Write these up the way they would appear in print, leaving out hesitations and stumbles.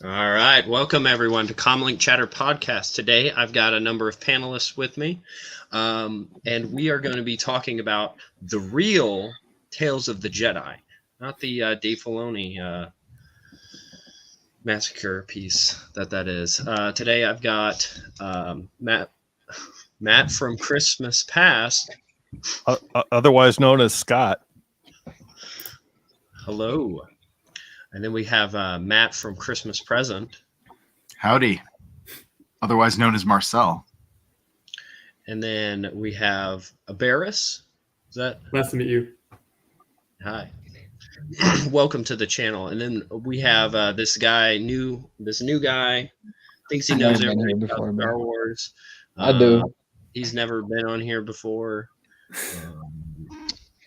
All right, welcome everyone to Comlink Chatter Podcast. Today, I've got a number of panelists with me, and we are going to be talking about the real Tales of the Jedi, not the Dave Filoni massacre piece that is. Today, I've got Matt from Christmas Past. Otherwise known as Scott. Hello. And then we have Matt from Christmas Present. Howdy. Otherwise known as Marcel. And then we have Barris. Is that? Nice to meet you. Hi. Welcome to the channel. And then we have this new guy. Thinks he knows everything about Star Wars. I do. He's never been on here before.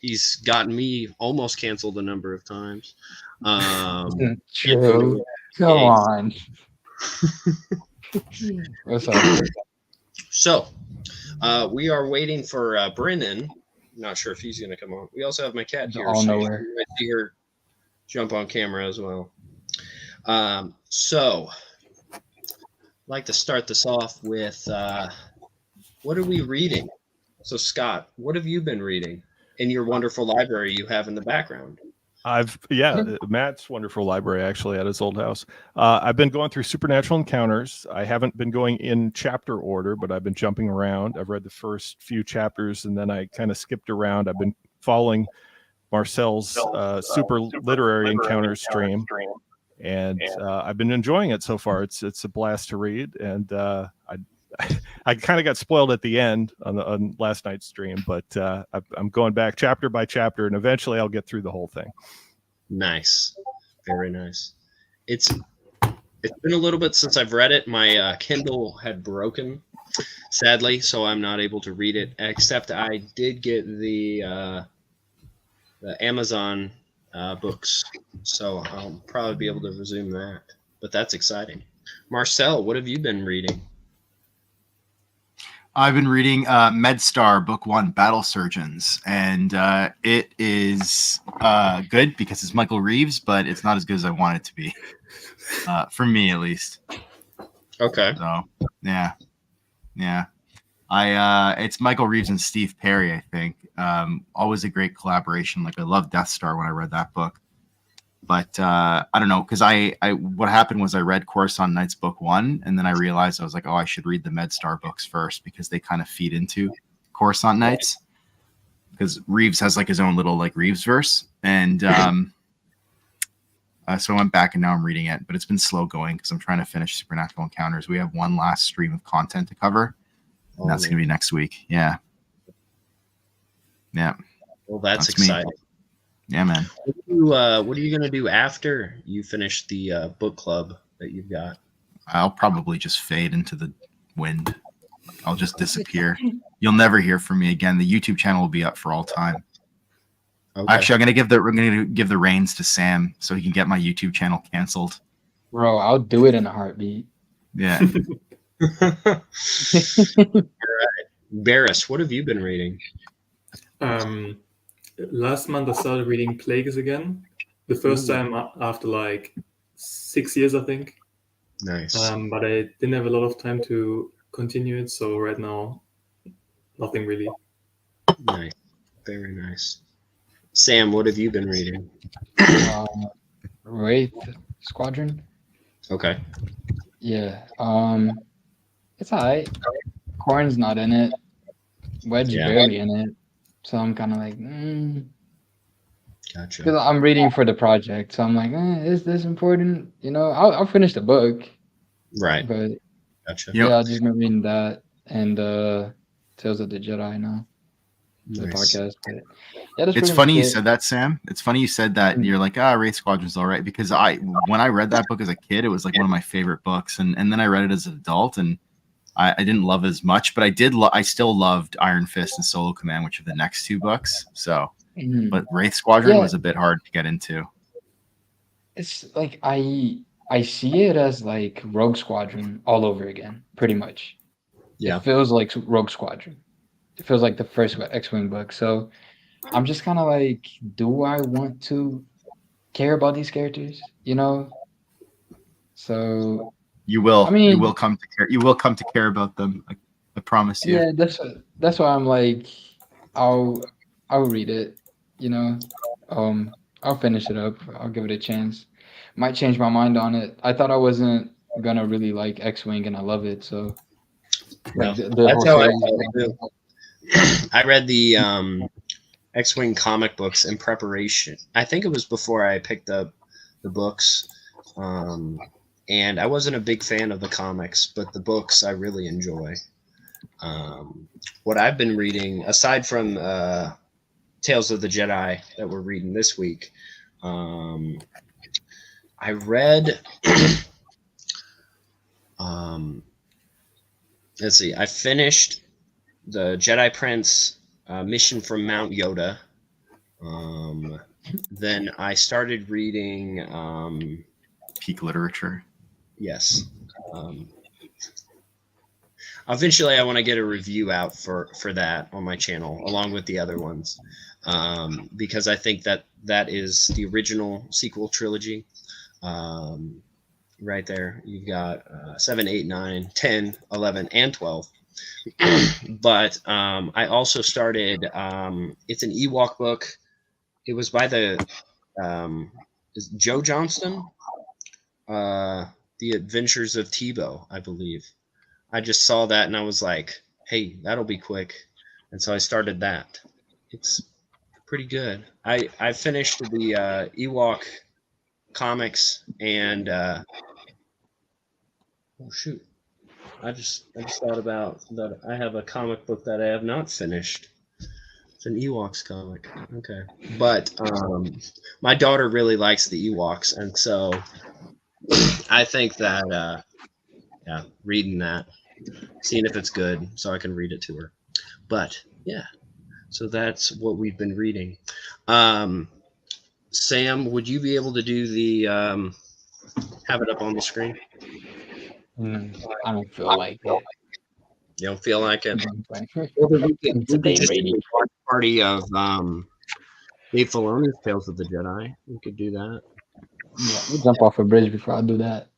He's gotten me almost canceled a number of times. True. Come on. What's up? So, we are waiting for Brennan. Not sure if he's going to come on. We also have my cat here. All nowhere. You might see her jump on camera as well. So, I'd like to start this off with what are we reading? So, Scott, what have you been reading in your wonderful library you have in the background? Matt's wonderful library actually at his old house. I've been going through Supernatural Encounters. I haven't been going in chapter order, but I've been jumping around. I've read the first few chapters and then I kind of skipped around. I've been following Marcel's Super Literary Encounters stream, and I've been enjoying it so far. It's a blast to read, and I kind of got spoiled at the end on last night's stream, but I'm going back chapter by chapter, and eventually I'll get through the whole thing. Nice. Very nice. It's been a little bit since I've read it. My Kindle had broken, sadly, so I'm not able to read it, except I did get the Amazon books, so I'll probably be able to resume that. But that's exciting. Marcel, what have you been reading? I've been reading MedStar Book 1, Battle Surgeons, and it is good because it's Michael Reeves, but it's not as good as I want it to be, for me at least. Okay. So, yeah. It's Michael Reeves and Steve Perry, I think. Always a great collaboration. Like, I love Death Star when I read that book. But I don't know, because what happened was I read Coruscant Nights Book 1, and then I realized I was like, I should read the MedStar books first because they kind of feed into Coruscant Nights. Because Reeves has like his own little like Reeves verse, and so I went back and now I'm reading it. But it's been slow going because I'm trying to finish Supernatural Encounters. We have one last stream of content to cover, and that's going to be next week. Yeah. Well, that's exciting. Me. Yeah, man. What are you going to do after you finish the book club that you've got? I'll probably just fade into the wind. I'll just disappear. You'll never hear from me again. The YouTube channel will be up for all time. Okay. Actually, we're going to give the reins to Sam so he can get my YouTube channel canceled. Bro, I'll do it in a heartbeat. Yeah. All right. Barris, what have you been reading? Last month I started reading Plagueis again. The first time after like 6 years, I think. Nice. But I didn't have a lot of time to continue it, so right now, nothing really. Nice. Very nice. Sam, what have you been reading? Wraith Squadron. Okay. Yeah. It's alright. Corn's not in it. Wedge barely in it. So I'm kind of like, Gotcha. Because I'm reading for the project, so I'm like, is this important? You know, I'll finish the book. Right. But gotcha. Yeah, I've just been reading that and Tales of the Jedi now. The podcast. But yeah, it's funny you said that, Sam. It's funny you said that. And you're like, Wraith Squadron's all right, because when I read that book as a kid, it was like one of my favorite books, and then I read it as an adult, and I didn't love it as much, but I still loved Iron Fist and Solo Command, which are the next two books. So, but Wraith Squadron was a bit hard to get into. It's like I see it as like Rogue Squadron all over again, pretty much. Yeah, it feels like Rogue Squadron. It feels like the first X-Wing book. So I'm just kind of like, do I want to care about these characters? You know. So You will. I mean, you will come to care. You will come to care about them. I promise you. yeah, that's why I'm like, I'll I'll read it. You know, I'll finish it up. I'll give it a chance. Might change my mind on it. I thought I wasn't gonna really like X-Wing, and I love it. So No, like the that's whole how I series. felt too. I read the X-Wing comic books in preparation. I think it was before I picked up the books. And I wasn't a big fan of the comics, but the books I really enjoy. What I've been reading, aside from Tales of the Jedi that we're reading this week, I read. Let's see. I finished the Jedi Prince mission from Mount Yoda. Then I started reading. Peak literature. Yes. Eventually, I want to get a review out for that on my channel, along with the other ones, because I think that is the original sequel trilogy. Right there, you've got 7, 8, 9, 10, 11, and 12. But I also started. It's an Ewok book. It was by the is Joe Johnston. The Adventures of Tebow, I believe. I just saw that and I was like, hey, that'll be quick. And so I started that. It's pretty good. I finished the Ewok comics and oh shoot. I just thought about that I have a comic book that I have not finished. It's an Ewoks comic. Okay. But my daughter really likes the Ewoks, and so I think that reading that, seeing if it's good so I can read it to her. But yeah, so that's what we've been reading. Sam, would you be able to do the have it up on the screen? I don't feel like it. You don't feel like it? It's Well, then we could a just do rating. a watch party of Dave Filoni's Tales of the Jedi. We could do that. Yeah, we'll jump off a bridge before I do that.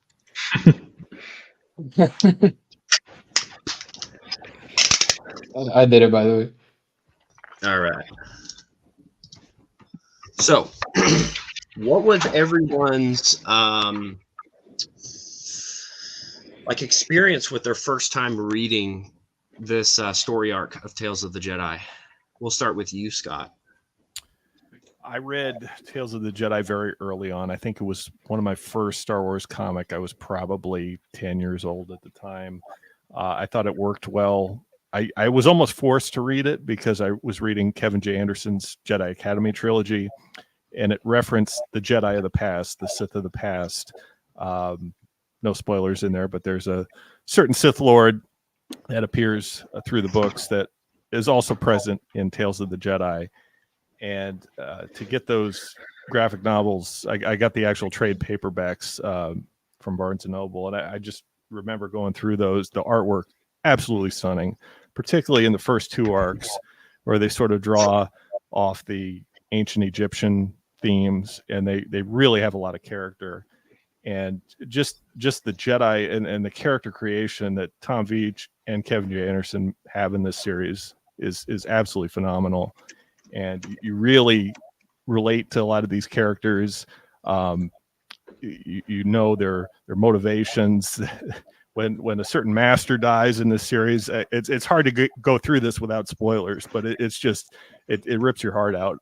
I did it, by the way. All right. So, what was everyone's like experience with their first time reading this story arc of Tales of the Jedi? We'll start with you, Scott. I read Tales of the Jedi very early on. I think it was one of my first Star Wars comic. I was probably 10 years old at the time. I thought it worked well. I was almost forced to read it because I was reading Kevin J. Anderson's Jedi Academy trilogy, and it referenced the Jedi of the past, the Sith of the past. No spoilers in there, but there's a certain Sith Lord that appears through the books that is also present in Tales of the Jedi. And to get those graphic novels, I got the actual trade paperbacks from Barnes & Noble, and I just remember going through those. The artwork, absolutely stunning, particularly in the first two arcs, where they sort of draw off the ancient Egyptian themes, and they really have a lot of character. And just the Jedi and the character creation that Tom Veitch and Kevin J. Anderson have in this series is absolutely phenomenal. And you really relate to a lot of these characters. You know their motivations. When a certain master dies in this series, it's hard to go through this without spoilers, but it's just it rips your heart out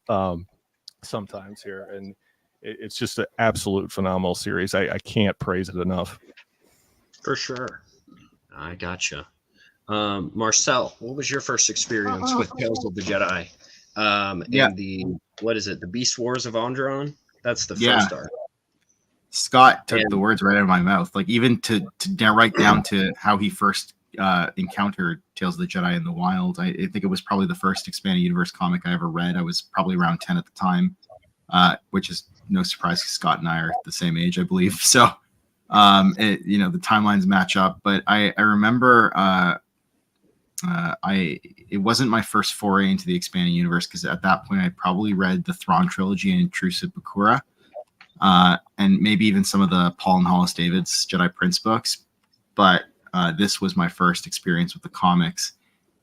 sometimes here, and it's just an absolute phenomenal series. I can't praise it enough. For sure. I gotcha. Marcel, what was your first experience with Tales of the Jedi? And the, what is it? The Beast Wars of Onderon? That's the first arc. Scott took the words right out of my mouth. Like, even to right down to how he first encountered Tales of the Jedi in the wild. I think it was probably the first expanded universe comic I ever read. I was probably around 10 at the time, which is no surprise because Scott and I are the same age, I believe. So, the timelines match up. But I remember it wasn't my first foray into the expanded universe, because at that point I probably read the Thrawn trilogy and Intrusive Bakura. and maybe even some of the Paul and Hollis David's Jedi Prince books. But this was my first experience with the comics,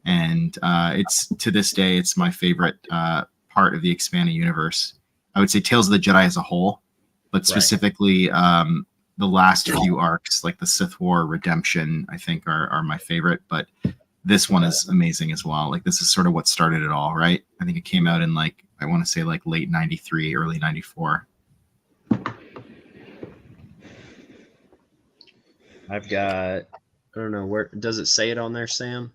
and it's to this day it's my favorite part of the expanded universe. I would say Tales of the Jedi as a whole, but specifically the last few arcs, like the Sith War, Redemption, I think are my favorite. But this one is amazing as well. Like this is sort of what started it all, right? I think it came out in like I want to say like late '93, early '94. I've got. I don't know where. Does it say it on there, Sam?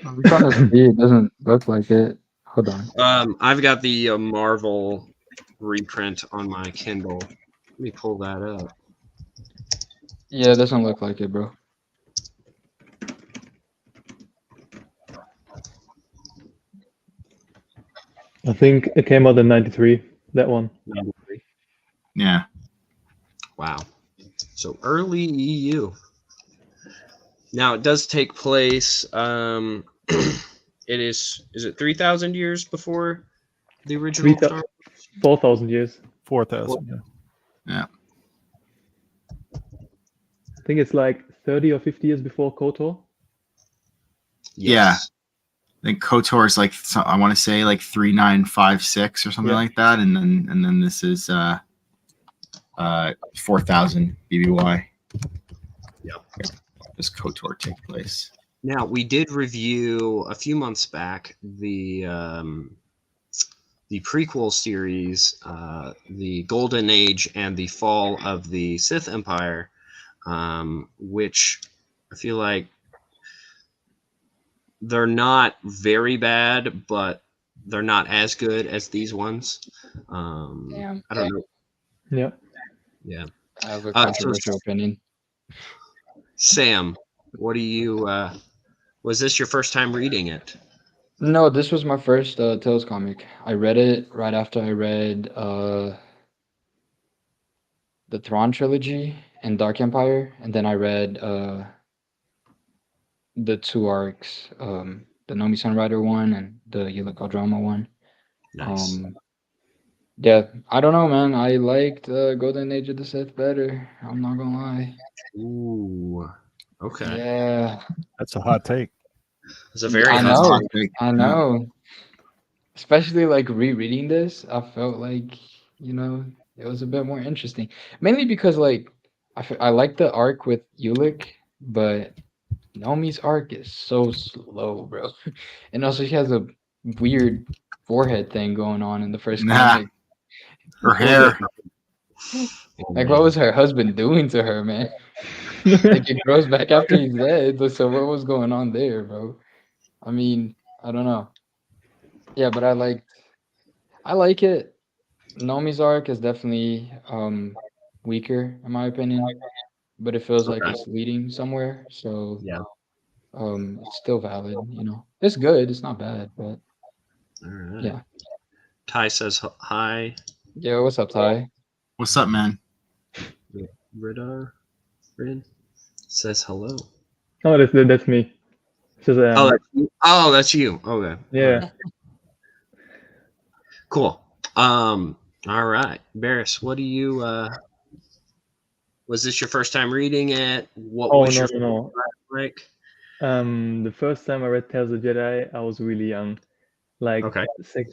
I'm trying to see. It doesn't look like it. Hold on. I've got the Marvel reprint on my Kindle. Let me pull that up. Yeah, it doesn't look like it, bro. I think it came out in '93. That one. 93. Yeah. Wow. So early EU. Now it does take place. It is it 3,000 years before the original Star Wars? 4,000 years. 4,000. Yeah. I think it's like 30 or 50 years before KOTOR. Yes. I think KOTOR is like I want to say like 3956 or something like that, and then this is 4,000 BBY. Yep. Does KOTOR take place? Now we did review a few months back the prequel series, the Golden Age and the Fall of the Sith Empire, which I feel like they're not very bad, but they're not as good as these ones. I don't know. Yeah. Yeah. I have a controversial opinion. Sam, what do you? Was this your first time reading it? No, this was my first Tales comic. I read it right after I read the Thrawn trilogy and Dark Empire, and then I read the two arcs, the Nomi Sunrider one and the Yulika Drama one. Nice. Yeah, I don't know, man. I liked Golden Age of the Sith better. I'm not gonna lie. Ooh. Okay. Yeah, That's a hot take. It's a very I hot know. take. I know. Especially like rereading this, I felt like, it was a bit more interesting. Mainly because like I like the arc with Ulick, but Nomi's arc is so slow, bro. And also she has a weird forehead thing going on in the first comic. Her hair. Like what was her husband doing to her, man? Like it grows back after he's dead. So what was going on there, bro? I mean, I don't know. Yeah, but I like it. Nomi's arc is definitely weaker in my opinion, but it feels like it's leading somewhere. So Yeah. It's still valid. It's good. It's not bad, but All right. yeah. Ty says hi. Yeah, what's up, Ty? What's up, man? Rid says hello. Oh, that's me. Just, that's you. Okay. Yeah. Cool. All right. Barris, what do you was this your first time reading it? What was your no. like? The first time I read Tales of the Jedi, I was really young. Like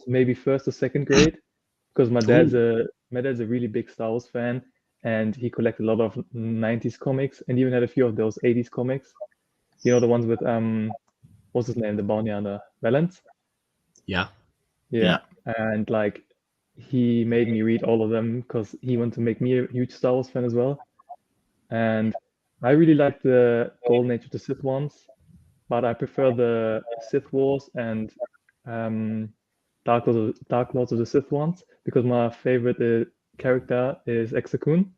maybe first or second grade, because my dad's a really big Star Wars fan, and he collected a lot of 90s comics and even had a few of those 80s comics. The ones with what's his name, the bounty hunter, Valance? Yeah. And like he made me read all of them because he wanted to make me a huge Star Wars fan as well. And I really like the Golden Age of the Sith ones, but I prefer the Sith Wars and Dark Lords of the Sith ones because my favorite character is Exakun.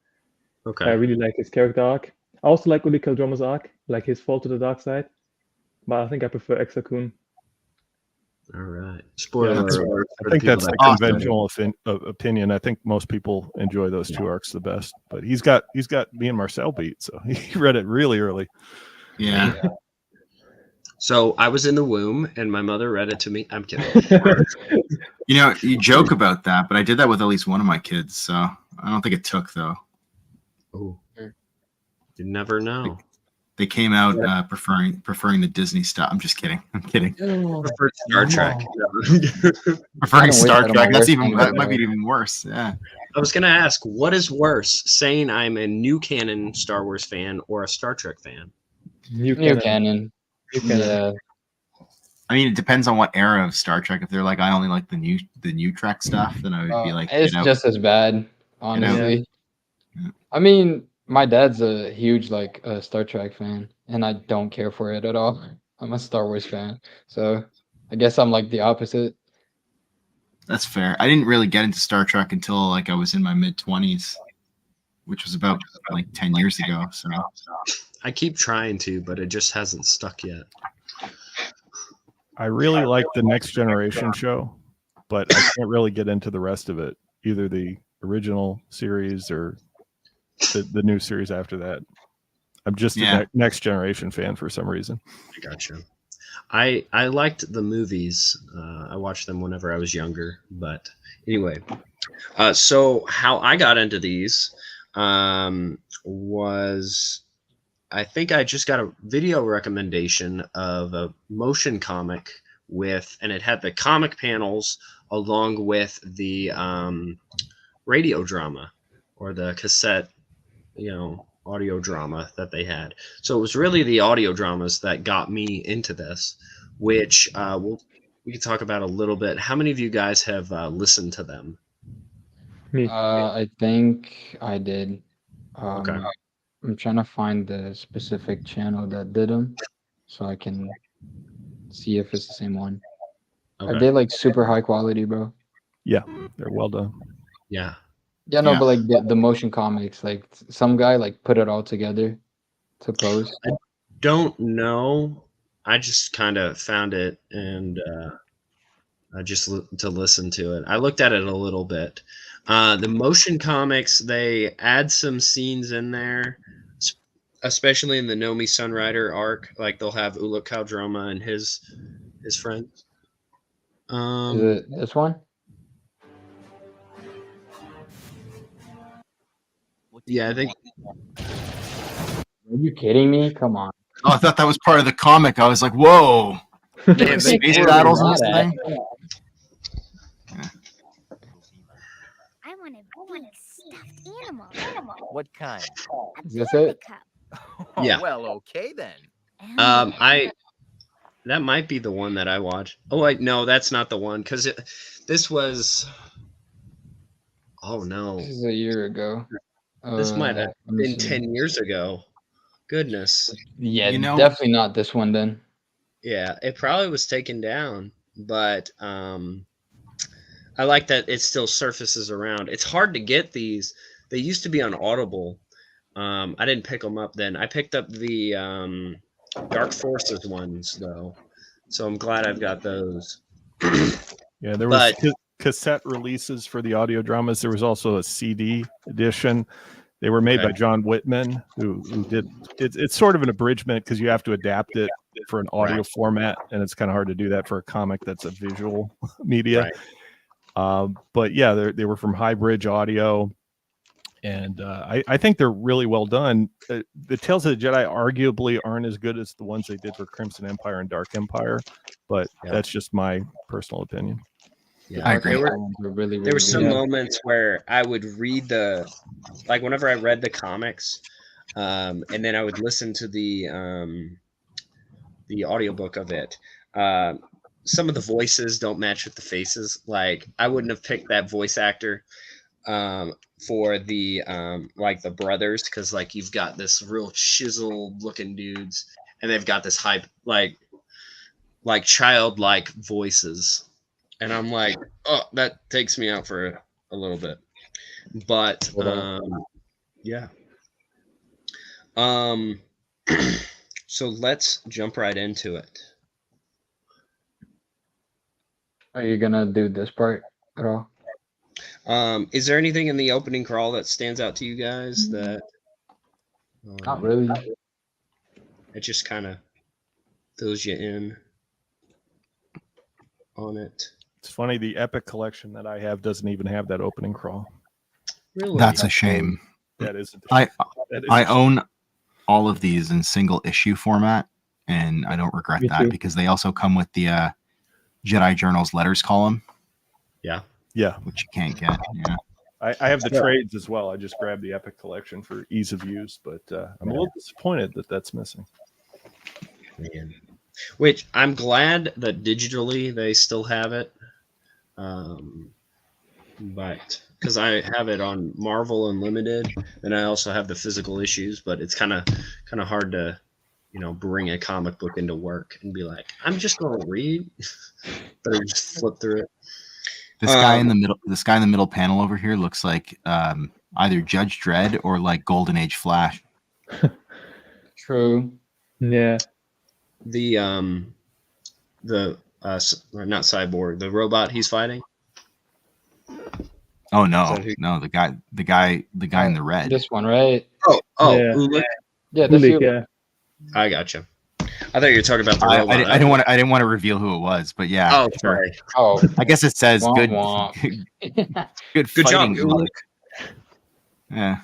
Okay. I really like his character arc. I also like Uli Kaldroma's arc, like his fall to the dark side, but I think I prefer Exakun. All right. Spoiler alert. I think that's the conventional opinion. I think most people enjoy those two arcs the best. But he's got me and Marcel beat, so he read it really early. Yeah. So I was in the womb, and my mother read it to me. I'm kidding. You know, you joke about that, but I did that with at least one of my kids, so I don't think it took though. Oh, you never know. They came out preferring the Disney stuff. I'm just kidding. I'm kidding. Preferred Star Trek. Preferring Star Trek. That's even even that might be even worse. Yeah. I was gonna ask, what is worse, saying I'm a new canon Star Wars fan or a Star Trek fan? New New canon. canon. New canon. Yeah. I mean, it depends on what era of Star Trek. If they're like, I only like the new Trek stuff, then I would be like, it's just as bad, honestly. Yeah. I mean, my dad's a huge Star Trek fan, and I don't care for it at all. I'm a Star Wars fan, so I guess I'm like the opposite. That's fair. I didn't really get into Star Trek until like I was in my mid-20s, which was about like 10 years ago. So I keep trying to, but it just hasn't stuck yet. I really like the Next Generation show, but I can't really get into the rest of it, either the original series or the new series after that. I'm just a Next Generation fan for some reason. I gotcha. I liked the movies. I watched them whenever I was younger. But anyway, so how I got into these was, I think I just got a video recommendation of a motion comic and it had the comic panels along with the radio drama or the cassette, audio drama that they had. So it was really the audio dramas that got me into this, which we can talk about a little bit. How many of you guys have listened to them? Me. I think I did. Okay. I'm trying to find the specific channel that did them, so I can see if it's the same one. Okay. Are they like super high quality, bro? Yeah, they're well done. Yeah. Yeah, no, Yeah. but like the motion comics, like some guy like put it all together to post. Don't know. I just kind of found it and I just to listen to it. I looked at it a little bit. The motion comics, they add some scenes in there, especially in the Nomi Sunrider arc. Like they'll have Uluk Kaldroma and his friends. Is it this one? Yeah, I think. Are you kidding me? Come on. Oh, I thought that was part of the comic. I was like, whoa. Yeah, Space Where battles was and this that thing? I want a big stuffed animal. What kind? Is this it? Oh, Yeah. Well, okay then. That might be the one that I watched. Oh wait, no, that's not the one because this was. Oh no, This is a year ago. this might have let me been see. 10 years ago. Goodness. Yeah, You know- definitely not this one then. Yeah, it probably was taken down, but I like that it still surfaces around. It's hard to get these. They used to be on Audible. I didn't pick them up then. I picked up the Dark Forces ones though, so I'm glad I've got those. Yeah, there was But- cassette releases for the audio dramas. There was also a CD edition. They were made Okay. by John Whitman, who did it's sort of an abridgment because you have to adapt it for an audio Right. format, and it's kind of hard to do that for a comic that's a visual media. Right. But yeah, they were from High Bridge Audio, and I think they're really well done. The Tales of the Jedi arguably aren't as good as the ones they did for Crimson Empire and Dark Empire, but Yeah. that's just my personal opinion. Yeah, I agree. There were Really, there were some good. moments where I would read whenever I read the comics, and then I would listen to the audiobook of it. Some of the voices don't match with the faces. Like I wouldn't have picked that voice actor for the the brothers because like you've got this real chiseled looking dudes and they've got this hype like childlike voices. And I'm like, oh, that takes me out for a little bit. But yeah. So let's jump right into it. Are you gonna do this part at all? Is there anything in the opening crawl that stands out to you guys that Not really. it just kind of fills you in on it. It's funny, the Epic collection that I have doesn't even have that opening crawl. Really? That's a shame. That is. I that is I a shame. own all of these in single issue format, and I don't regret Me that too. because they also come with the Jedi Journals letters column, Yeah. which you can't get. Yeah. I have the trades as well. I just grabbed the Epic collection for ease of use, but I'm a little disappointed that that's missing. Man. Which I'm glad that digitally they still have it. But because I have it on Marvel Unlimited, and I also have the physical issues, but it's kind of hard to, bring a comic book into work and be like, I'm just going to read, but I just flip through it. This guy in the middle panel over here looks like either Judge Dredd or like Golden Age Flash. True. Yeah. The not Cyborg, the robot he's fighting. Oh no, Is that who- no, the guy in the red. This one, right? Oh, Yeah. Ulik? Yeah, this Ulik, you. yeah. I gotcha. I thought you were talking about the I robot. didn't want to reveal who it was, but yeah. Oh, sure. sorry. Oh, I guess it says Womp good, womp. good Good job, fighting. Ulik. Yeah.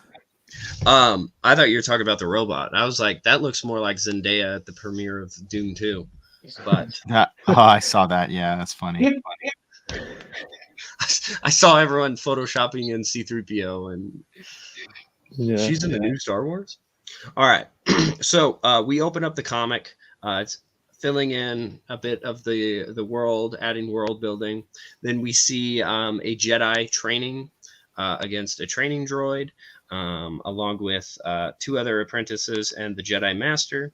I thought you were talking about the robot. I was like, that looks more like Zendaya at the premiere of Doom 2. But I saw that. Yeah, that's funny. I saw everyone photoshopping in C-3PO, and Yeah. she's in the new Star Wars. All right, so we open up the comic. It's filling in a bit of the world, adding world building. Then we see a Jedi training against a training droid, along with 2 other apprentices and the Jedi Master.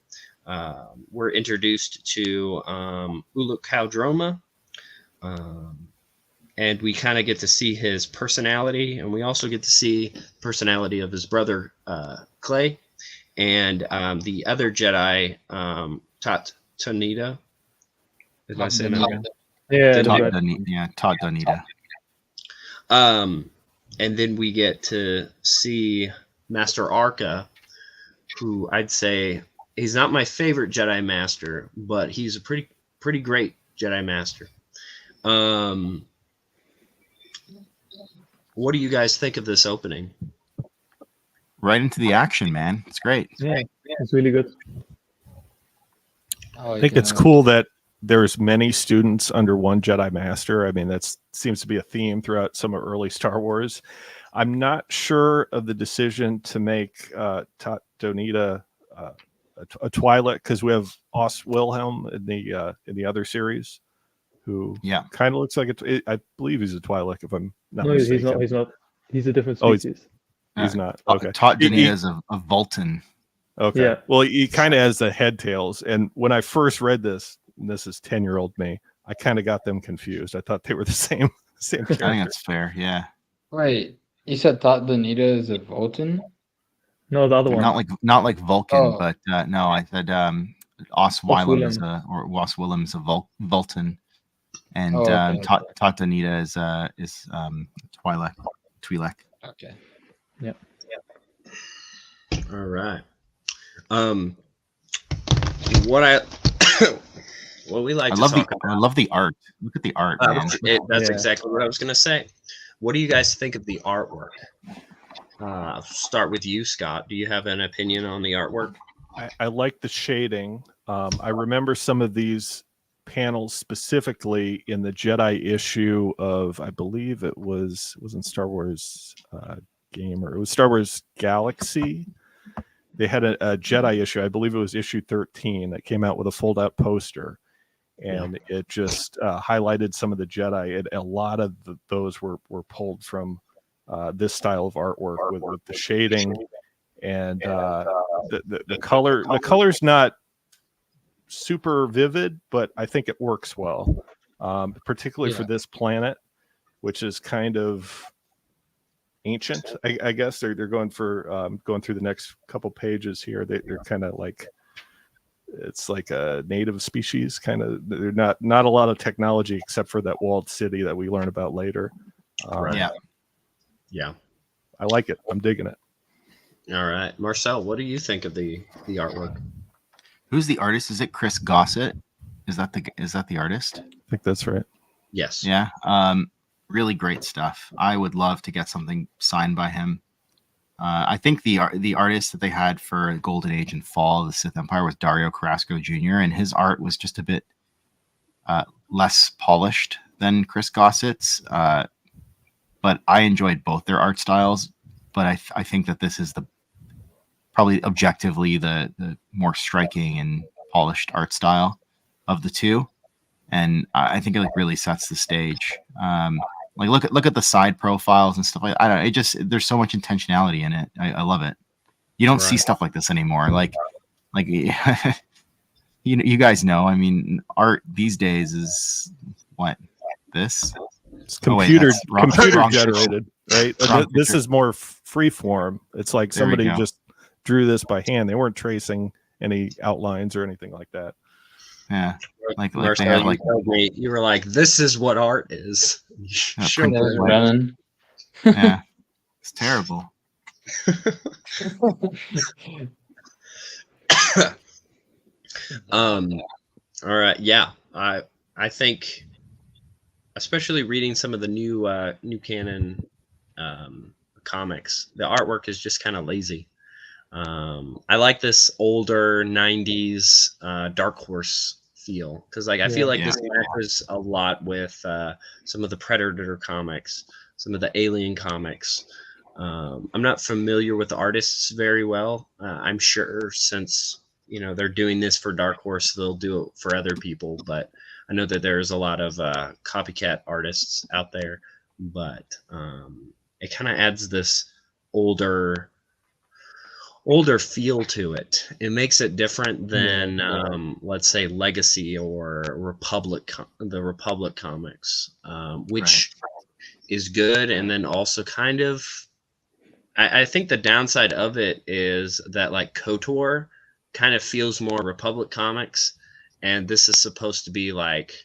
We're introduced to Uluk Kaldroma, and we kind of get to see his personality, and we also get to see the personality of his brother Clay, and the other Jedi, Tonita. Is I saying that right? Yeah. Todd Todd Donita. And then we get to see Master Arca, who I'd say he's not my favorite Jedi Master, but he's a pretty great Jedi Master. What do you guys think of this opening? Right into the action, man. It's great. Yeah. It's really good. I think it's cool that there's many students under one Jedi Master. I mean, that seems to be a theme throughout some of early Star Wars. I'm not sure of the decision to make Donita a Twi'lek, because we have Os Wilhelm in the other series, who kind of looks like I believe he's a Twi'lek, if I'm not mistaken. No, he's not. He's a different Oh, species. He's not. Okay. Todd Donita is a Vulcan. Okay. Yeah. Well, he kind of has the head tails. And when I first read this, and this is 10-year-old me, I kind of got them confused. I thought they were the same character. I think that's fair. Yeah. Wait, you said Thought Donita is a Vulcan? No, the other one. Not like Vulcan, Oh. but no, I said Os Willem is Willem. Os Willem is a Vulcan, and okay. Todd Donita is Twi'lek. Okay. All right. What we like I to love talk I love the art. Look at the art, man. That's Yeah. exactly what I was going to say. What do you guys think of the artwork? Start with you, Scott. Do you have an opinion on the artwork? I like the shading. I remember some of these panels specifically in the Jedi issue of, I believe it wasn't Star Wars Gamer. It was Star Wars Galaxy. They had a Jedi issue. I believe it was issue 13 that came out with a fold-out poster, and it just highlighted some of the Jedi. And a lot of those were pulled from this style of artwork with the shading and the color. The color's not super vivid, but I think it works well, particularly for this planet, which is kind of ancient. I guess they're going for going through the next couple pages here. They're kind of like, it's like a native species kind of. They're not a lot of technology except for that walled city that we learn about later. Yeah. I like it. I'm digging it. All right, Marcel, what do you think of the artwork? Who's the artist? Is it Chris Gossett? Is that the artist? I think that's right. Yes. Yeah. Really great stuff. I would love to get something signed by him. I think the artist that they had for Golden Age and Fall of the Sith Empire was Dario Carrasco Jr., and his art was just a bit less polished than Chris Gossett's. But I enjoyed both their art styles. But I think that this is probably objectively the more striking and polished art style of the two, and I think it like really sets the stage. Like look at the side profiles and stuff like that. I don't know, it just there's so much intentionality in it. I love it. You don't see stuff like this anymore. Like you guys know. I mean, art these days is what this. It's computer wrong generated, right? This is more free form. It's like somebody just drew this by hand. They weren't tracing any outlines or anything like that. Yeah, like Marcel, they have like you were like, "This is what art is." print There's running. yeah, it's terrible. All right, yeah, I think, especially reading some of the new canon comics, the artwork is just kind of lazy. I like this older 90s Dark Horse feel because like I feel like this matches a lot with some of the Predator comics, some of the Alien comics. I'm not familiar with the artists very well. I'm sure since they're doing this for Dark Horse, they'll do it for other people, but I know that there's a lot of copycat artists out there, but it kind of adds this older feel to it. It makes it different than let's say Legacy or the Republic comics, which is good. And then also kind of, I think the downside of it is that like KOTOR kind of feels more Republic comics, and this is supposed to be like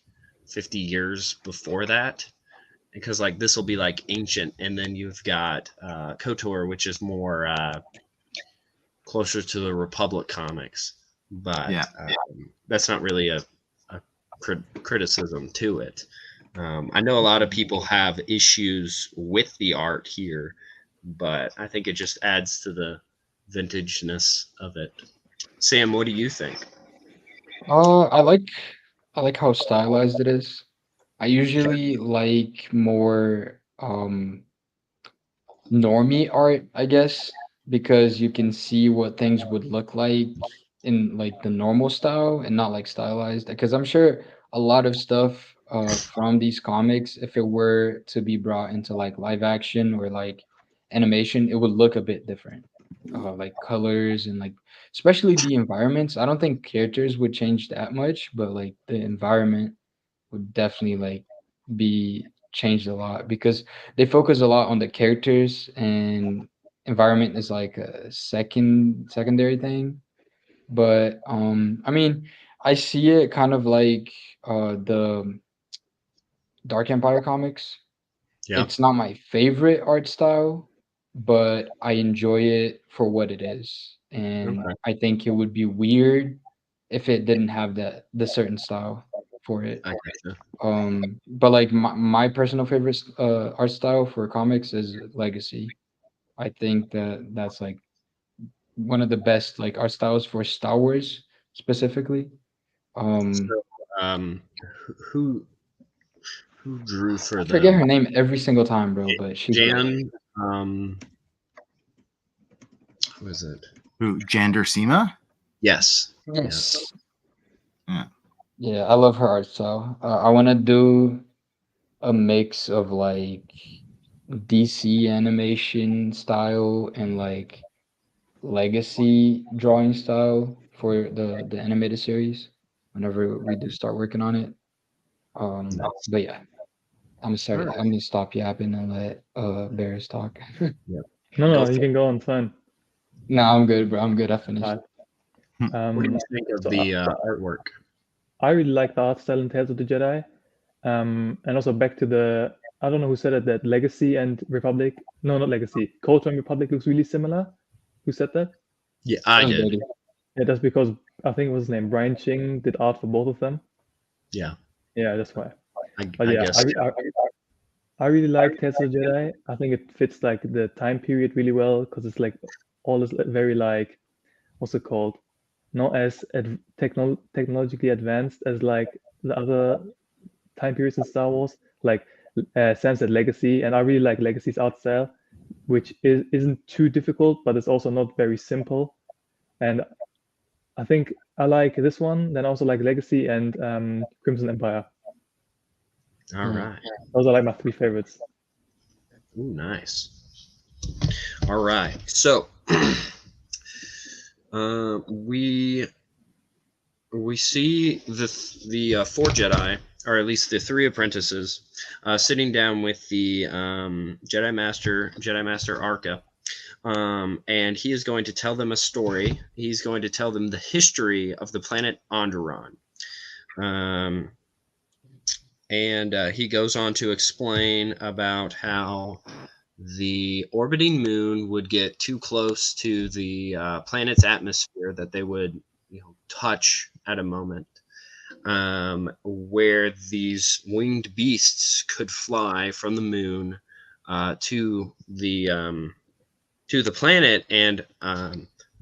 50 years before that, because like this will be like ancient, and then you've got KOTOR, which is more closer to the Republic comics, but that's not really a criticism to it. I know a lot of people have issues with the art here, but I think it just adds to the vintageness of it. Sam, what do you think? I like how stylized it is. I usually like more normie art, I guess, because you can see what things would look like in like the normal style and not like stylized. Because I'm sure a lot of stuff from these comics, if it were to be brought into like live action or like animation, it would look a bit different. Like colors and like especially the environments. I don't think characters would change that much, but like the environment would definitely like be changed a lot because they focus a lot on the characters, and environment is like a secondary thing. But I mean, I see it kind of like the Dark Empire comics. Yeah. It's not my favorite art style, but I enjoy it for what it is. And Okay. I think it would be weird if it didn't have the certain style for it. I gotcha. But like my personal favorite art style for comics is Legacy. I think that's like one of the best like art styles for Star Wars specifically. So, who drew for I forget her them? name every single time, bro, but she's great. Jan, who is it? Who, Jander Sema? Yes. Yes. Yeah. Yeah, I love her art style. I want to do a mix of like DC animation style and like legacy drawing style for the animated series whenever we do start working on it. But yeah, I'm sorry. Alright. I'm gonna stop yapping and let Bears talk. No, for you can go on. Fine. No, I'm good, bro. I'm good. I finished. Alright. What do you think of So the artwork? I really like the art style in Tales of the Jedi. And also back to the, I don't know who said it, that Legacy and Republic, no, not Legacy, KOTOR and Republic looks really similar. Who said that? Yeah, I That was did. Betty. Yeah, that's because I think it was his name, Brian Ching, did art for both of them. Yeah, Yeah, that's why. I But yeah, guess. I really like Tales of the Jedi. I think it fits like the time period really well because it's like all is very like, what's it called? Not as technologically advanced as like the other time periods in Star Wars. Like Sam said, Legacy, and I really like Legacy's art style, which isn't too difficult, but it's also not very simple. And I think I like this one. Then I also like Legacy and Crimson Empire. All right. Those are like my 3 favorites. Ooh, nice. All right. So we see the 4 Jedi, or at least the 3 apprentices, sitting down with the Jedi Master Arca, and he is going to tell them a story. He's going to tell them the history of the planet Onderon. And he goes on to explain about how the orbiting moon would get too close to the planet's atmosphere that they would, touch at a moment, where these winged beasts could fly from the moon to the planet and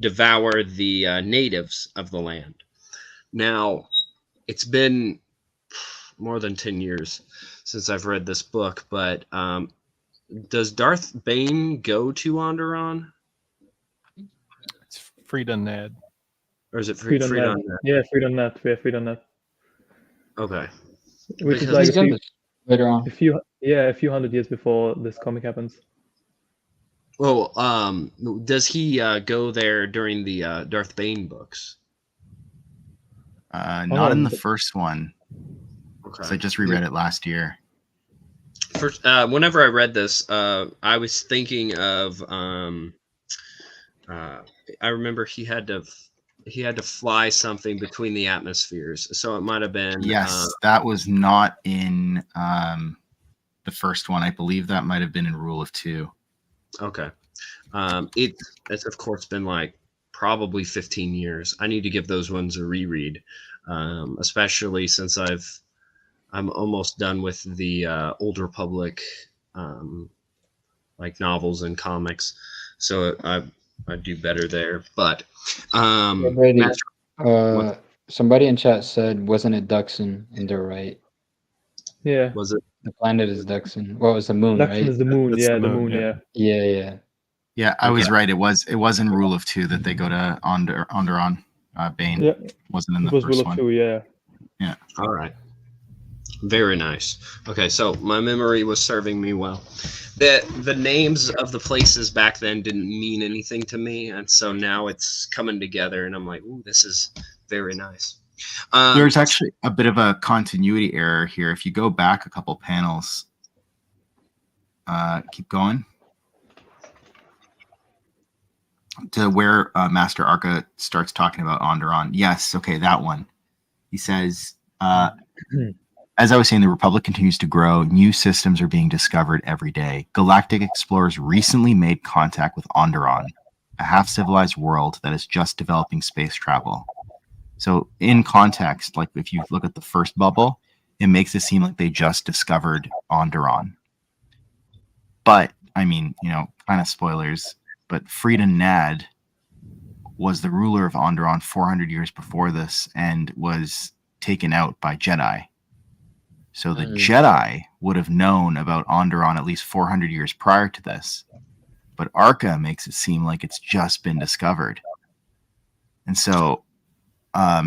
devour the natives of the land. Now, it's been more than 10 years since I've read this book, but does Darth Bane go to Onderon? It's Frida Nad. Or is it Freedom Freedom? Net. Yeah, Freedom Net. Yeah, Freedom Net. Okay. Which is Because like He's in this later on. a few hundred years before this comic happens. Well, does he go there during the Darth Bane books? Not in the first one. Okay. So I just reread it last year. First, whenever I read this, I was thinking of. I remember he had to fly something between the atmospheres, so it might have been. Yes, that was not in the first one. I believe that might have been in Rule of 2. Okay. It's of course been like probably 15 years. I need to give those ones a reread, especially since I'm almost done with the Old Republic like novels and comics, so I do better there. But Brady, somebody in chat said, wasn't it Duxon? And they're right. Yeah. Was it? The planet is Duxon. Well, it's the moon, Duxon right? is the moon. That's Yeah, the the moon, moon. yeah. Yeah. Yeah. Yeah, I was right. It was in Rule of 2 that they go to Onderon. Bane Yeah. wasn't in It the was first Rule of one. 2. Yeah. Yeah. All right. Very nice. Okay, so my memory was serving me well. The names of the places back then didn't mean anything to me, and so now it's coming together, and I'm like, ooh, this is very nice. There's actually a bit of a continuity error here. If you go back a couple panels, keep going to where Master Arca starts talking about Onderon. Yes, okay, that one. He says, as I was saying, the Republic continues to grow. New systems are being discovered every day. Galactic explorers recently made contact with Onderon, a half-civilized world that is just developing space travel. So in context, like if you look at the first bubble, it makes it seem like they just discovered Onderon. But, I mean, kind of spoilers, but Frida Nad was the ruler of Onderon 400 years before this and was taken out by Jedi. So the Jedi would have known about Onderon at least 400 years prior to this. But Arca makes it seem like it's just been discovered. And so I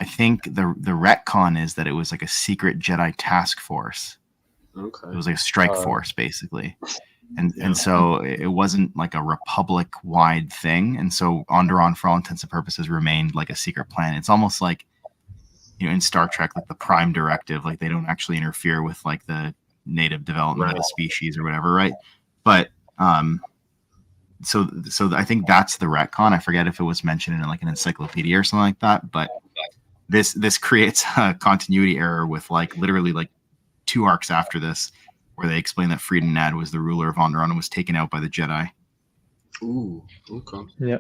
think the retcon is that it was like a secret Jedi task force. Okay. It was like a strike force, basically. And so it wasn't like a Republic-wide thing. And so Onderon, for all intents and purposes, remained like a secret planet. It's almost like, in Star Trek, like the Prime Directive, like they don't actually interfere with like the native development of the species or whatever, right? But so I think that's the retcon. I forget if it was mentioned in like an encyclopedia or something like that. But this creates a continuity error with like literally like 2 arcs after this, where they explain that Frida Nad was the ruler of Onderon and was taken out by the Jedi. Ooh, okay. Yeah.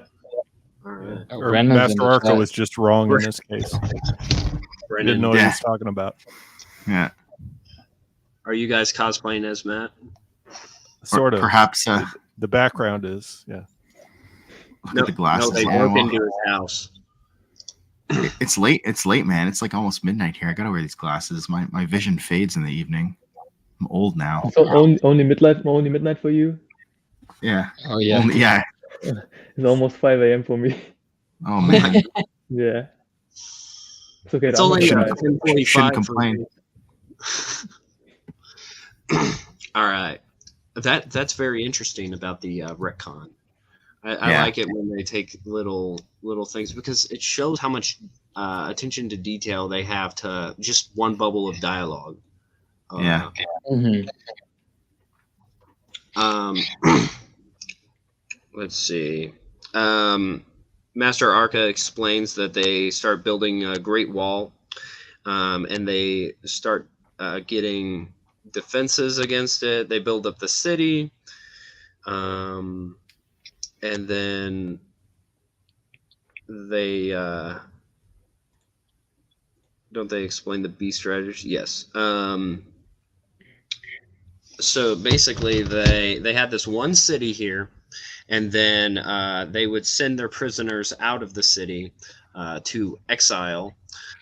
All right. Or Brennan's in Master the Arco chat. was just wrong in this case. Didn't know what he Yeah. was talking about. Yeah. Are you guys cosplaying as Matt? Sort of. Perhaps The background is, yeah. look at the glasses. No, they Yeah, broke well, into his house. it's late. It's late, man. It's like almost midnight here. I gotta wear these glasses. My vision fades in the evening. I'm old now. So only midnight for you. Yeah. Oh yeah. Only, yeah. It's almost 5 a.m. for me. Oh man. Yeah. It's okay. It's I'm not only gonna Shouldn't- die. 10:45 shouldn't for complain. me. All right. That's very interesting about the retcon. I Yeah. like it when they take little things because it shows how much attention to detail they have to just one bubble of dialogue. Yeah. Mhm. Let's see. Master Arca explains that they start building a Great Wall, and they start getting defenses against it. They build up the city, and then they don't they explain the beast riders? Yes. So basically, they had this one city here, and then they would send their prisoners out of the city to exile,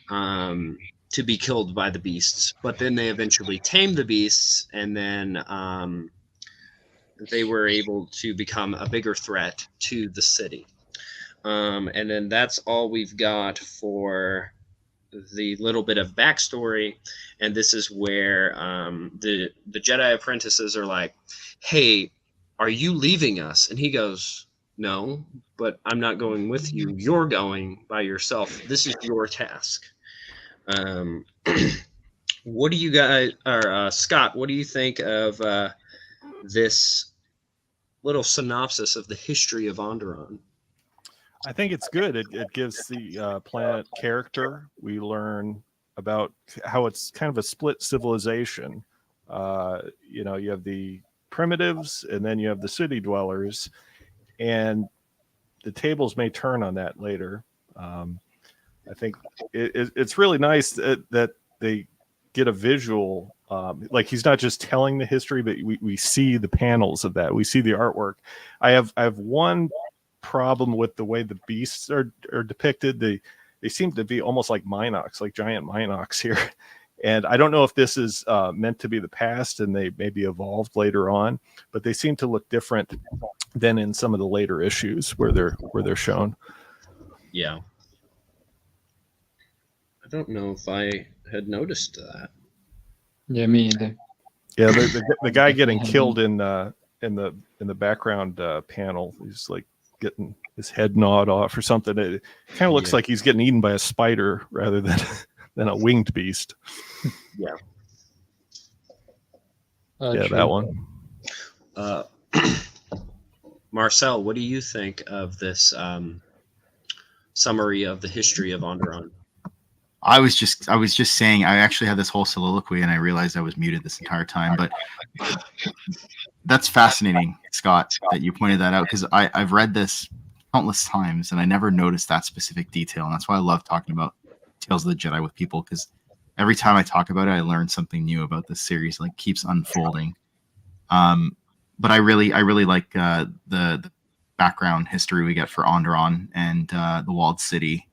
to be killed by the beasts. But then they eventually tamed the beasts, and then they were able to become a bigger threat to the city. And then that's all we've got for the little bit of backstory. And this is where the Jedi apprentices are like, "Hey, are you leaving us?" And he goes, "No, but I'm not going with you. You're going by yourself. This is your task." What do you guys, or Scott? What do you think of this little synopsis of the history of Onderon? I think it's good. It gives the planet character. We learn about how it's kind of a split civilization. You have the primitives, and then you have the city dwellers, and the tables may turn on that later. I think it's really nice that they get a visual. Like he's not just telling the history, but we see the panels of that. We see the artwork. I have one problem with the way the beasts are depicted. They seem to be almost like Minox, like giant Minox here. And I don't know if this is meant to be the past and they maybe evolved later on, but they seem to look different than in some of the later issues where they're shown. Yeah. I don't know if I had noticed that. Yeah, me either. Yeah, the guy getting killed in the background panel, he's like getting his head gnawed off or something. It kind of looks like he's getting eaten by a spider rather than a winged beast. Yeah. Yeah, that one. Marcel, what do you think of this summary of the history of Onderon? I was just saying, I actually had this whole soliloquy and I realized I was muted this entire time, but that's fascinating, Scott, that you pointed that out, because I've read this countless times and I never noticed that specific detail. And that's why I love talking about Tales of the Jedi with people, because every time I talk about it, I learn something new about this series, like keeps unfolding. But I really like the background history we get for Onderon and the walled city.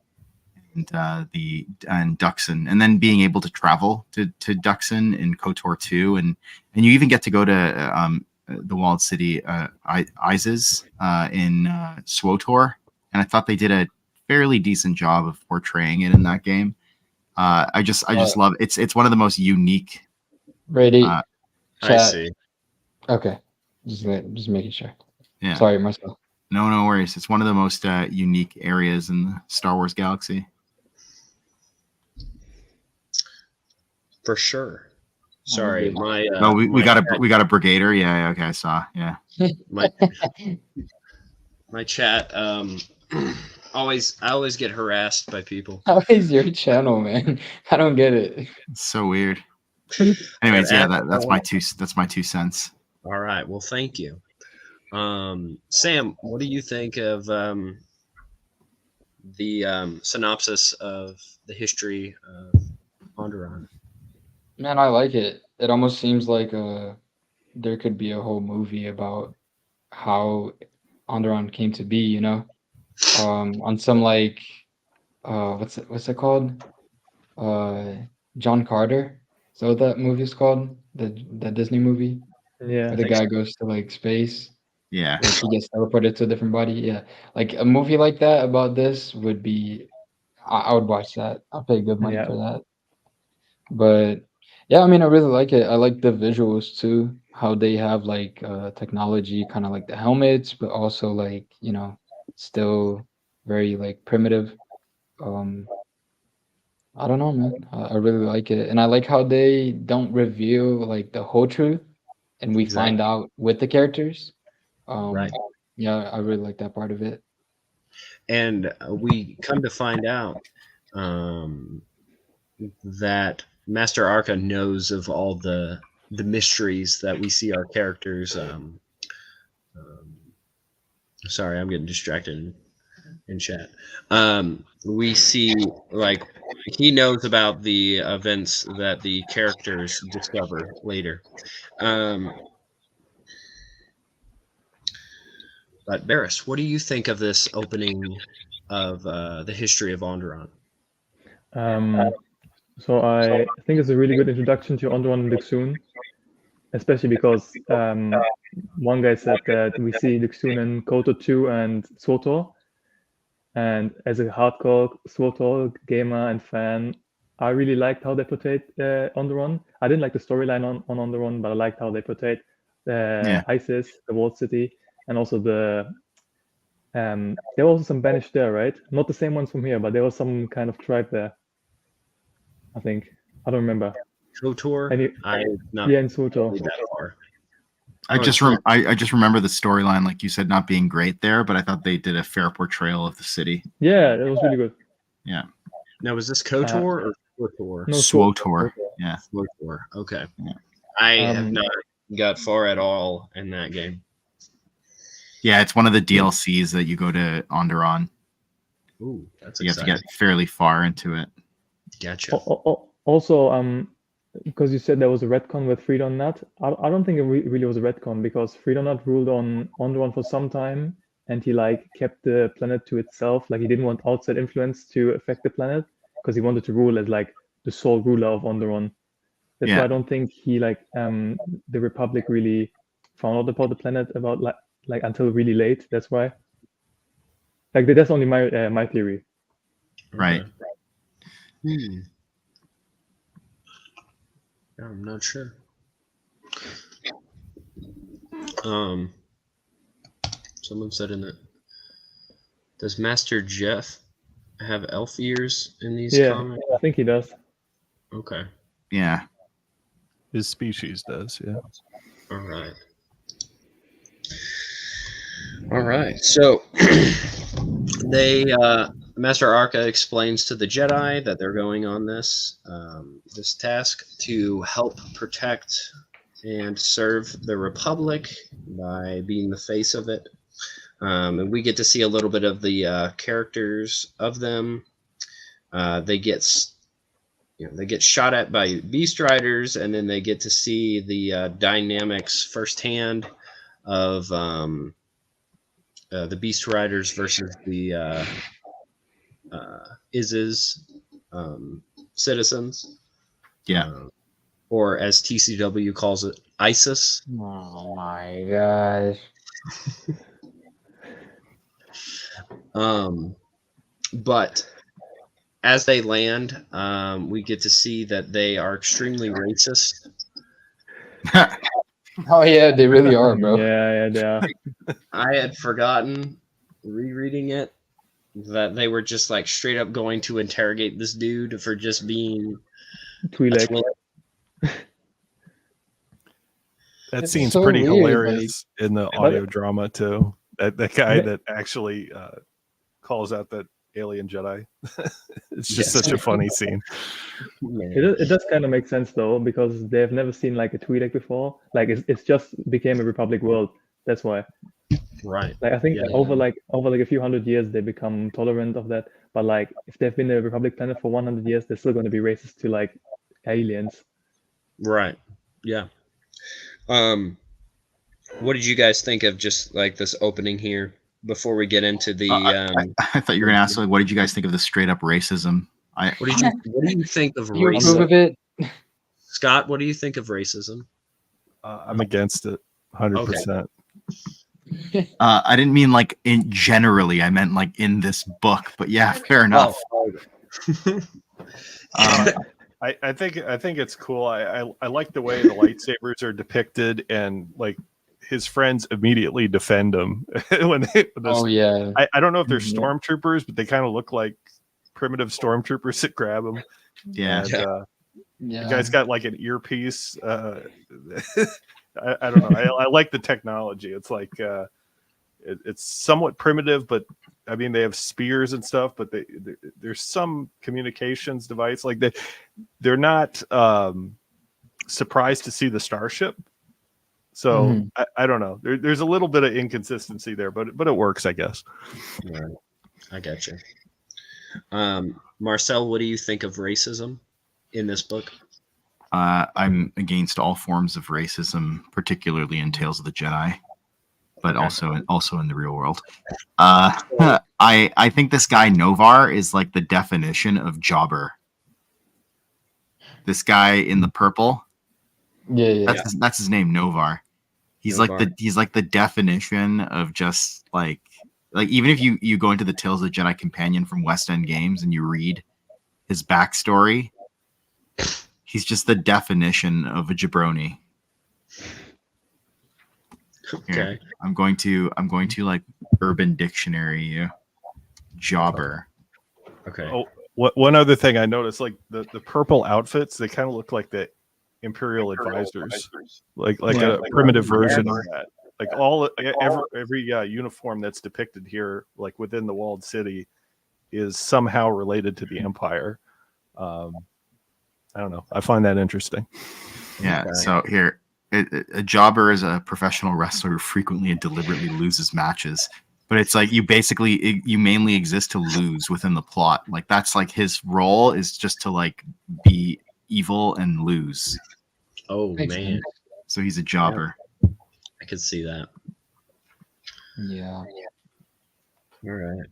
And Duxon, and then being able to travel to Duxon in KOTOR 2, and you even get to go to the walled city Izes in SWOTOR, and I thought they did a fairly decent job of portraying it in that game. I just love it. It's one of the most unique. Ready? I see. Okay, just making sure. Yeah. Sorry, Marcel. No worries. It's one of the most unique areas in the Star Wars galaxy. For sure. Sorry, my we got a brigader. Yeah, okay, I saw. Yeah. my chat I always get harassed by people. How is your channel, man? I don't get it. It's so weird. Anyways, yeah, that's my 2 cents. All right. Well, thank you. Sam, what do you think of the synopsis of the history of Onderon? Man, I like it. It almost seems like there could be a whole movie about how Onderon came to be, you know? On some like what's it called? John Carter. Is that what that movie is called? The Disney movie Yeah. where the guy goes to like space. Yeah. Like he gets teleported to a different body. Yeah. Like a movie like that about this would be I would watch that. I'll pay good money Yeah. for that. But yeah, I mean I really like it. I like the visuals too. How they have like technology, kind of like the helmets, but also like, you know, still very like primitive. Um I don't know, man. I really like it. And I like how they don't reveal like the whole truth and we find Exactly. out with the characters. Right. Yeah, I really like that part of it. And we come to find out that Master Arca knows of all the mysteries that we see our characters. Sorry, I'm getting distracted in chat. We see like he knows about the events that the characters discover later. But Barris, what do you think of this opening of the history of Onderon? So I think it's a really good introduction to Onderon and Duxun, especially because one guy said that we see Duxun in Koto 2 and SWTOR. And as a hardcore SWTOR gamer and fan, I really liked how they portrayed Onderon. I didn't like the storyline on Onderon, but I liked how they portrayed ISIS, the walled city, and also there were also some banished there, right? Not the same ones from here, but there was some kind of tribe there. I think. I don't remember. KOTOR? Yeah, in SWTOR. That far. I just remember the storyline, like you said, not being great there, but I thought they did a fair portrayal of the city. Yeah, it was really good. Yeah. Now, was this KOTOR or SWTOR? No, SWTOR. Yeah. SWTOR. Okay. Yeah. I have not got far at all in that game. Yeah, it's one of the DLCs that you go to Onderon. Ooh, that's you exciting. have to get fairly far into it. Gotcha. Also, because you said there was a retcon with Freedom.net, I don't think it really was a retcon because Freedom.net ruled on Onderon for some time, and he like kept the planet to itself. Like he didn't want outside influence to affect the planet because he wanted to rule as like the sole ruler of Onderon. That's why I don't think he like the Republic really found out about the planet about like until really late. That's why. Like that's only my theory. Right. I'm not sure. Someone said in it, does Master Jeff have elf ears in these comics? I think he does. Okay. Yeah. His species does, yeah. All right. So they Master Arca explains to the Jedi that they're going on this this task to help protect and serve the Republic by being the face of it. And we get to see a little bit of the characters of them. They get shot at by beast riders, and then they get to see the dynamics firsthand of the beast riders versus the Iz's citizens. Yeah. Or as TCW calls it, ISIS. Oh my gosh. But as they land, we get to see that they are extremely racist. Oh yeah, they really are, bro. Yeah, they are. I had forgotten rereading it that they were just like straight up going to interrogate this dude for just being Twi'lek. That It's scene's so pretty weird, hilarious in the audio drama too. That guy that actually calls out that alien Jedi. It's just such a funny scene. It does kind of make sense though, because they've never seen like a Twi'lek before. Like it's just became a Republic world. That's why. Right. Like I think Yeah. over like a few hundred years they become tolerant of that. But like if they've been a Republic planet for 100 years, they're still going to be racist to like aliens. Right. Yeah. What did you guys think of just like this opening here before we get into the I thought you were gonna ask like, what did you guys think of the straight up racism? what do you think of You approve racism? of it? Scott, what do you think of racism? I'm against it 100%. I didn't mean like in generally. I meant like in this book. But yeah, fair enough. I think it's cool. I like the way the lightsabers are depicted, and like his friends immediately defend him Oh yeah. I don't know if they're Mhm. stormtroopers, but they kind of look like primitive stormtroopers that grab him. Yeah. And, Yeah. the guy's got like an earpiece. I don't know. I like the technology. It's like it's somewhat primitive, but I mean they have spears and stuff. But there's some communications device. Like they're not surprised to see the starship. So Mhm. I don't know. There's a little bit of inconsistency there, but it works, I guess. Right. I got you. Marcel, what do you think of racism in this book? I'm against all forms of racism, particularly in Tales of the Jedi, but Okay. also in the real world. I think this guy Novar is like the definition of jobber. This guy in the purple, Yeah. that's his name, Novar. He's like the definition of just like even if you go into the Tales of the Jedi Companion from West End Games and you read his backstory, he's just the definition of a jabroni. Okay. Here, I'm going to like Urban Dictionary you. Jobber. Okay. Oh, one other thing I noticed, like the purple outfits, they kind of look like the Imperial advisors, like a primitive version of that. Like every uniform that's depicted here, like within the walled city, is somehow related to the Empire. I don't know. I find that interesting. Yeah. Okay. So here, a jobber is a professional wrestler who frequently and deliberately loses matches. But it's like you mainly exist to lose within the plot. Like that's like his role is just to like be evil and lose. Oh Makes man, sense. So he's a jobber. I could see that. Yeah. All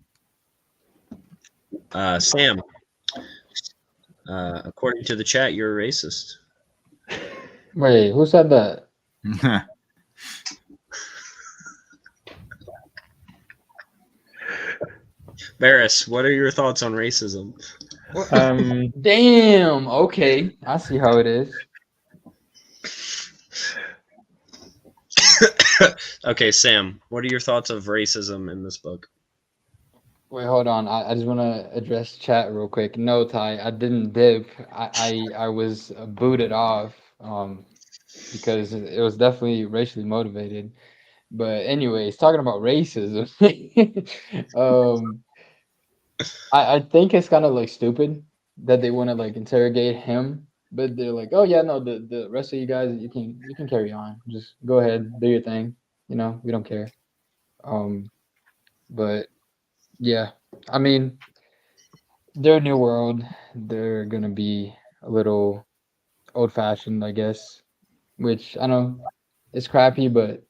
right. Sam, according to the chat, you're a racist. Wait, who said that? Barris, what are your thoughts on racism? Damn. Okay, I see how it is. Okay, Sam, what are your thoughts of racism in this book? Wait, hold on. I just want to address chat real quick. No, Ty, I didn't dip. I was booted off because it was definitely racially motivated. But anyways, talking about racism, I think it's kind of like stupid that they want to like interrogate him, but they're like, oh yeah, no, the rest of you guys, you can carry on. Just go ahead, do your thing. You know, we don't care. But yeah, I mean, they're New World. They're gonna be a little old-fashioned, I guess. Which I know it's crappy, but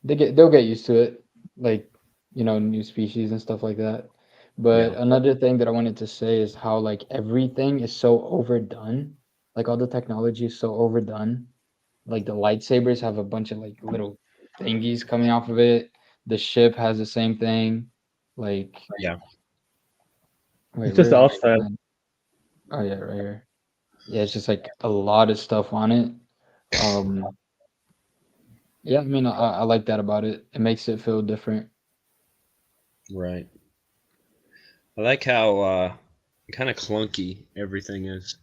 they'll get used to it. Like, you know, new species and stuff like that. But Yeah. another thing that I wanted to say is how like everything is so overdone. Like all the technology is so overdone. Like the lightsabers have a bunch of like little thingies coming off of it. The ship has the same thing. Like Yeah. wait, It's just the where art is it? style. Oh yeah, right here. Yeah, it's just like a lot of stuff on it. Yeah, I mean, I like that about it. It makes it feel different. Right. I like how kind of clunky everything is.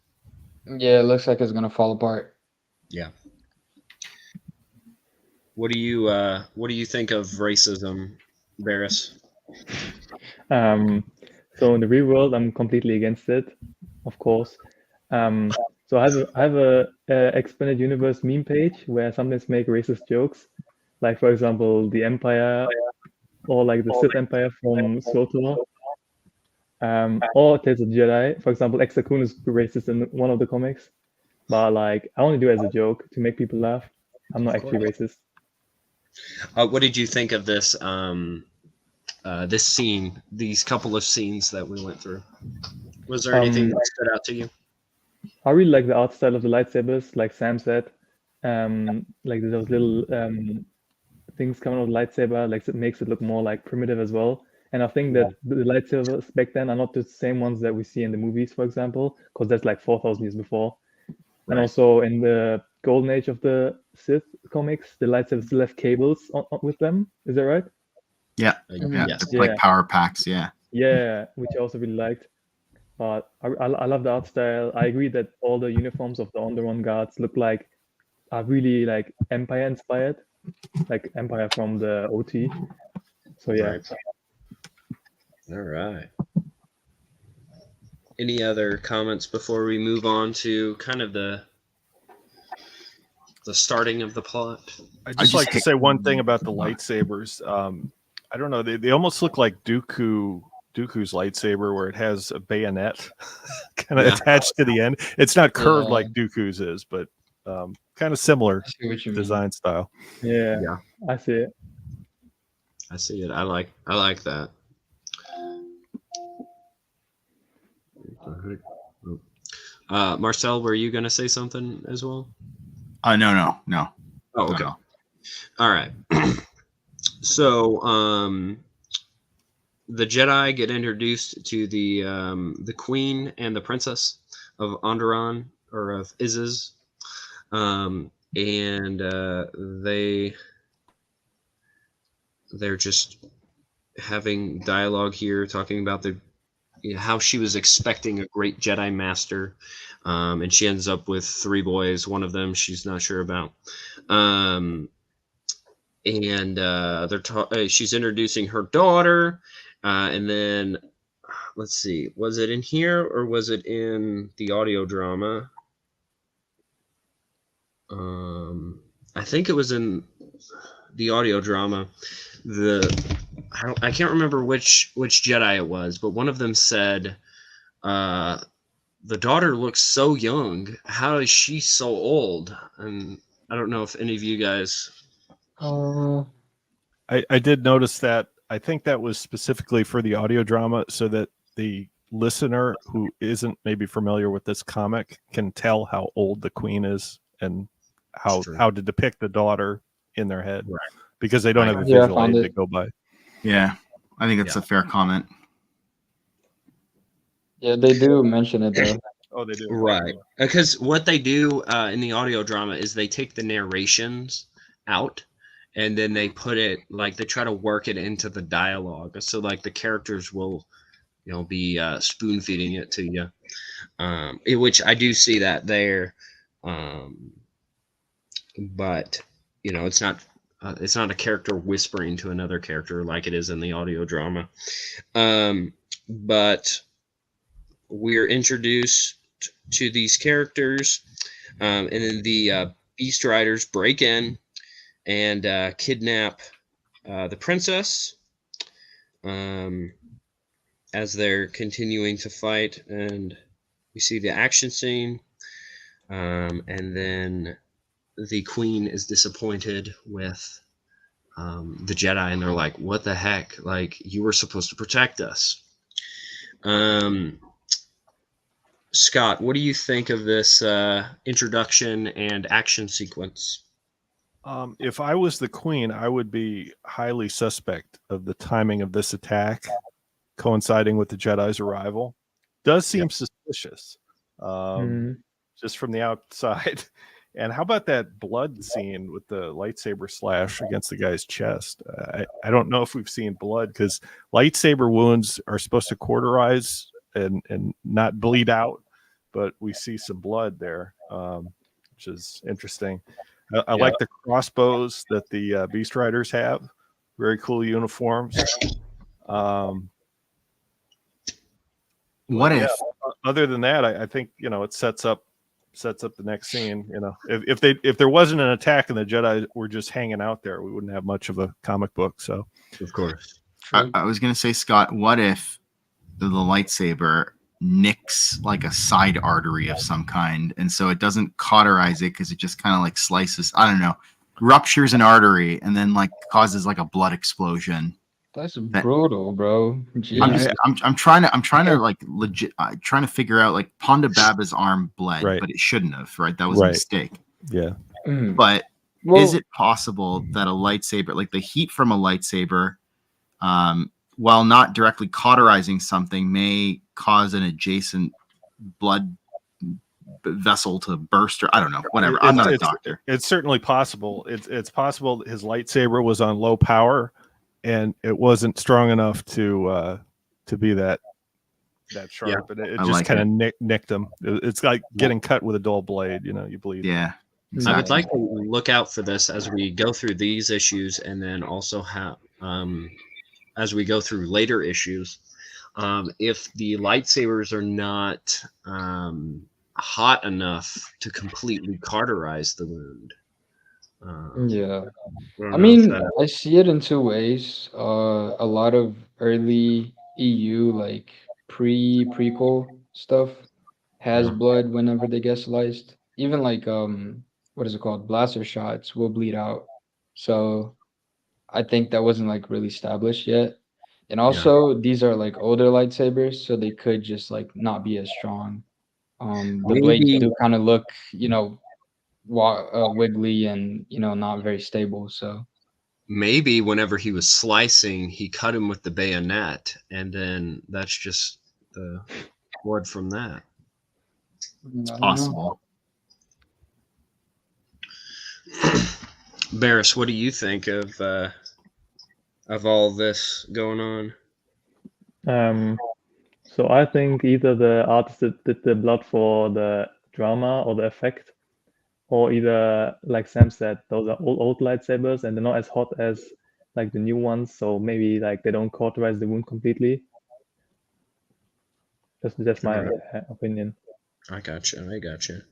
Yeah, it looks like it's gonna fall apart. Yeah. What do you think of racism, Barris? So in the real world, I'm completely against it, of course. So I have a expanded universe meme page where I sometimes make racist jokes, like for example, the Empire or like the Sith Empire from SWTOR, or Tales of the Jedi. For example, Exar Kun is racist in one of the comics, but like I only do it as a joke to make people laugh. I'm not actually racist. What did you think of this this scene, these couple of scenes that we went through? Was there anything that stood out to you? I really like the art style of the lightsabers, like Sam said. Like those little things coming out of the lightsaber, like it makes it look more like primitive as well. And I think that the lightsabers back then are not the same ones that we see in the movies, for example, because that's like 4,000 years before. And also in the golden age of the Sith comics, the lightsabers still have cables with them. Is that right? Yeah, Yes. like power packs. Yeah, which I also really liked. But I love the art style. I agree that all the uniforms of the Onderon guards are really like Empire inspired, like Empire from the OT. So yeah. Right. All right. Any other comments before we move on to kind of the starting of the plot? I'd just like to say one thing about the lightsabers. I don't know. They almost look like Dooku's lightsaber, where it has a bayonet kind of attached to the end. It's not curved like Dooku's is, but kind of similar design style. Yeah, I see it. I see it. I like that. Marcel, were you going to say something as well? No. Oh, okay. All right. So, the Jedi get introduced to the Queen and the Princess of Onderon, or of Iziz, and they're just having dialogue here, talking about how she was expecting a great Jedi master, and she ends up with 3 boys. One of them she's not sure about. She's introducing her daughter, and then let's see, was it in here or was it in the audio drama? I think it was in the audio drama. I can't remember which Jedi it was, but one of them said, "The daughter looks so young. How is she so old?" And I don't know if any of you guys. I did notice that. I think that was specifically for the audio drama, so that the listener who isn't maybe familiar with this comic can tell how old the Queen is and how to depict the daughter in their head, right? Because they don't have a visual aid to go by. Yeah, I think that's a fair comment. Yeah, they do mention it though. Oh, they do. Right. Because what they do in the audio drama is they take the narrations out and then they put it, like, they try to work it into the dialogue. So, like, the characters will, be spoon feeding it to you, which I do see that there. But, it's not a character whispering to another character like it is in the audio drama. But we're introduced to these characters, and then the Beast Riders break in and kidnap the princess as they're continuing to fight. And we see the action scene, and then the Queen is disappointed with the Jedi, and they're like, "What the heck? Like, you were supposed to protect us." Scott, what do you think of this introduction and action sequence? If I was the Queen, I would be highly suspect of the timing of this attack coinciding with the Jedi's arrival. Does seem suspicious, just from the outside. And how about that blood scene with the lightsaber slash against the guy's chest? I don't know if we've seen blood, because lightsaber wounds are supposed to cauterize and not bleed out, but we see some blood there, which is interesting. I like the crossbows that the Beast Riders have. Very cool uniforms. What if? Other than that, I think it sets up sets up the next scene. You know, if there wasn't an attack and the Jedi were just hanging out there, we wouldn't have much of a comic book. So, Of course. I was gonna say, Scott, what if the lightsaber nicks like a side artery of some kind, and so it doesn't cauterize it because it just kind of like slices, I don't know, ruptures an artery and then like causes like a blood explosion. That's brutal, bro. Jeez. I'm trying to like legit trying to figure out, like, Ponda Baba's arm bled, Right. but it shouldn't have, right? That was a Right. mistake. yeah. But Well, is it possible that a lightsaber, like the heat from a lightsaber, while not directly cauterizing something, may cause an adjacent blood vessel to burst, or I don't know, whatever. I'm not a doctor. It's certainly possible. It's possible that his lightsaber was on low power, and it wasn't strong enough to be that sharp, and it I just like kind of nicked him. It's like getting cut with a dull blade. You know, you bleed. Yeah. I would like to look out for this as we go through these issues, and then also have as we go through later issues, if the lightsabers are not hot enough to completely cauterize the wound. yeah. don't I know if mean, that- I see it in two ways. A lot of early EU, like prequel stuff, has Yeah. blood whenever they get sliced. Even like what is it called? Blaster shots will bleed out. So I think that wasn't like really established yet. And also these are like older lightsabers, so they could just like not be as strong. The blades Maybe- do kind of look, wiggly and not very stable. So Maybe whenever he was slicing, he cut him with the bayonet, and then that's just the blood from that. It's possible. Barris, what do you think of all this going on? So I think either the artist that did the blood for the drama or the effect, or either, like Sam said, those are old lightsabers and they're not as hot as like the new ones. So maybe like they don't cauterize the wound completely. That's my opinion. I gotcha.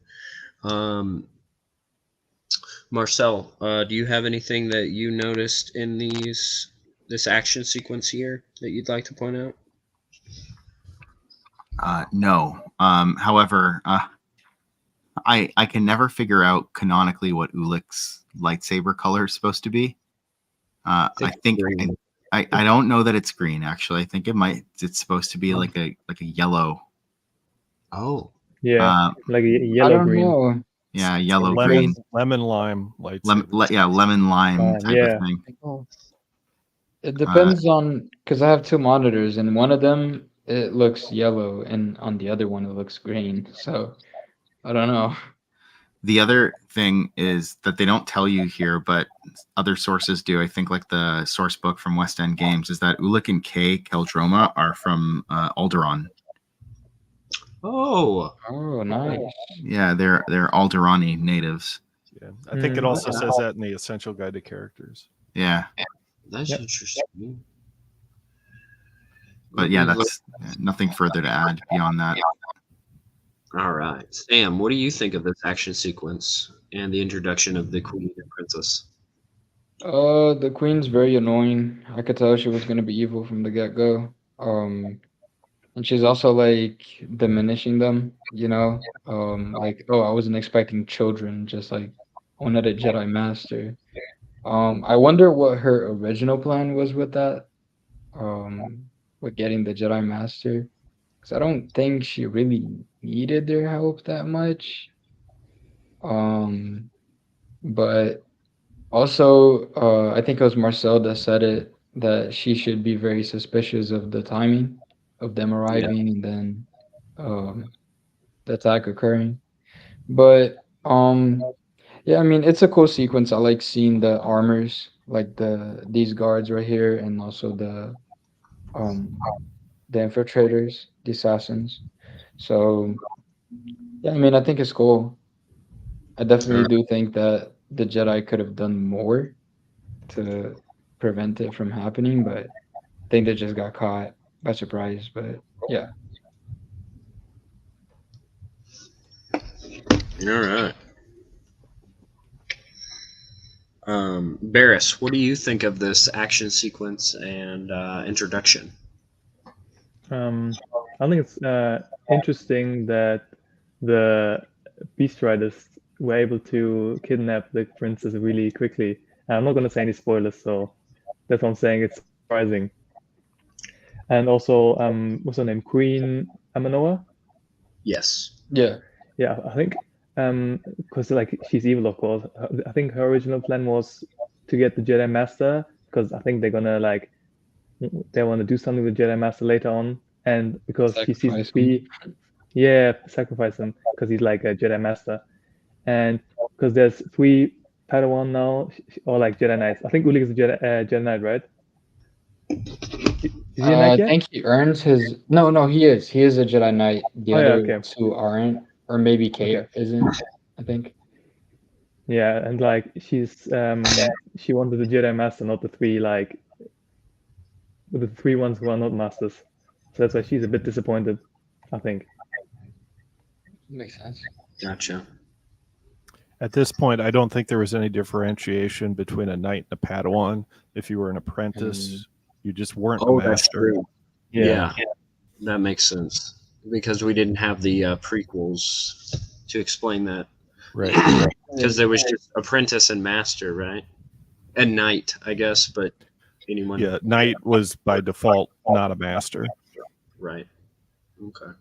Marcel, do you have anything that you noticed in this action sequence here that you'd like to point out? No. However, I can never figure out canonically what Ulick's lightsaber color is supposed to be. I think green. I don't know that it's green, actually. I think it's supposed to be like a yellow. Oh. Yeah, like a I yellow don't green. know. Yeah, yellow green. Lemon lime lightsaber. Lemon lime type yeah. of thing. It depends on, because I have two monitors, and one of them it looks yellow, and on the other one it looks green. So I don't know. The other thing is that they don't tell you here, but other sources do. I think, like the source book from West End Games, is that Ulick and Kay Keldroma are from Alderaan. Oh. Oh, nice. Yeah, they're Alderani natives. Yeah, I think it also says that in the Essential Guide to Characters. Yeah, That's interesting. but yeah, that's nothing further to add beyond that. All right. Sam, what do you think of this action sequence and the introduction of the Queen and Princess? The queen's very annoying. I could tell she was gonna be evil from the get-go. And she's also like diminishing them, like, oh, I wasn't expecting children, just like I wanted a Jedi Master. I wonder what her original plan was with that, with getting the Jedi Master, because I don't think she really needed their help that much. But also, I think it was Marcel that said it, that she should be very suspicious of the timing of them arriving and then the attack occurring. But yeah, I mean, it's a cool sequence. I like seeing the armors, like these guards right here, and also the infiltrators, the assassins. So yeah, I mean, I think it's cool. I definitely do think that the Jedi could have done more to prevent it from happening, but I think they just got caught by surprise. But yeah. All right. Barris, what do you think of this action sequence and introduction? I think it's interesting that the Beast Riders were able to kidnap the princess really quickly. I'm not going to say any spoilers, so that's what I'm saying. It's surprising. And also, what's her name? Queen Amanoa? Yes. Yeah. Yeah, I think because like she's evil, of course. I think her original plan was to get the Jedi Master because I think they're gonna like they want to do something with Jedi Master later on, and because she sees the Sacrifice three, yeah, sacrifice him because he's like a Jedi Master, and because there's 3 Padawan now or like Jedi Knights. I think Ulik is a Jedi Knight, right? Is he a I Knight yet? think he earns his. No, he is. He is a Jedi Knight. The Oh yeah, other okay. 2 aren't, or maybe Kate Okay. isn't. I think. Yeah, and like she's she wanted the Jedi Master, not the 3 like the 3 ones who are not masters. So that's why she's a bit disappointed, I think. Makes sense. Gotcha. At this point, I don't think there was any differentiation between a knight and a Padawan. If you were an apprentice, you just weren't a That's master. true. Yeah, that makes sense because we didn't have the prequels to explain that. Right. Because there was just apprentice and master, right? And knight, I guess, but anyone. Yeah, knight was by default not a master. Right. Okay.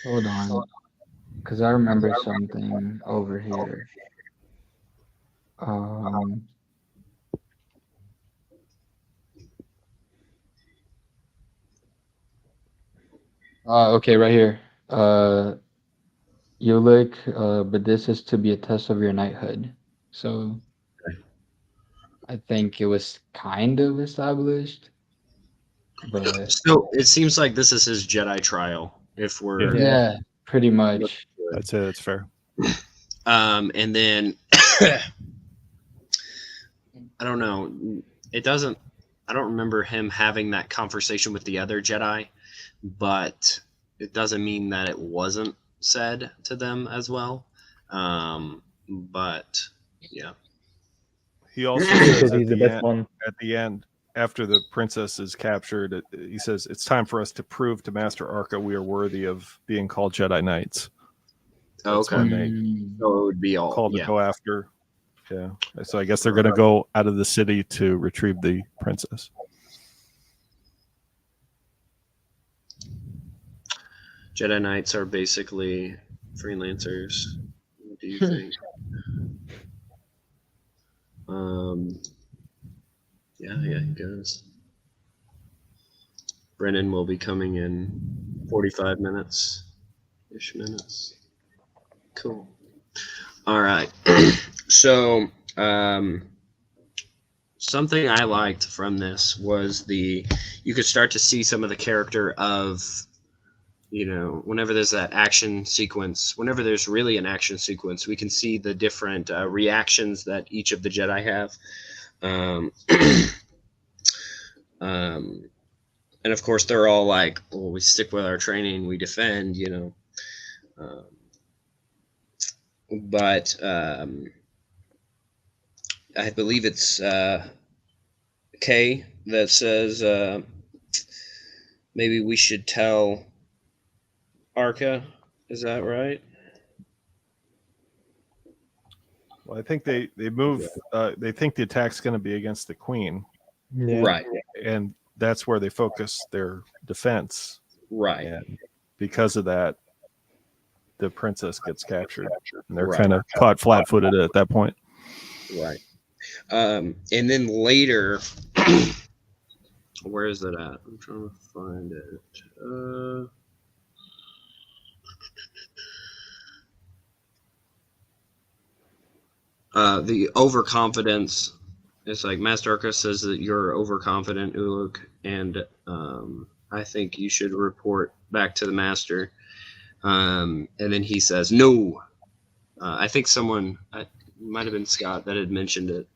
Hold on, because I remember something over here. Okay, right here. Ulick, but this is to be a test of your knighthood. So I think it was kind of established. But So it seems like this is his Jedi trial. If we're yeah, pretty much. I'd say that's fair. And then I don't know. It doesn't. I don't remember him having that conversation with the other Jedi, but it doesn't mean that it wasn't said to them as well. But yeah. He also says Because he's the best one. at the end, after the princess is captured, he says, "It's time for us to prove to Master Arca we are worthy of being called Jedi Knights." That's when they So it would be all called to go after. Yeah. So I guess they're going to go out of the city to retrieve the princess. Jedi Knights are basically freelancers. What do you think? Yeah, he goes. Brennan will be coming in 45 minutes. Cool. All right. So, something I liked from this was you could start to see some of the character of, whenever there's that action sequence, whenever there's really an action sequence, we can see the different reactions that each of the Jedi have. And of course, they're all like, well, we stick with our training, we defend, but I believe it's Kay that says maybe we should tell Arca. Is that right? Well, I think they move. They think the attack's going to be against the queen. Yeah. Right. And that's where they focus their defense. Right. And because of that, the princess gets captured. And they're Right. kind of caught flat-footed at that point. Right. And then later, where is it at? I'm trying to find it. The overconfidence. It's like Master Arca says that you're overconfident, Uluk, and I think you should report back to the Master. And then he says, no. I think someone, it might have been Scott that had mentioned it.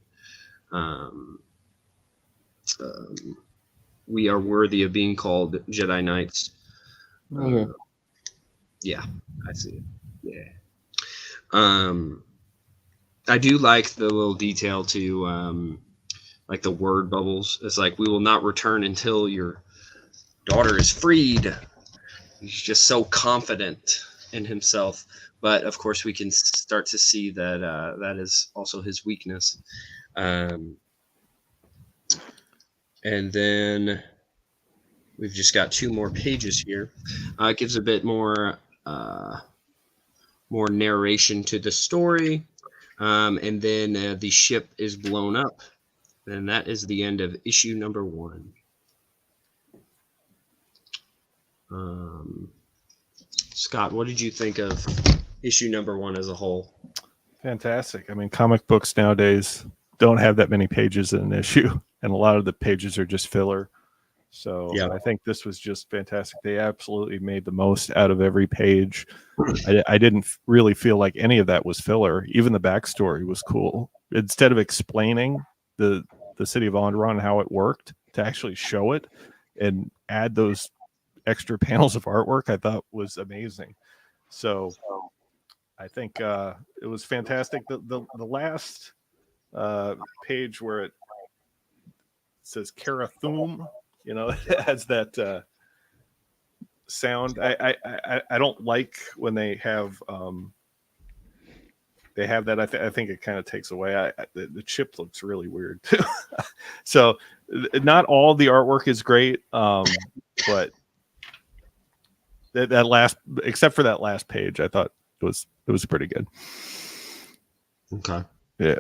We are worthy of being called Jedi Knights. Okay. Yeah, I see it. I do like the little detail to like the word bubbles. It's like, we will not return until your daughter is freed. He's just so confident in himself. But of course, we can start to see that that is also his weakness. And then we've just got 2 more pages here. It gives a bit more narration to the story. And then the ship is blown up. And that is the end of issue number 1. Scott, what did you think of issue number 1 as a whole? Fantastic. I mean, comic books nowadays don't have that many pages in an issue, and a lot of the pages are just filler. So Yeah. I think this was just fantastic. They absolutely made the most out of every page. I didn't really feel like any of that was filler. Even the backstory was cool. Instead of explaining the city of Onderon and how it worked, to actually show it and add those extra panels of artwork, I thought was amazing. So I think it was fantastic. The last page where it says Karathum, you know, it has that sound. I don't like when they have that. I think it kind of takes away. The chip looks really weird too. So not all the artwork is great, but that last, except for that last page, I thought it was pretty good. Okay. Yeah,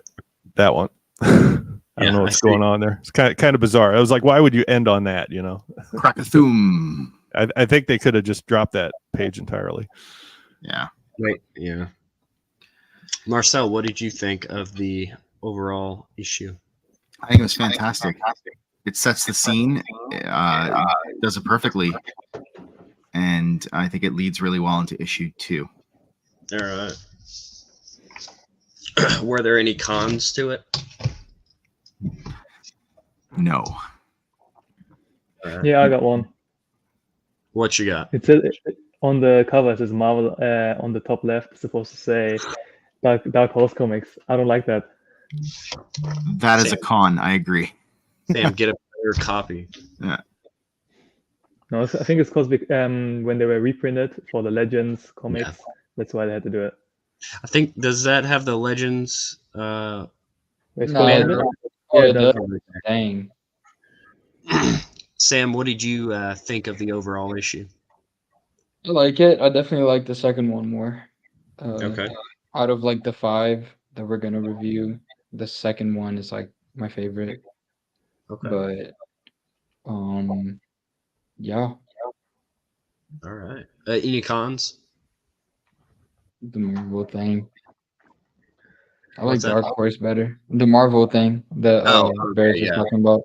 that one. I don't know what's going on there. It's kind of bizarre. I was like, why would you end on that? You know, Crackathum. I think they could have just dropped that page entirely. Yeah. Right. Yeah. Marcel, what did you think of the overall issue? I think it was fantastic. It sets the scene, does it perfectly, and I think it leads really well into issue 2. All right. Were there any cons to it? No. Yeah, I got one. What you got? It says on the cover, it says Marvel on the top left. It's supposed to say Dark Horse Comics. I don't like that. That is Sam. a con. I agree. Sam, get a better copy. Yeah. No, I think it's because when they were reprinted for the Legends comics, that's why they had to do it. I think, does that have the Legends? It's No, called yeah, it does. Dang. Sam, what did you think of the overall issue? I like it. I definitely like the second one more. Okay. Out of like the 5 that we're gonna review, the second one is like my favorite. Okay. But yeah, All right. Any cons? the Marvel thing. I What's like that? Dark Horse better. The Marvel thing that Okay, Barrett was yeah. talking about.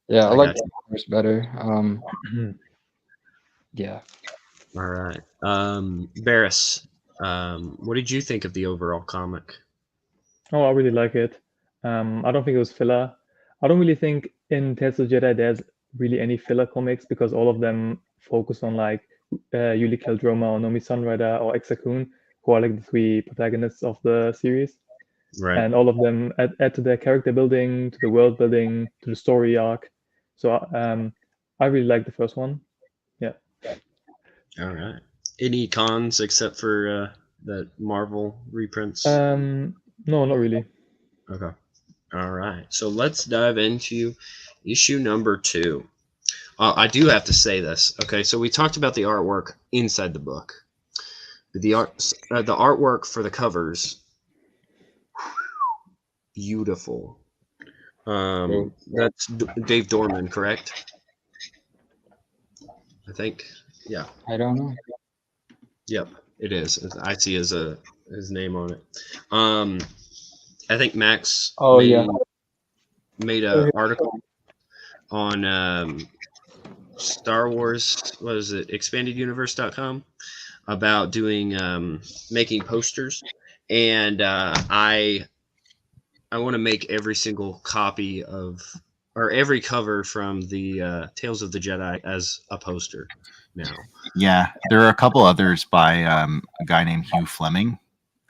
Yeah, I I like got you. Dark Horse better. Yeah. All right. Barris, what did you think of the overall comic? Oh, I really like it. I don't think it was filler. I don't really think in Tales of Jedi there's really any filler comics because all of them focus on like Yuli Keldroma or Nomi Sunrider or Exakun, who are like the 3 protagonists of the series. Right. And all of them add to their character building, to the world building, to the story arc. So I really like the first one. Yeah. All right. Any cons except for the Marvel reprints? No, not really. Okay. All right. So let's dive into issue number 2. I do have to say this. Okay. So we talked about the artwork inside the book. The artwork for the covers, beautiful. That's Dave Dorman, correct? I think. Yeah. I don't know. Yep, it is. I see his name on it. I think Max made an article on Star Wars, what is it, expandeduniverse.com, about doing making posters, and I want to make every single copy of, or every cover from the Tales of the Jedi as a poster now. Yeah, there are a couple others by a guy named Hugh Fleming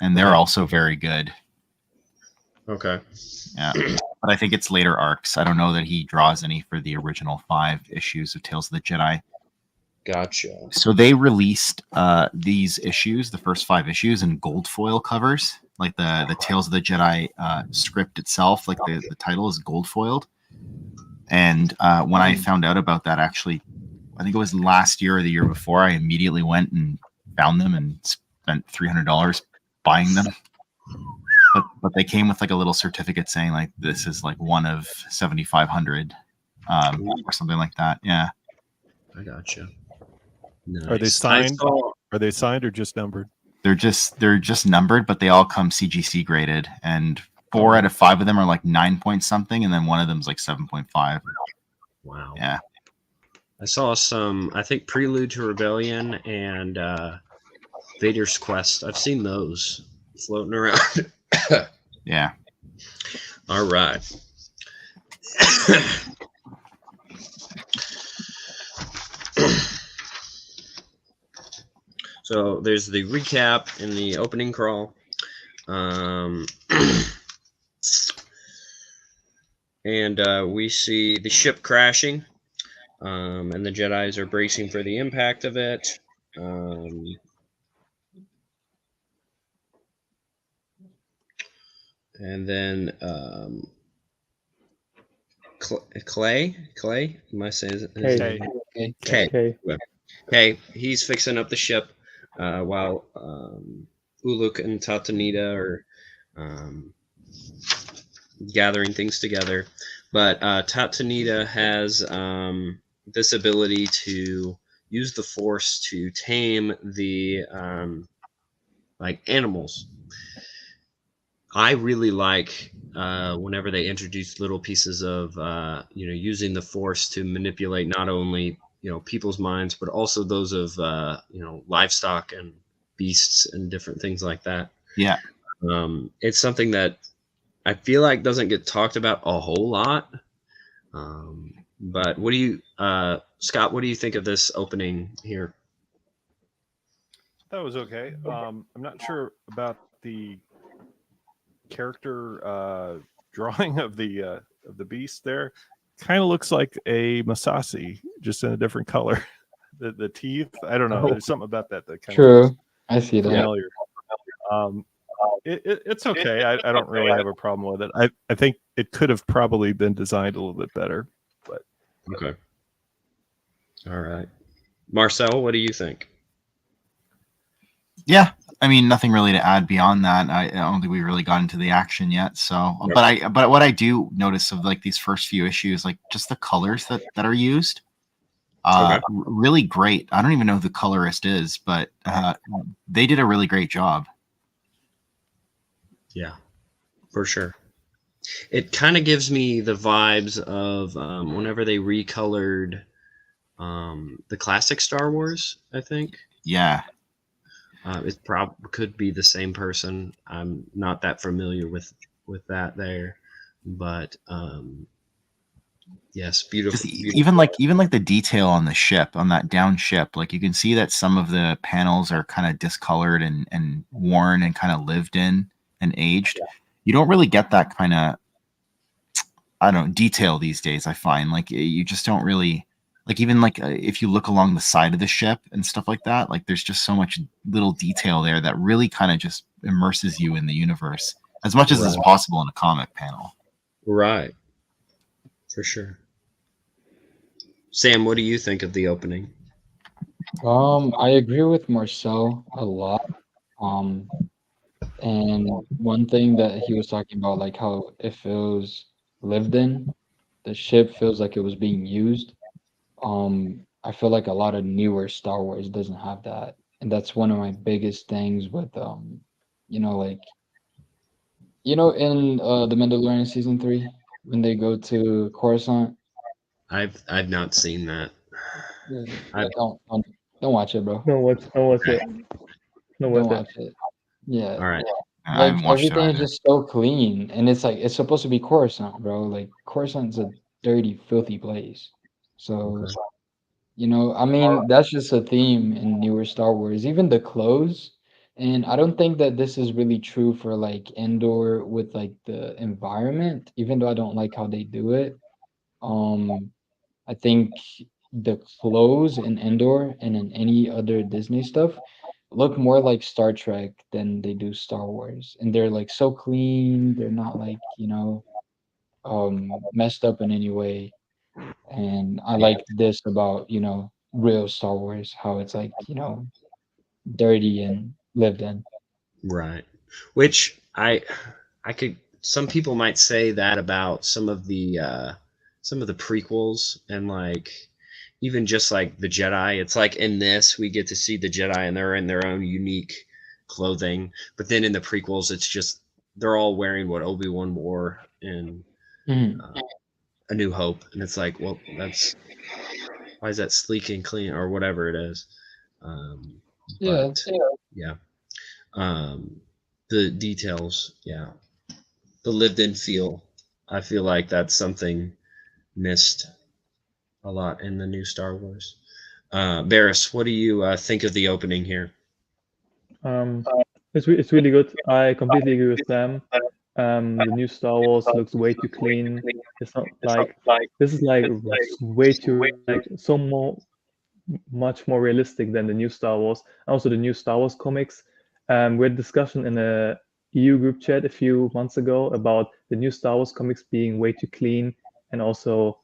and they're Okay. also very good. Okay. Yeah, but I think it's later arcs. I don't know that he draws any for the original 5 issues of Tales of the Jedi. Gotcha. So they released these issues, the first 5 issues, in gold foil covers, like the Tales of the Jedi script itself, like the title is gold foiled. And when I found out about that, actually, I think it was last year or the year before, I immediately went and found them and spent $300 buying them. But they came with like a little certificate saying like this is like one of 7,500 or something like that. Yeah. I gotcha. Nice. Are they signed? Are they signed or just numbered? They're just numbered, but they all come CGC graded, and 4 out of 5 of them are like 9 point something, and then one of them is like 7.5. Wow. Yeah. I saw some, I think, Prelude to Rebellion and Vader's Quest. I've seen those floating around. Yeah. All right. So there's the recap in the opening crawl. And we see the ship crashing. And the Jedis are bracing for the impact of it. And then Clay, am I saying his name? Kay. Okay, he's fixing up the ship while Uluk and Tatanita are gathering things together. But Tatanita has this ability to use the Force to tame the like animals. I really like whenever they introduce little pieces of using the Force to manipulate not only people's minds but also those of livestock and beasts and different things like that. Yeah. It's something that I feel like doesn't get talked about a whole lot. But what do you, Scott? What do you think of this opening here? That was okay. I'm not sure about the character drawing of the beast there. Kind of looks like a Masasi, just in a different color. The teeth, I don't know. There's something about that kind True. of I see that. familiar. It's okay. I don't really have a problem with it. I think it could have probably been designed a little bit better. But okay. All right. Marcel, what do you think? Yeah, I mean, nothing really to add beyond that. I don't think we really got into the action yet. So, but what I do notice of like these first few issues, like just the colors that are used, really great. I don't even know who the colorist is, but they did a really great job. Yeah, for sure. It kind of gives me the vibes of whenever they recolored the classic Star Wars, I think. Yeah. It could be the same person. I'm not that familiar with that there, but yes, beautiful, beautiful. Even like the detail on the ship, on that down ship, like you can see that some of the panels are kind of discolored and worn and kind of lived in and aged. You don't really get that kind of, I don't know, detail these days. I find like you just don't really. Like even like if you look along the side of the ship and stuff like that, like there's just so much little detail there that really kind of just immerses you in the universe as much as is possible in a comic panel. Right. For sure. Sam, what do you think of the opening? I agree with Marcel a lot. And one thing that he was talking about, like how it feels lived in, the ship feels like it was being used. I feel like a lot of newer Star Wars doesn't have that, and that's one of my biggest things with like in the Mandalorian season 3 when they go to Coruscant. I've not seen that. Don't watch it, bro. Don't watch it. Don't watch it. Yeah. All right. Like everything is just so clean, and it's like it's supposed to be Coruscant, bro. Like Coruscant's a dirty, filthy place. So. I mean, that's just a theme in newer Star Wars. Even the clothes And I don't think that this is really true for like Endor with like the environment, even though I don't like how they do it. Um, I think the clothes in Endor and in any other Disney stuff look more like Star Trek than they do Star Wars. And they're like so clean, they're not like, messed up in any way. And I Yeah. like this about, real Star Wars, how it's like, dirty and lived in. Right. Which I could some people might say that about some of the prequels and like even just like the Jedi. It's like in this we get to see the Jedi and they're in their own unique clothing, but then in the prequels it's just they're all wearing what Obi-Wan wore in Mhm. A New Hope, and it's like, well, that's why is that sleek and clean or whatever it is. Um, Yeah, but yeah, um, the details, yeah, the lived-in feel. I feel like that's something missed a lot in the new Star Wars. Barris, what do you think of the opening here? Um, it's really good. I completely agree with Sam. The new Star Wars looks way too clean. It's not like this is like way too like so much more realistic than the new Star Wars. Also, the new Star Wars comics. We had a discussion in a EU group chat a few months ago about the new Star Wars comics being way too clean and also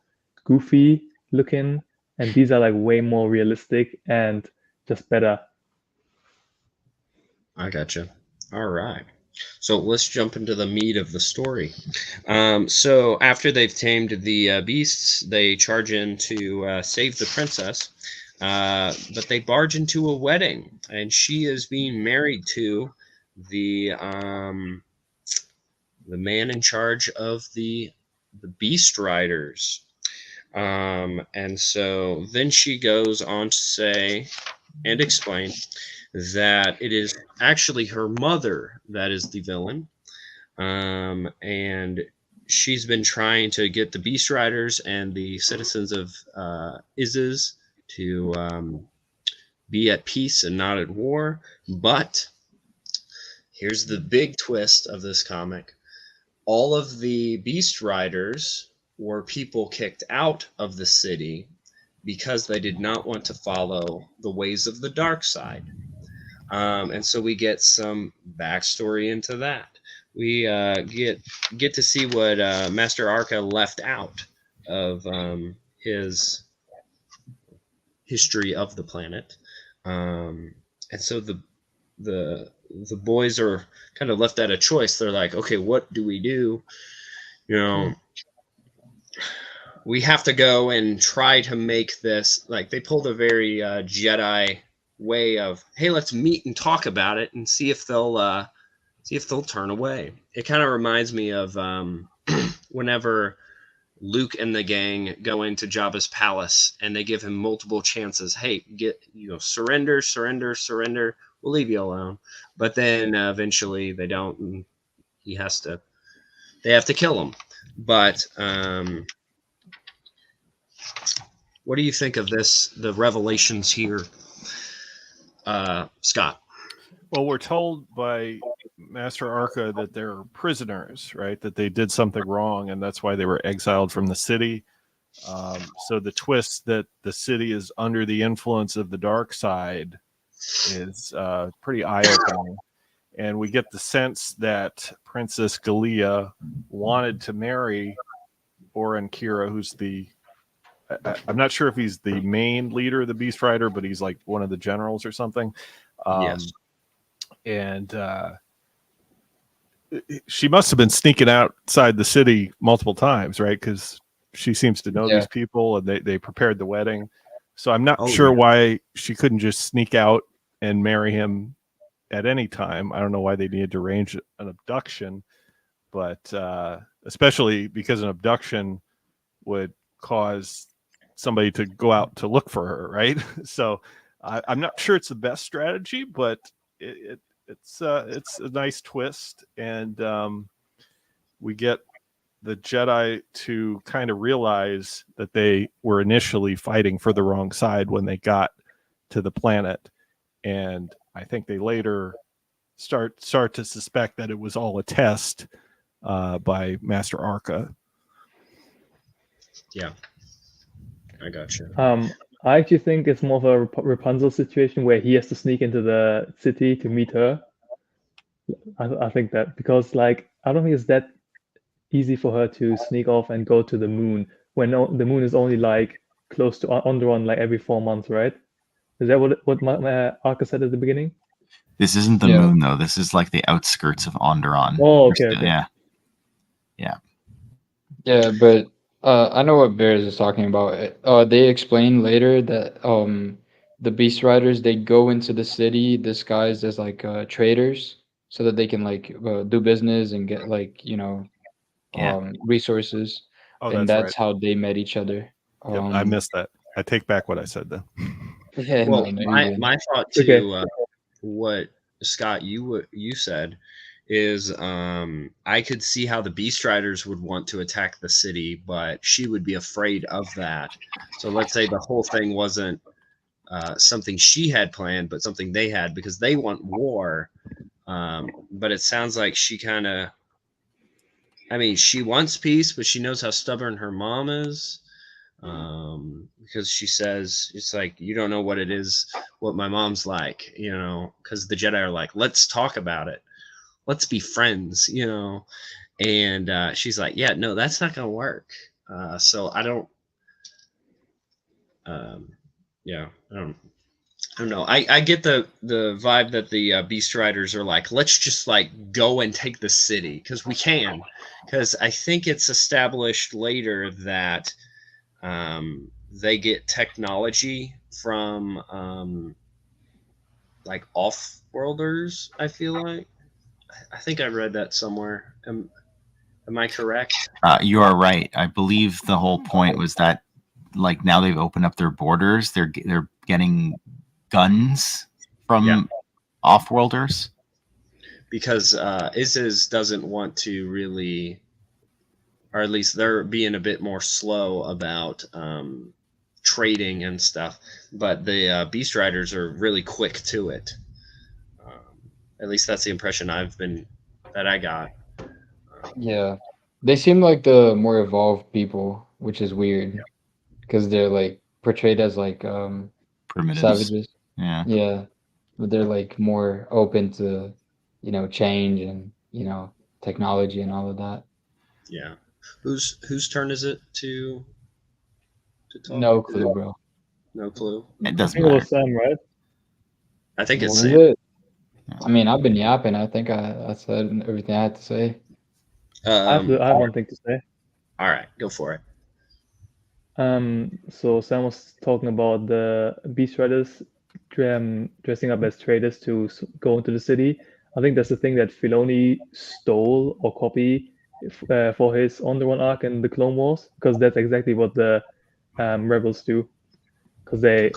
goofy looking, and these are like way more realistic and just better. I gotcha. All right. So let's jump into the meat of the story. So after they've tamed the beasts, they charge in to save the princess. But they barge into a wedding, and she is being married to the the man in charge of the beast riders. And so then she goes on to say and explain that it is actually her mother that is the villain. And she's been trying to get the Beast Riders and the citizens of Iziz to be at peace and not at war. But here's the big twist of this comic: all of the Beast Riders were people kicked out of the city because they did not want to follow the ways of the dark side. And so we get some backstory into that. We get to see what Master Arca left out of his history of the planet, and so the the boys are kind of left at a choice. They're like, okay, what do we do? You know, we have to go and try to make this, like, they pulled a very Jedi way of, hey, let's meet and talk about it and see if they'll turn away. It kind of reminds me of whenever Luke and the gang go into Jabba's palace and they give him multiple chances. Hey, surrender, surrender, surrender. We'll leave you alone. But then eventually they don't, and they have to kill him. But what do you think of this, the revelations here, Scott? Well, we're told by Master Arca that they're prisoners, right? That they did something wrong, and that's why they were exiled from the city. So the twist that the city is under the influence of the dark side is pretty eye-opening. And we get the sense that Princess Galea wanted to marry Oren Kira, who's I'm not sure if he's the main leader of the Beast Rider, but he's like one of the generals or something. Yes. And she must have been sneaking outside the city multiple times, right? Because she seems to know these people, and they prepared the wedding. So I'm not sure why she couldn't just sneak out and marry him at any time. I don't know why they needed to arrange an abduction, but especially because an abduction would cause somebody to go out to look for her, right? So I'm not sure it's the best strategy, but it's a nice twist, and we get the Jedi to kind of realize that they were initially fighting for the wrong side when they got to the planet, and I think they later start to suspect that it was all a test by Master Arca. Yeah, I got you. I actually think it's more of a Rapunzel situation where he has to sneak into the city to meet her. I think that because like I don't think it's that easy for her to sneak off and go to the moon when the moon is only like close to Onderon like every 4 months, right? Is that what my Arca said at the beginning? This isn't the Yeah. moon though. This is like the outskirts of Onderon. Oh, okay, okay. Yeah. Yeah, but I know what Bears is talking about. They explain later that the Beast Riders they go into the city disguised as like traders so that they can like do business and get like Yeah. resources, Oh, and that's right. that's how they met each other. Yep, I missed that. I take back what I said then. Yeah, Well, no, you're good. my thought Okay. too, what Scott you said is I could see how the Beast Riders would want to attack the city, but she would be afraid of that. So let's say the whole thing wasn't something she had planned, but something they had because they want war. But it sounds like she kind of, I mean, she wants peace, but she knows how stubborn her mom is. Because she says it's like you don't know what it is, what my mom's like, because the Jedi are like, let's talk about it, let's be friends, and she's like, yeah, no, that's not gonna work. So I don't, yeah, I don't know. I get the vibe that the Beast Riders are like, let's just like go and take the city because we can, because I think it's established later that they get technology from like off-worlders. I feel like I think I read that somewhere. Am I correct? You are right. I believe the whole point was that, like, now they've opened up their borders. They're getting guns from off-worlders Because Isis doesn't want to really, or at least they're being a bit more slow about trading and stuff. But the Beast Riders are really quick to it. At least that's the impression that I got. Yeah, they seem like the more evolved people, which is weird because they're like portrayed as like primitives. savages. Yeah. Yeah, but they're like more open to change and technology and all of that. Yeah. Whose turn is it to talk? No clue, bro. No clue. It I doesn't think it matter. was Sam, right? I think What it's is Sam. it? I mean, I've been yapping. I think I said everything I had to say. I have one thing to say. All right, go for it. So Sam was talking about the Beast Riders dressing up as traders to go into the city. I think that's the thing that Filoni stole or copied for his Onderon arc in the Clone Wars, because that's exactly what the rebels do, because they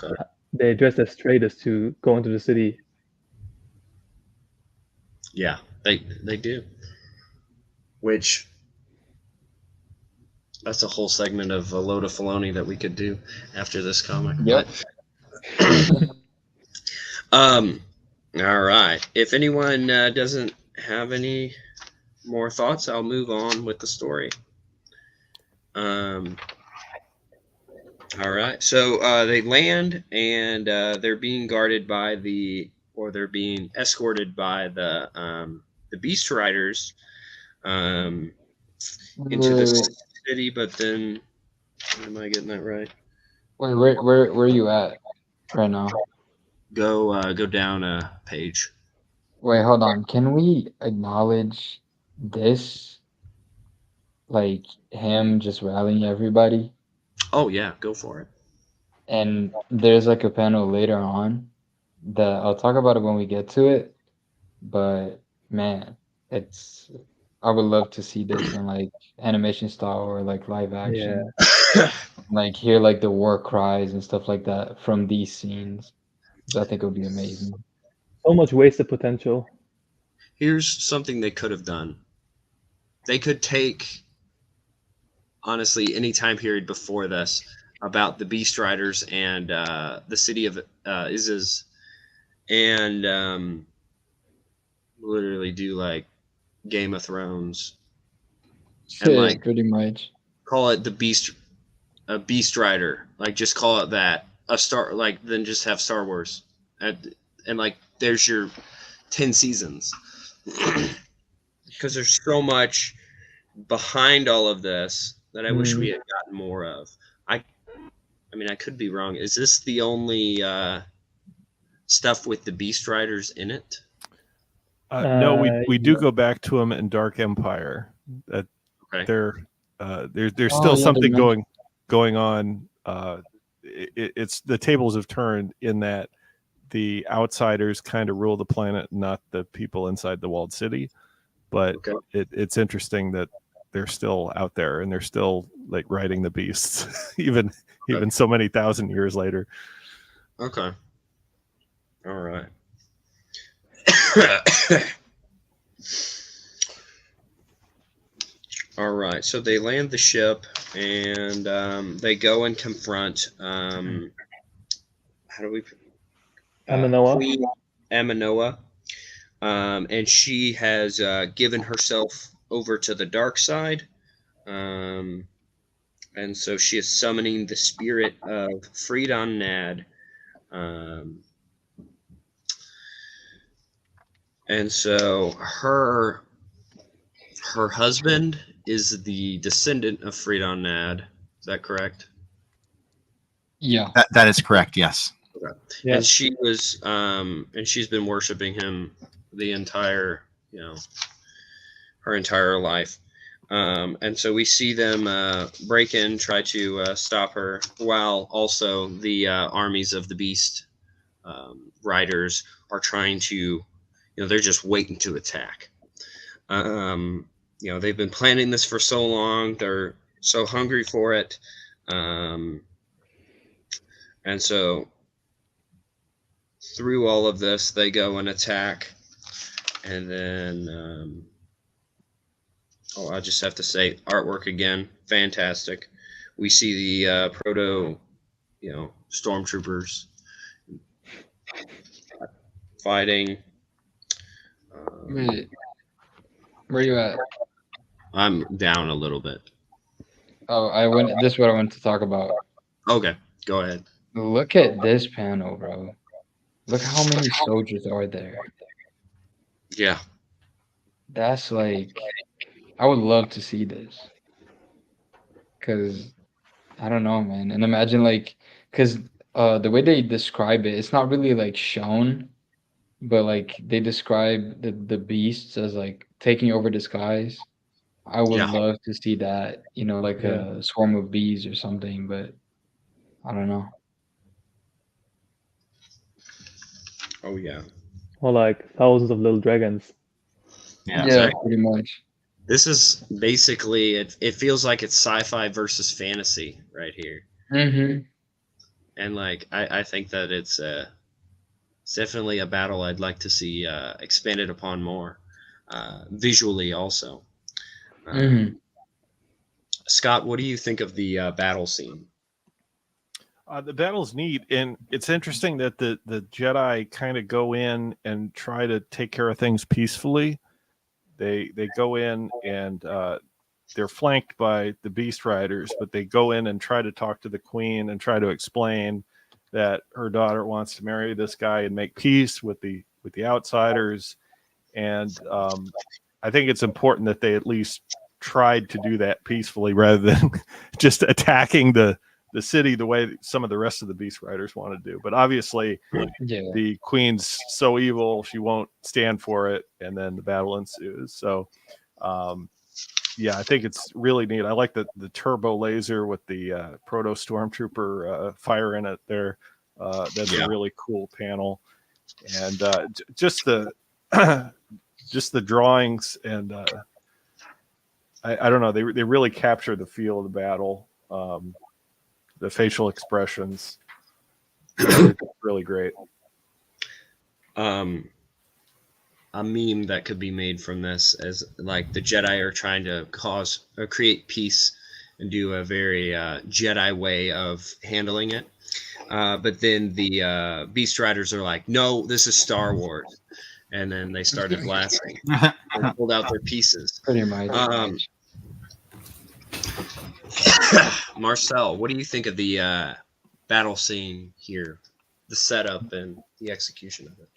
dress as traders to go into the city. Yeah, they do. Which that's a whole segment of a load of Filoni that we could do after this comic. Yep. But, all right. If anyone doesn't have any more thoughts, I'll move on with the story. All right. So they land and they're being guarded by they're being escorted by the Beast Riders into the city. But then, am I getting that right? Wait, where are you at right now? Go down a page. Wait, hold on. Can we acknowledge this? Like him just rallying everybody? Oh yeah, go for it. And there's like a panel later on that I'll talk about it when we get to it. But man, I would love to see this in like animation style or like live action. Like hear like the war cries and stuff like that from these scenes. I think it would be amazing. So much wasted potential. Here's something they could have done. They could take, honestly, any time period before this about the Beast Riders and the city of Isis, and literally do like Game of Thrones and Yeah, like pretty much. call it a Beast Rider. Like just call it that. A Star like then just have Star Wars. And like there's your 10 seasons. Because there's so much behind all of this that I wish we had gotten more of. I mean, I could be wrong. Is this the only stuff with the Beast Riders in it? No, we do Yeah. go back to them in Dark Empire. That Okay. there's Oh, still yeah, something they going on. It's the tables have turned in that the outsiders kind of rule the planet, not the people inside the walled city. But Okay. it's interesting that they're still out there and they're still like riding the beasts, even so many thousand years later. Okay. All right. All right. So they land the ship and they go and confront. How do we? Amanoa. Queen Amanoa. And she has given herself over to the dark side. And so she is summoning the spirit of Freedon Nad. And so her husband is the descendant of Freedon Nad. Is that correct? Yeah. That is correct. Yes. Okay. Yeah. And she was and she's been worshiping him the entire, her entire life. And so we see them break in, try to stop her, while also the armies of the beast riders are trying to, they're just waiting to attack. They've been planning this for so long. They're so hungry for it. And so through all of this, they go and attack. And then, I just have to say, artwork again, fantastic. We see the proto, stormtroopers fighting. Wait, where you at? I'm down a little bit. Oh, this is what I wanted to talk about. Okay, go ahead. Look at this panel, bro. Look how many soldiers are there. Yeah. That's like, I would love to see this. Because, I don't know, man. And imagine, like, because the way they describe it, it's not really, like, shown, but, like, they describe the beasts as, like, taking over the skies. I would love to see that, like a swarm of bees or something, but I don't know. Oh, yeah. Or like thousands of little dragons. Yeah. Yeah, pretty much. This is basically, it feels like it's sci-fi versus fantasy right here. Mm-hmm. And, like, I think that it's definitely a battle I'd like to see expanded upon more, visually also. Scott, what do you think of the battle scene? The battle's neat, and it's interesting that the Jedi kind of go in and try to take care of things peacefully. They go in and they're flanked by the Beast Riders, but they go in and try to talk to the Queen and try to explain that her daughter wants to marry this guy and make peace with the outsiders. And I think it's important that they at least tried to do that peacefully rather than just attacking the city the way some of the rest of the Beast Riders want to do. But obviously, the Queen's so evil, she won't stand for it, and then the battle ensues. So, I think it's really neat. I like the turbo laser with the proto stormtrooper fire in it there. That's a really cool panel, and just the drawings and I don't know, they really capture the feel of the battle. The facial expressions, really great. A meme that could be made from this is like the Jedi are trying to create peace and do a very Jedi way of handling it. But then the Beast Riders are like, no, this is Star Wars. and then they started blasting. They pulled out their pieces. Pretty much. Marcel, what do you think of the battle scene here, the setup and the execution of it?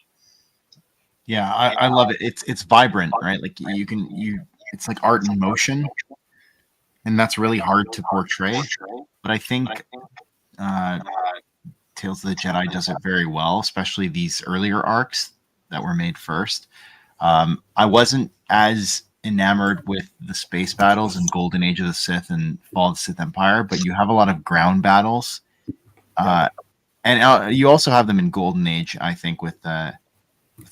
Yeah, I love it. It's vibrant, right? Like it's like art in motion, and that's really hard to portray. But I think Tales of the Jedi does it very well, especially these earlier arcs that were made first. I wasn't as enamored with the space battles in Golden Age of the Sith and Fall of the Sith Empire, but you have a lot of ground battles, and you also have them in Golden Age, I think, with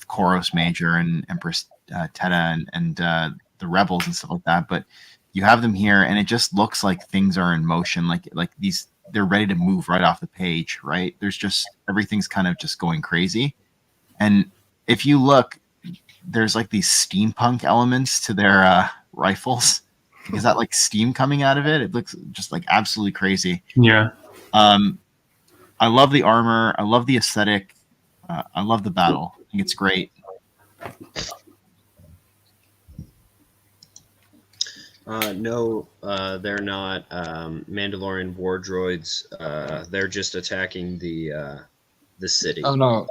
Koros Major and Empress Teta and the rebels and stuff like that. But you have them here, and it just looks like things are in motion, like these. They're ready to move right off the page, right? There's just everything's kind of just going crazy, and if you look, there's like these steampunk elements to their rifles. Is that like steam coming out of it? It looks just like absolutely crazy. Yeah. I love the armor. I love the aesthetic. I love the battle. I think it's great. No, they're not Mandalorian war droids. They're just attacking the city. Oh no,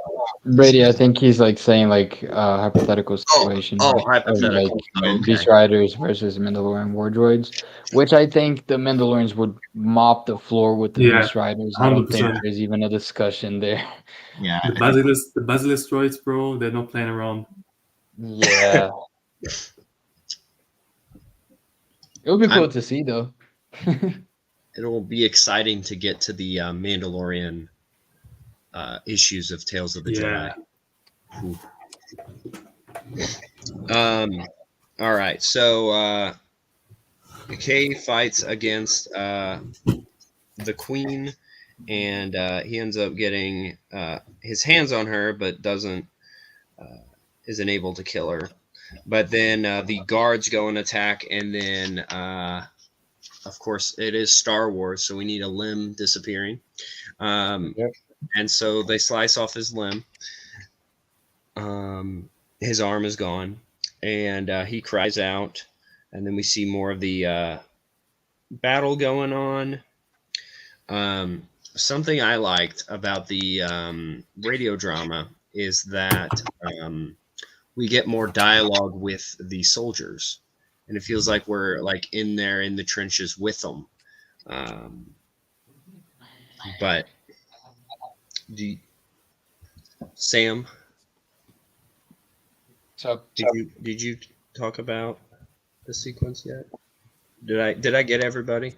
Brady. I think he's like saying like hypothetical situation. Hypothetical. Like, Beast Riders versus Mandalorian war droids, which I think the Mandalorians would mop the floor with the Beast Riders. I don't think 100%. there's even a discussion there. Yeah, The Basilisk droids, bro, they're not playing around. Yeah. It would be cool to see though. It'll be exciting to get to the Mandalorian issues of Tales of the Jedi. All right, so Kay fights against the Queen, and he ends up getting his hands on her, but isn't able to kill her. But then the guards go and attack, and then, of course, it is Star Wars, so we need a limb disappearing. And so they slice off his limb. His arm is gone, and he cries out, and then we see more of the battle going on. Something I liked about the radio drama is that we get more dialogue with the soldiers, and it feels like we're like in there in the trenches with them. But Sam, So did you talk about the sequence yet? Did I get everybody?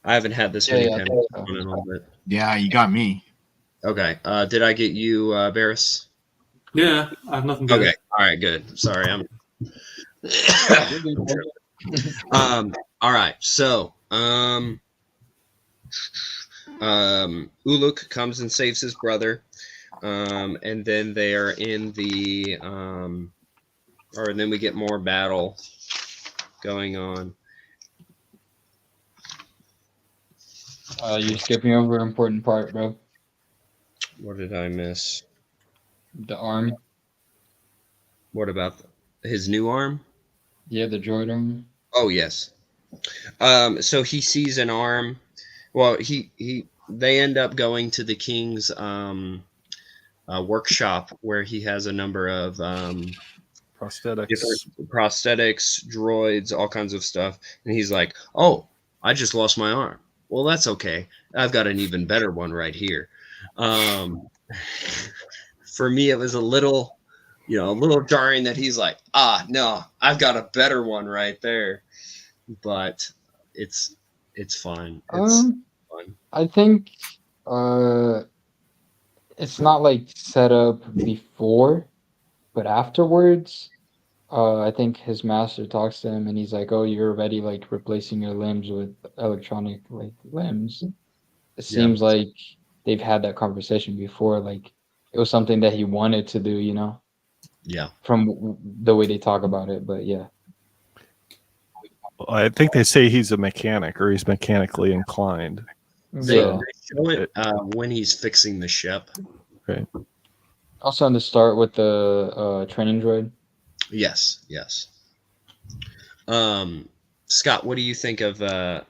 I haven't had this many panels on in a little bit. yeah, you got me. Okay. Did I get you, Barris? Yeah, I have nothing to Okay. All right. Good. Sorry. All right. So, Uluk comes and saves his brother, and then they are in the, or then we get more battle going on. you're skipping over an important part, bro. What did I miss? The arm. What about his new arm? Yeah, the droid arm. Oh yes. So he sees an arm. Well, they end up going to the king's workshop where he has a number of Prosthetics. prosthetics, droids, all kinds of stuff, and he's like, "Oh, I just lost my arm. Well, that's okay. I've got an even better one right here." For me, it was a little jarring that he's like, no, I've got a better one right there. But it's fine. It's fun. I think it's not like set up before, but afterwards, I think his master talks to him and he's like, "Oh, you're already like replacing your limbs with electronic like limbs." It seems like they've had that conversation before. Like it was something that he wanted to do, you know? Yeah. From the way they talk about it, but yeah. I think they say he's a mechanic or he's mechanically inclined. They Yeah. show it when he's fixing the ship. Right. Also on the start with the training droid. Yes, yes. Scott, what do you think of the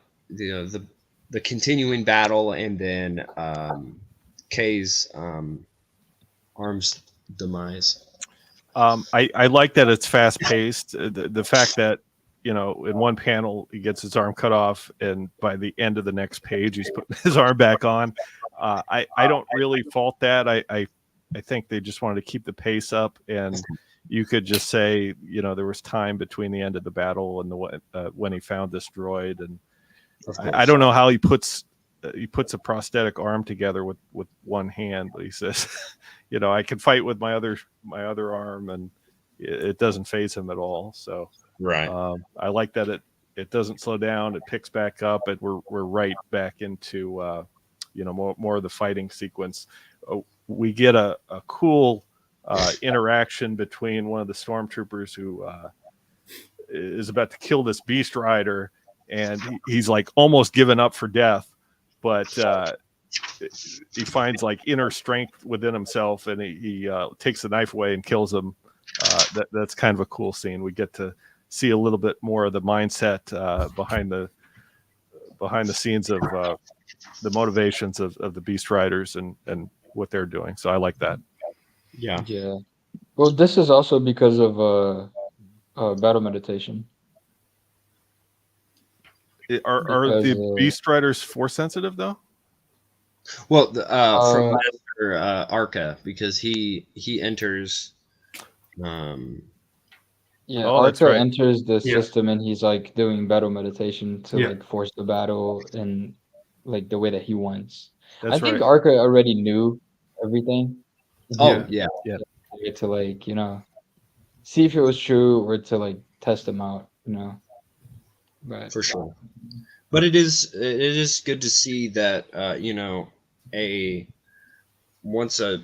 continuing battle and then Kay's arms demise? I like that it's fast paced. The fact that, in one panel he gets his arm cut off, and by the end of the next page he's putting his arm back on. I don't really fault that. I think they just wanted to keep the pace up, and you could just say, there was time between the end of the battle and when he found this droid, and I don't know how he puts a prosthetic arm together with one hand, but he says, I can fight with my other arm, and it doesn't faze him at all. So Right. I like that it doesn't slow down. It picks back up, and we're right back into more of the fighting sequence. We get a cool interaction between one of the stormtroopers who is about to kill this beast rider, and he's like almost given up for death, but he finds like inner strength within himself, and he takes the knife away and kills him. That's kind of a cool scene. We get to see a little bit more of the mindset behind the scenes of the motivations of the beast riders and what they're doing. So I like that. Yeah. Yeah. Well, this is also because of battle meditation. Are Because, the beast riders force sensitive though? Well, from Master Arca, because he enters. Yeah, Oh, that's Arthur right. enters the Yeah. system and he's like doing battle meditation to Yeah. like force the battle in like the way that he wants. That's I think right. Arca already knew everything. Oh yeah. To like, see if it was true or to like test him out, But For sure. But it is good to see that once a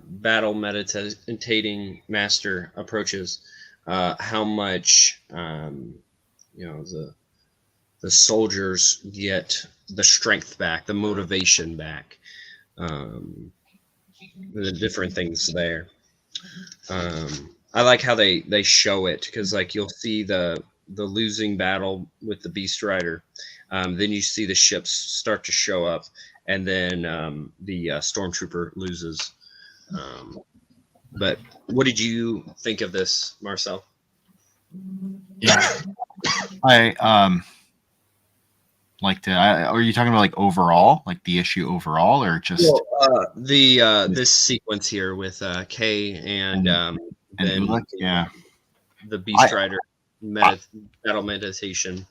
battle meditating master approaches, how much the soldiers get the strength back, the motivation back, the different things there. I like how they show it, because like you'll see the losing battle with the beast rider, then you see the ships start to show up, and then the stormtrooper loses. But what did you think of this, Marcel? Yeah, I like to. Are you talking about like overall, like the issue overall, or just This sequence here with Kay and then Ulick? Yeah. the beast rider battle meditation.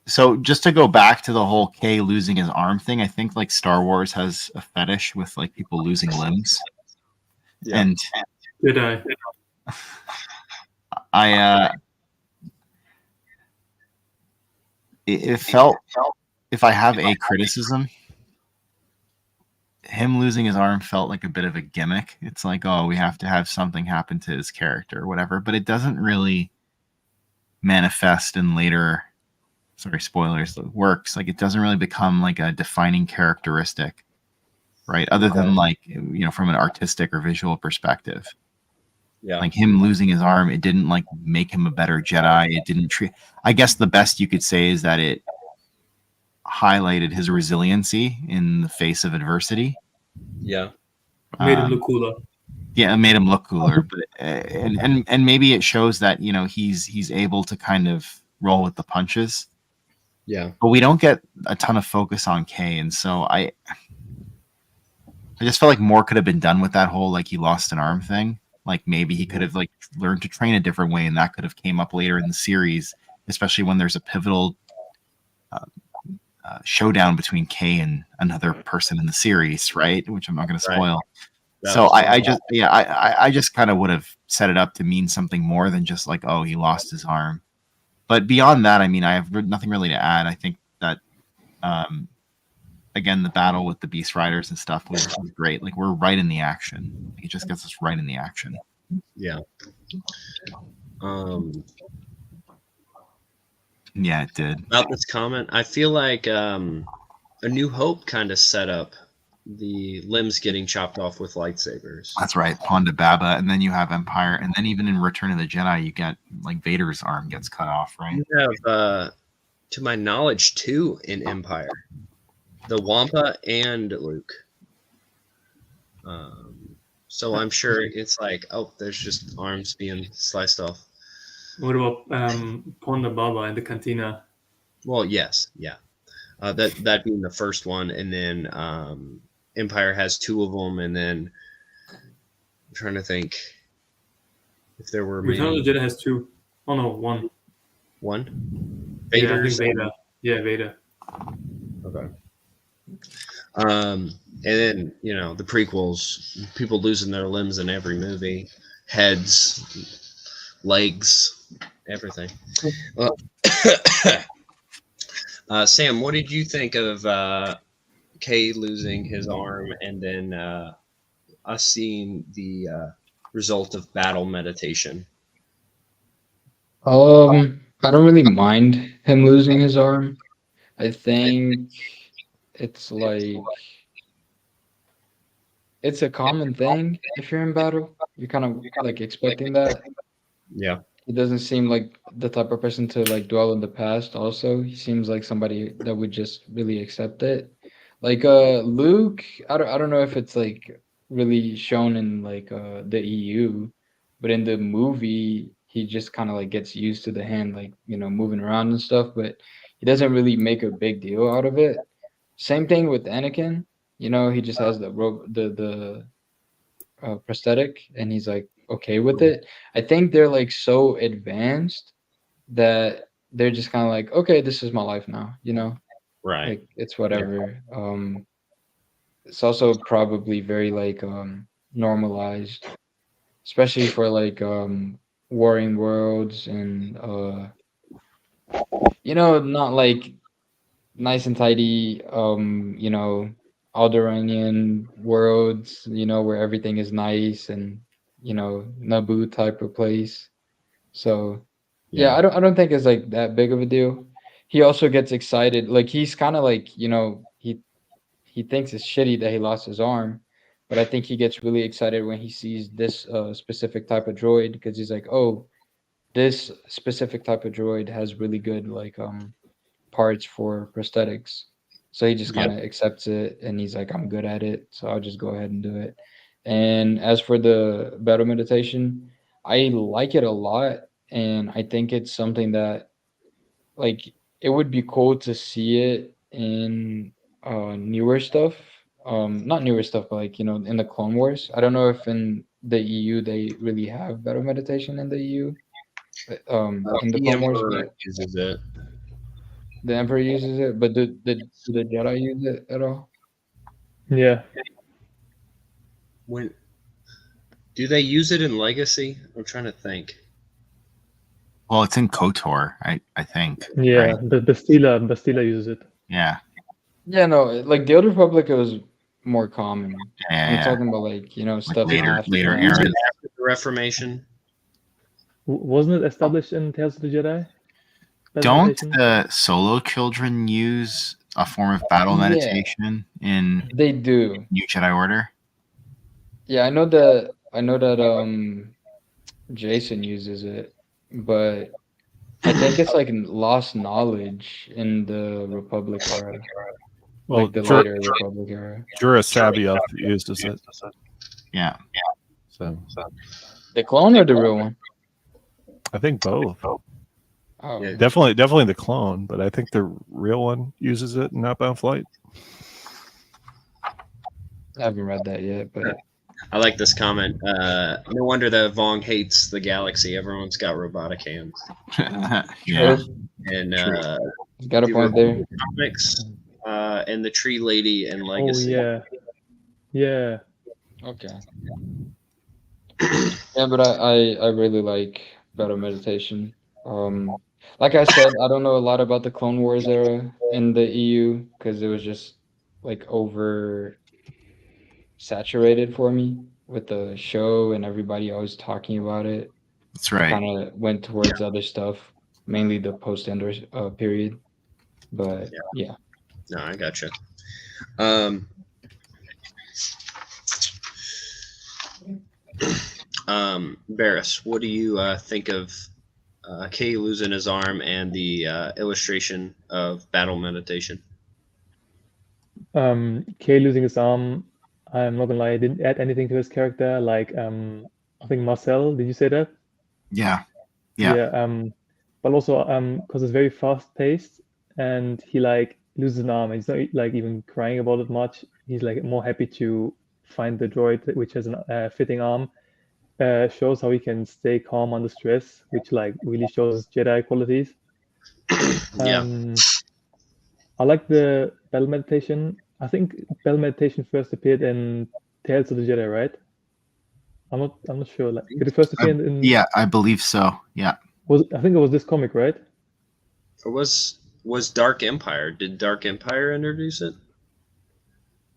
So just to go back to the whole K losing his arm thing, I think like Star Wars has a fetish with like people losing limbs. Yeah. And Jedi. it felt, if I have a criticism, him losing his arm felt like a bit of a gimmick. It's like, oh, we have to have something happen to his character or whatever, but it doesn't really manifest in later, sorry, spoilers, works. Like it doesn't really become like a defining characteristic, right? Other than like, from an artistic or visual perspective. Yeah. Like him losing his arm, it didn't like make him a better Jedi. It didn't I guess the best you could say is that it highlighted his resiliency in the face of adversity. Yeah. Made him look cooler. Yeah, it made him look cooler, but and maybe it shows that he's able to kind of roll with the punches. Yeah. But we don't get a ton of focus on Kay, and so I just felt like more could have been done with that whole like he lost an arm thing. Like maybe he could have like learned to train a different way, and that could have came up later in the series, especially when there's a pivotal showdown between Kay and another person in the series, right? Which I'm not going to spoil. Right. So I just kind of would have set it up to mean something more than just like, oh, he lost his arm. But beyond that, I mean, I have nothing really to add. I think that again, the battle with the beast riders and stuff was great. Like we're right in the action. It just gets us right in the action. Yeah. Yeah, it did. About this comment, I feel like A New Hope kind of set up the limbs getting chopped off with lightsabers. That's right, Ponda Baba, and then you have Empire, and then even in Return of the Jedi, you get like Vader's arm gets cut off, right? You have, to my knowledge, 2 in Empire, the Wampa and Luke. So I'm sure it's like, oh, there's just arms being sliced off. What about Ponda Baba in the Cantina? Well, yes, yeah. That being the first one, and then Empire has 2 of them, and then I'm trying to think if there were Return of maybe the Jedi has 2. Oh no, 1. 1. Yeah, I think Vader's. Vader. Yeah, Vader. Okay. And then the prequels, people losing their limbs in every movie, heads, legs, everything. Well, Sam, what did you think of Kay losing his arm, and then us seeing the result of battle meditation? I don't really mind him losing his arm. I think it's like it's a common thing if you're in battle. You're kind of like expecting that. Yeah. He doesn't seem like the type of person to like dwell in the past. Also, he seems like somebody that would just really accept it. Like Luke, I don't know if it's like really shown in like the EU, but in the movie he just kind of like gets used to the hand, like moving around and stuff, but he doesn't really make a big deal out of it. Same thing with Anakin. He just has the prosthetic, and he's like okay with it. I think they're like so advanced that they're just kind of like, okay, this is my life now, Right. like it's whatever. It's also probably very like normalized, especially for like warring worlds and not like nice and tidy Alderaanian worlds, where everything is nice and Naboo type of place. So yeah, I don't think it's like that big of a deal. He also gets excited, like he's kind of like he thinks it's shitty that he lost his arm, but I think he gets really excited when he sees this specific type of droid, because he's like, oh, this specific type of droid has really good like parts for prosthetics. So he just kind of accepts it, and he's like, I'm good at it, so I'll just go ahead and do it. And as for the battle meditation, I like it a lot, and I think it's something that like it would be cool to see it in newer stuff. Not newer stuff, but like in the Clone Wars. I don't know if in the EU they really have battle meditation in the EU. In the The Clone Wars, Emperor but uses it. the Emperor uses it, but do the Jedi use it at all? Yeah. When do they use it in Legacy? I'm trying to think. Well, it's in KOTOR, I think. Yeah. Right? Bastila uses it. Yeah. Yeah, no, like the Old Republic, it was more common. I'm Yeah. talking about like stuff later after era. that. Use it after the Reformation. Wasn't it established in Tales of the Jedi? Battle Don't meditation? the Solo children use a form of battle Yeah. meditation in They do. New Jedi Order? Yeah, I know that Jason uses it, but I think it's like lost knowledge in the Republic era, Well, like the later Republic era. Jura Savioth uses it. Yeah. So The clone or the real one? I think both. Oh, Yeah. Definitely the clone, but I think the real one uses it in Outbound Flight. I haven't read that yet, but I like this comment. No wonder that Vong hates the galaxy. Everyone's got robotic hands. Yeah. And got a the point there. comics and the Tree Lady and Oh Legacy. yeah. Yeah. Okay. Yeah, but I really like battle meditation. Like I said, I don't know a lot about the Clone Wars era in the EU because it was just like over saturated for me with the show and everybody always talking about it. That's right. Kind of went towards other stuff, mainly the post-Ender period. But yeah. No, I gotcha. Barris, what do you think of Kay losing his arm and the illustration of battle meditation? Kay losing his arm, I'm not gonna lie, I didn't add anything to his character. Like, I think Marcel, did you say that? Yeah. Yeah. But also, because it's very fast paced, and he like loses an arm, and he's not like even crying about it much. He's like more happy to find the droid which has a fitting arm. Shows how he can stay calm under stress, which like really shows his Jedi qualities. Yeah. I like the bell meditation. I think bell meditation first appeared in Tales of the Jedi, right? I'm not sure. Like, did it first appear in? Yeah, I believe so. Yeah. I think it was this comic, right? Or was Dark Empire? Did Dark Empire introduce it?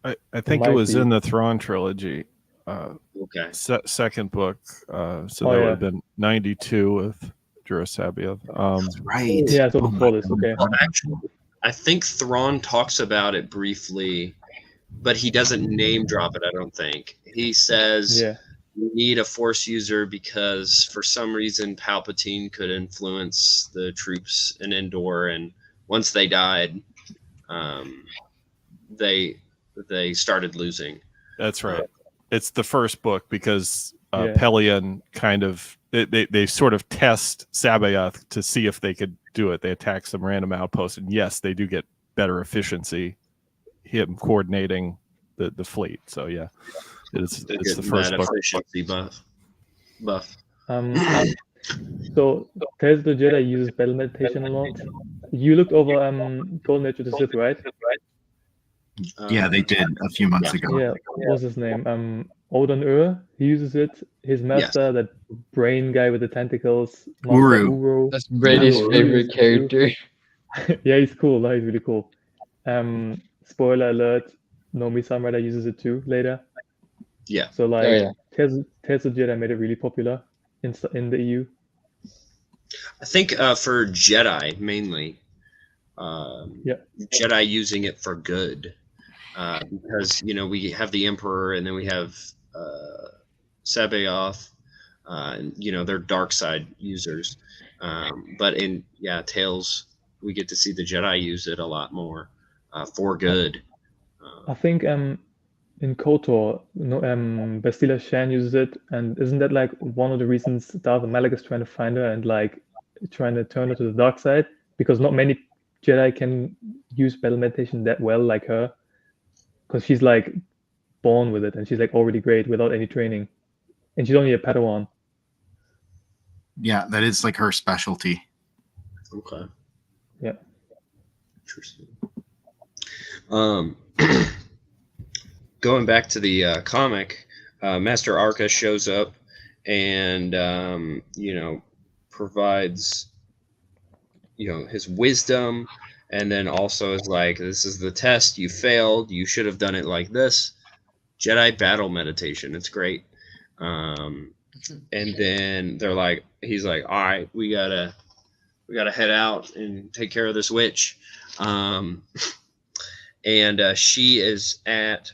I think it might was be. in the Thrawn trilogy. Okay. Second book. So Oh, that would yeah. have been 92 with Jurasabiath. Right. Yeah, so Oh before my this. Okay. Well, actually, I think Thrawn talks about it briefly, but he doesn't name drop it, I don't think. He says Yeah. we need a Force user because for some reason Palpatine could influence the troops in Endor, and once they died, they started losing. That's right. It's the first book because Yeah. Pelion kind of they sort of test Sabayoth to see if they could do it. They attack some random outpost, and yes, they do get better efficiency. Him coordinating the fleet. So yeah, it's the Getting first that book. efficiency buff. So Tales of the Jedi uses battle meditation a lot. You looked over Golden Age of the Sith, right? Yeah, they did a few months ago. Yeah. What's his name? Odan he uses it. His master, that brain guy with the tentacles, Master Uru. Uro. That's Brady's Uru favorite is cool. character. Yeah, he's cool. No, he's really cool. Spoiler alert: Nomi Samurada uses it too later. Yeah. So like, Oh, yeah. Tales of Jedi made it really popular in the EU. I think for Jedi mainly, Yeah. Jedi using it for good, because we have the Emperor and then we have Sabayoth, and they're dark side users, but in Tales we get to see the Jedi use it a lot more for good. I think in KOTOR, Bastila Shan uses it, and isn't that like one of the reasons Darth Malak is trying to find her and like trying to turn her to the dark side? Because not many Jedi can use battle meditation that well like her, because she's like born with it and she's like already great without any training, and she's only a Padawan. Yeah, that is like her specialty. Okay. Yeah. Interesting. Going back to the comic, Master Arca shows up and provides his wisdom, and then also is like, this is the test, you failed, you should have done it like this. Jedi battle meditation, it's great. And then he's like, all right, we gotta head out and take care of this witch. And she is at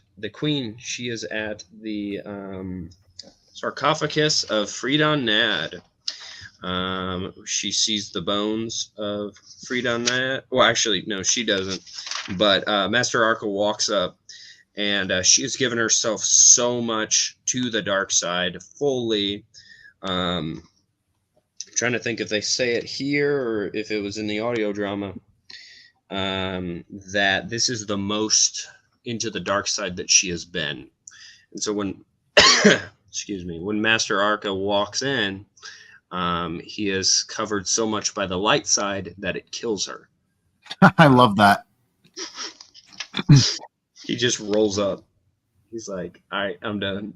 the sarcophagus of Freedon Nad. She sees the bones of Freedon Nad. Well, actually, no, she doesn't. But Master Arca walks up, and she has given herself so much to the dark side fully. I'm trying to think if they say it here or if it was in the audio drama. That this is the most into the dark side that she has been. And so when when Master Arca walks in, he is covered so much by the light side that it kills her. I love that. He just rolls up. He's like, all right, I'm done.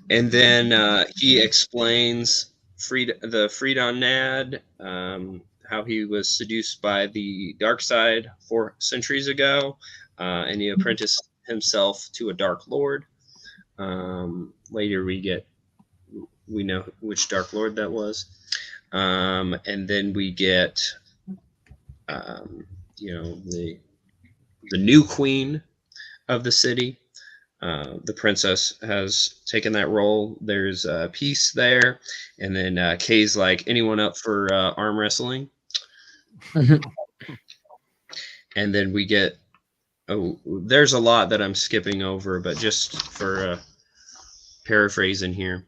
And then he explains the Freedon Nad, how he was seduced by the dark side 4 centuries ago, and he apprenticed himself to a Dark Lord. Later we know which Dark Lord that was, and then we get the new queen of the city, The princess has taken that role. There's peace there, and then Kay's like, anyone up for arm wrestling? And then we get there's a lot that I'm skipping over, but just for paraphrasing here.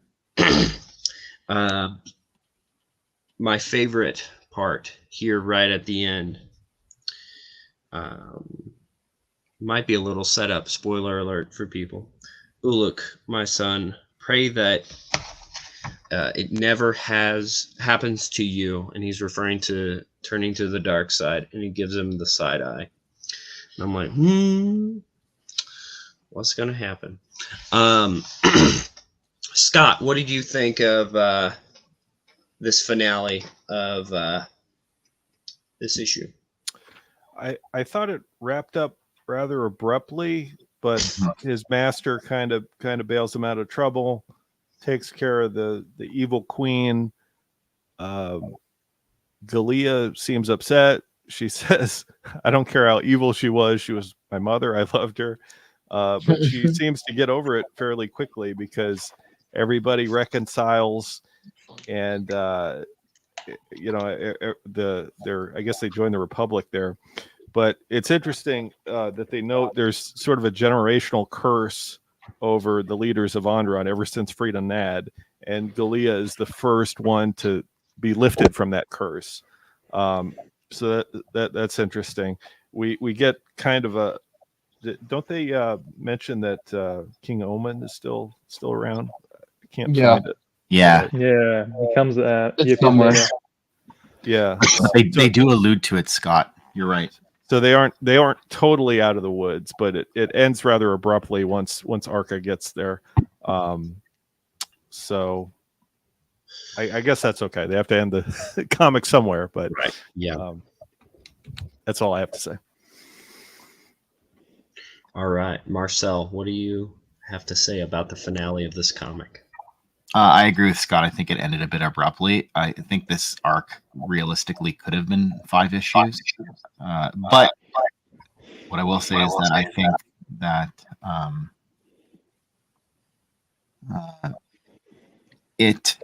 My favorite part here right at the end might be a little setup, spoiler alert for people. Uluk, my son, pray that it never happens to you. And he's referring to turning to the dark side, and he gives him the side eye. And I'm like, what's going to happen? Scott, what did you think of this finale of this issue? I thought it wrapped up rather abruptly, but his master kind of bails him out of trouble, takes care of the evil queen. Galia seems upset. She says, I don't care how evil she was my mother, I loved her. But she seems to get over it fairly quickly because everybody reconciles, and you know, I guess they joined the Republic there. But it's interesting that they note there's sort of a generational curse over the leaders of Onderon ever since Frida Nad, and Galia is the first one to be lifted from that curse. So that's interesting. We get kind of a, don't they mention that King Omen is still around? I can't find it. Yeah. Yeah, he comes It's somewhere. Yeah. They do allude to it, Scott. You're right. So they aren't totally out of the woods, but it ends rather abruptly once Arca gets there. So I guess that's okay. They have to end the comic somewhere, but right. Yeah. That's all I have to say. All right, Marcel, what do you have to say about the finale of this comic? I agree with Scott. I think it ended a bit abruptly. I think this arc realistically could have been 5 issues. But what I will say is that I think that it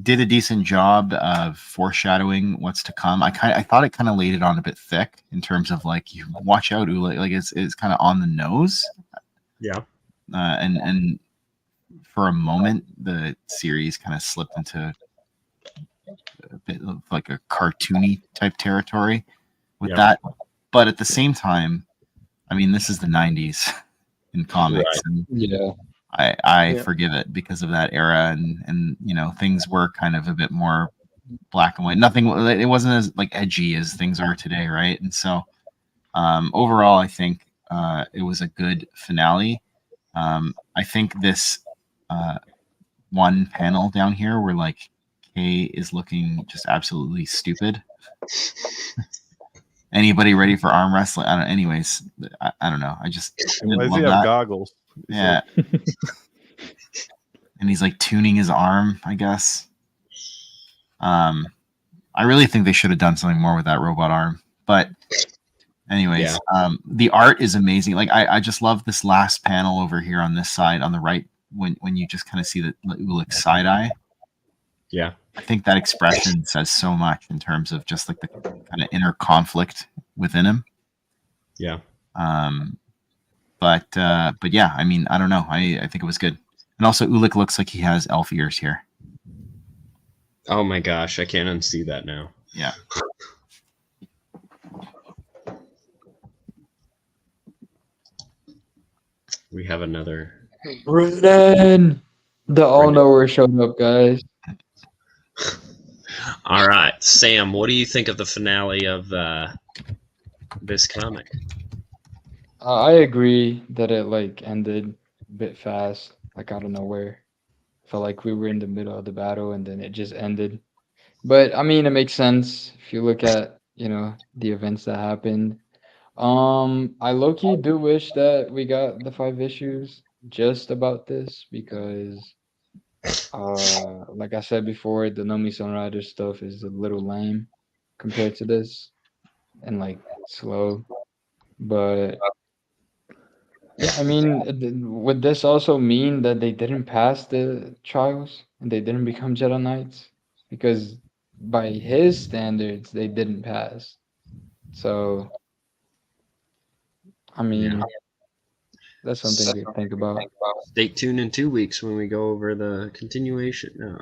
did a decent job of foreshadowing what's to come. I thought it kind of laid it on a bit thick in terms of like, you watch out, Ula, like it's kind of on the nose. Yeah. And for a moment, the series kind of slipped into a bit of like a cartoony type territory with that. But at the same time, I mean, this is the 90s in comics. Right. And Yeah. I forgive it because of that era, and you know, things were kind of a bit more black and white. It wasn't as like edgy as things are today, right? And so overall, I think it was a good finale. I think this one panel down here where like Kay is looking just absolutely stupid. Anybody ready for arm wrestling? I don't know. I just Why does he have goggles? Yeah. And he's like tuning his arm, I guess. I really think they should have done something more with that robot arm. But anyways, the art is amazing. Like I just love this last panel over here on this side on the right when you just kind of see that Ulick's side eye. Yeah. I think that expression says so much in terms of just like the kind of inner conflict within him. Yeah. But yeah, I mean, I don't know. I think it was good. And also Ulick looks like he has elf ears here. Oh my gosh, I can't unsee that now. Yeah. We have another. Run! The all knower showed up, guys. All right, Sam, what do you think of the finale of this comic? I agree that it like ended a bit fast, like out of nowhere. Felt like we were in the middle of the battle and then it just ended. But I mean, it makes sense if you look at, the events that happened. I low-key do wish that we got the 5 issues just about this because like I said before, the Nomi Sunrider stuff is a little lame compared to this and like slow. But Yeah, I mean, would this also mean that they didn't pass the trials and they didn't become Jedi Knights? Because by his standards, they didn't pass. So, I mean, Yeah. that's something to think about. Stay tuned in 2 weeks when we go over the continuation. No.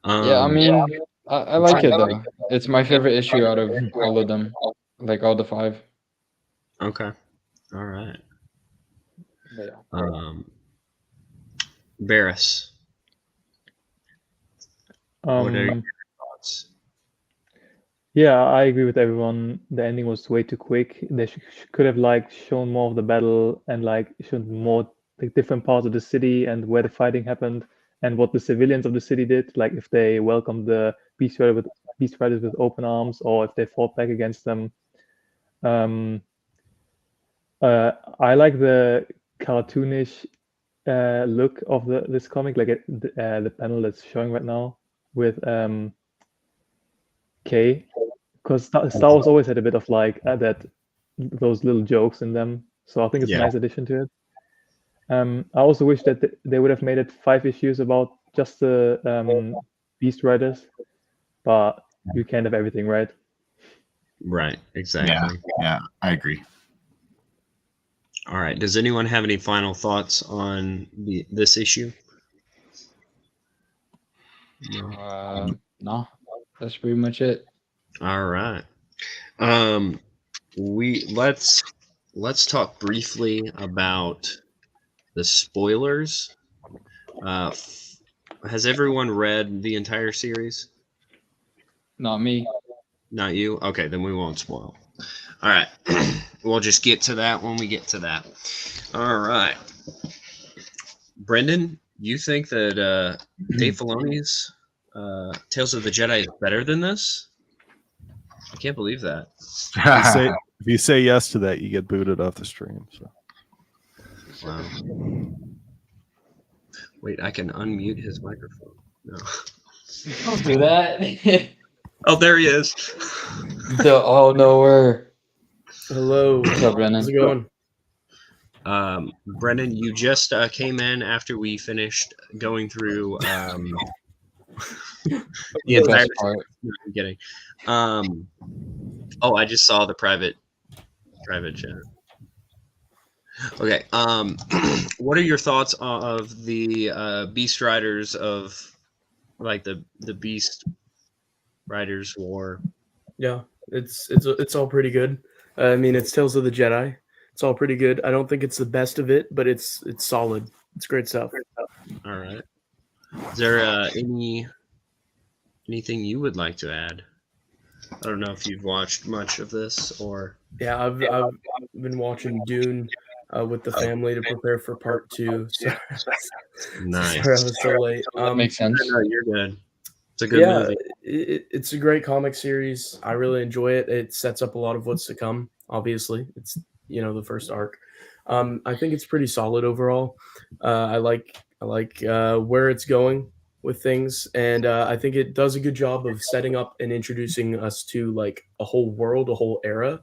Oh, yeah, I um, mean, I like it though. It's my favorite issue out of all of them, like all the 5. okay. All right. But yeah. Barris, what are your Um, thoughts? yeah, I agree with everyone. The ending was way too quick. They could have like shown more of the battle and like shown more like different parts of the city and where the fighting happened and what the civilians of the city did. Like if they welcomed the Beast Riders with open arms or if they fought back against them. Um, I like the cartoonish look of this comic, like the panel that's showing right now with K, because Star Wars always had a bit of like those little jokes in them. So I think it's a Yeah. nice addition to it. I also wish that they would have made it 5 issues about just the Beast Riders, but you can't have everything, right? Right. Exactly. Yeah, I agree. All right. Does anyone have any final thoughts on this issue? No. No, that's pretty much it. All right. Let's talk briefly about the spoilers. Has everyone read the entire series? Not me. Not you? Okay, then we won't spoil. All right. We'll just get to that when we get to that. All right. Brendan, you think that Dave Filoni's Tales of the Jedi is better than this? I can't believe that. If you say yes to that, you get booted off the stream. So. Wow. Wait, I can unmute his microphone. No. Don't do that. Oh, there he is. Oh, nowhere. Hello. What's up, Brennan? How's it going? Brendan, you just came in after we finished going through the entire. Best part. No, I'm kidding. Oh, I just saw the private chat. Okay. What are your thoughts of the Beast Riders of like the Beast Riders War? Yeah, it's all pretty good. I mean, it's Tales of the Jedi. It's all pretty good. I don't think it's the best of it, but it's solid. It's great stuff. All right. Is there anything you would like to add? I don't know if you've watched much of this or. Yeah, I've been watching Dune with the family to prepare for part 2. So, Nice. sorry I was so late. That makes sense. No, you're good. It's a good movie. It's a great comic series. I really enjoy it. It sets up a lot of what's to come. Obviously, it's the first arc. I think it's pretty solid overall. I like where it's going with things, and I think it does a good job of setting up and introducing us to like a whole world, a whole era.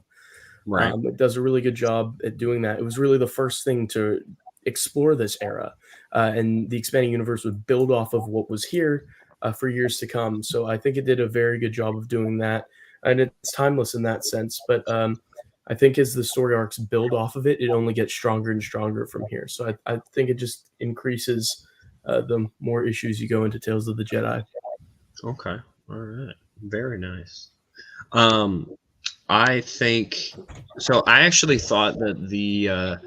Right. It does a really good job at doing that. It was really the first thing to explore this era, and the expanding universe would build off of what was here for years to come. So I think it did a very good job of doing that, and it's timeless in that sense. But I think as the story arcs build off of it, it only gets stronger and stronger from here. So I think it just increases the more issues you go into Tales of the Jedi. Okay. All right. Very nice. I think so. I actually thought that the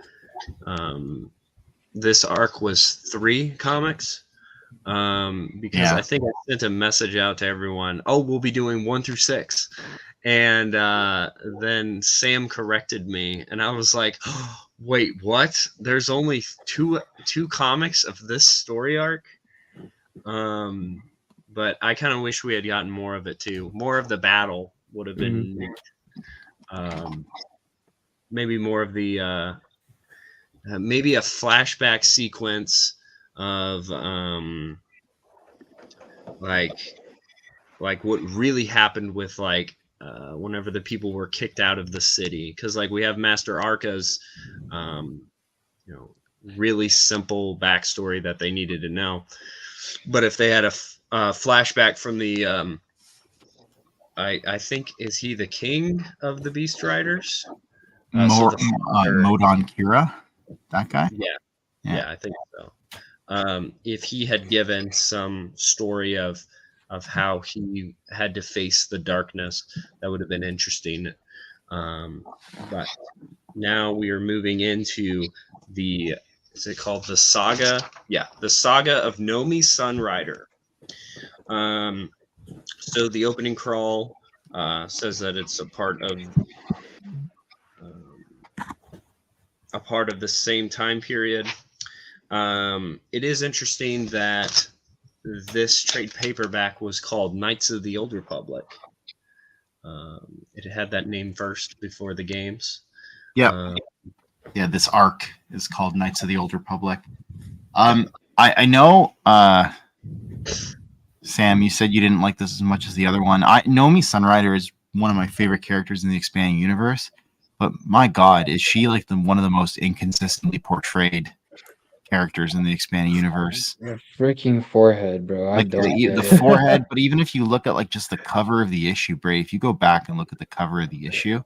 this arc was 3 comics. Because I think I sent a message out to everyone. Oh, we'll be doing 1 through 6, and then Sam corrected me, and I was like, oh, "Wait, what? There's only two comics of this story arc." But I kind of wish we had gotten more of it too. More of the battle would have been neat. Maybe more of the maybe a flashback sequence of like what really happened with like whenever the people were kicked out of the city, because like we have Master Arca's really simple backstory that they needed to know, but if they had a flashback from the I think, is he the king of the Beast Riders? Modon Kira, that guy. Yeah, I think so. If he had given some story of how he had to face the darkness, that would have been interesting. But now we are moving into is it called the saga? Yeah, the saga of Nomi Sunrider. So the opening crawl says that it's a part of the same time period. It is interesting that this trade paperback was called Knights of the Old Republic. It had that name first before the games. Yeah. This arc is called Knights of the Old Republic. I know, Sam, you said you didn't like this as much as the other one. Nomi Sunrider is one of my favorite characters in the expanding universe, but my God, is she like one of the most inconsistently portrayed characters in the expanding universe? The freaking forehead, bro. I Like don't the get it. forehead, but even if you look at like just the cover of the issue, Bray, if you go back and look at the cover of the issue,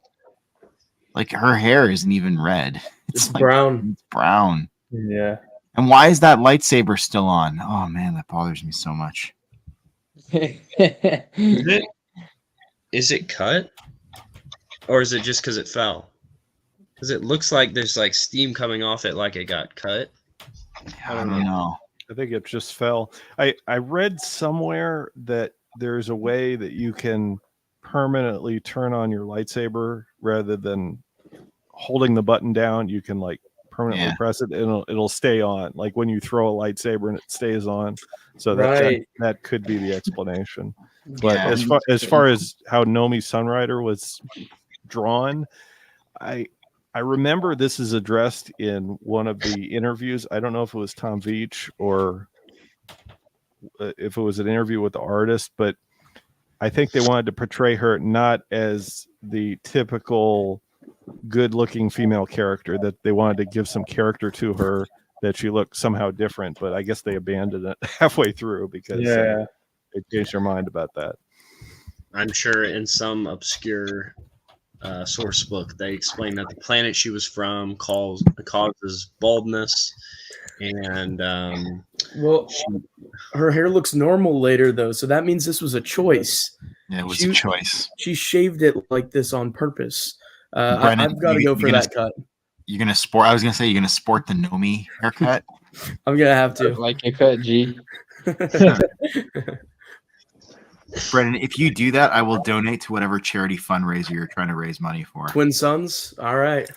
like her hair isn't even red. It's like, brown. It's brown. Yeah. And why is that lightsaber still on? Oh man, that bothers me so much. Is it cut, or is it just because it fell? Because it looks like there's like steam coming off it, like it got cut. I don't know. I think it just fell. I read somewhere that there's a way that you can permanently turn on your lightsaber rather than holding the button down. You can like permanently press it and it'll stay on. Like when you throw a lightsaber and it stays on. So that could be the explanation. But as far as how Nomi Sunrider was drawn, I remember this is addressed in one of the interviews. I don't know if it was Tom Veach or if it was an interview with the artist, but I think they wanted to portray her not as the typical good-looking female character, that they wanted to give some character to her, that she looked somehow different, but I guess they abandoned it halfway through because they changed their mind about that. I'm sure in some obscure source book they explain that the planet she was from causes baldness, and her hair looks normal later though, so that means this was a choice. Yeah, it was a choice. She shaved it like this on purpose. Brennan, I've got to go for that cut. You're gonna sport. I was gonna say you're gonna sport the Nomi haircut. I'm gonna have to. Like a cut, G. Brennan, if you do that, I will donate to whatever charity fundraiser you're trying to raise money for. Twin Sons. All right.